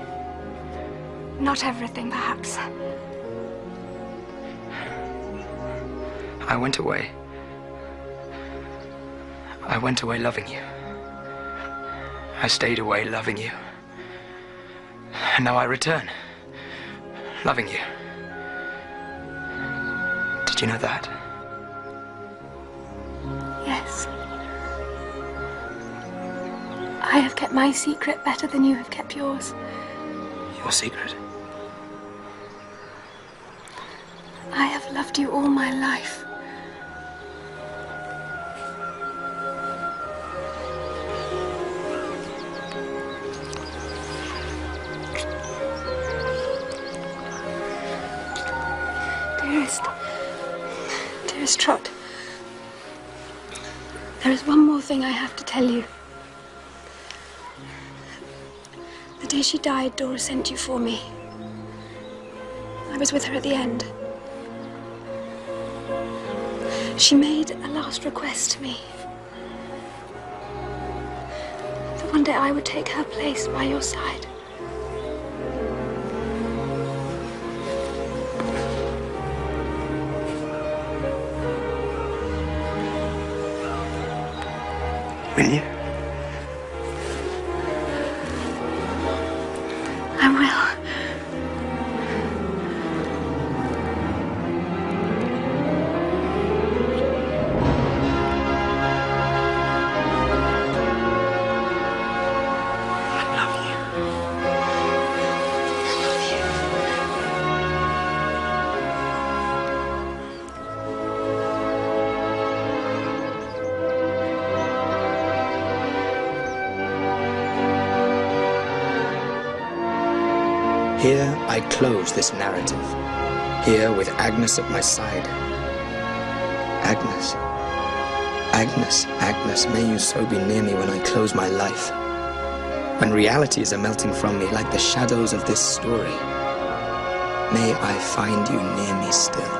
Not everything, perhaps. I went away. I went away loving you. I stayed away loving you. And now I return, loving you. Did you know that? Yes. I have kept my secret better than you have kept yours. Your secret? I have loved you all my life. Dearest Trot, there is one more thing I have to tell you. The day she died, Dora sent you for me. I was with her at the end. She made a last request to me. That one day I would take her place by your side. Will you? I will. Here I close this narrative, here with Agnes at my side. Agnes, Agnes, Agnes, may you so be near me when I close my life. When realities are melting from me like the shadows of this story, may I find you near me still.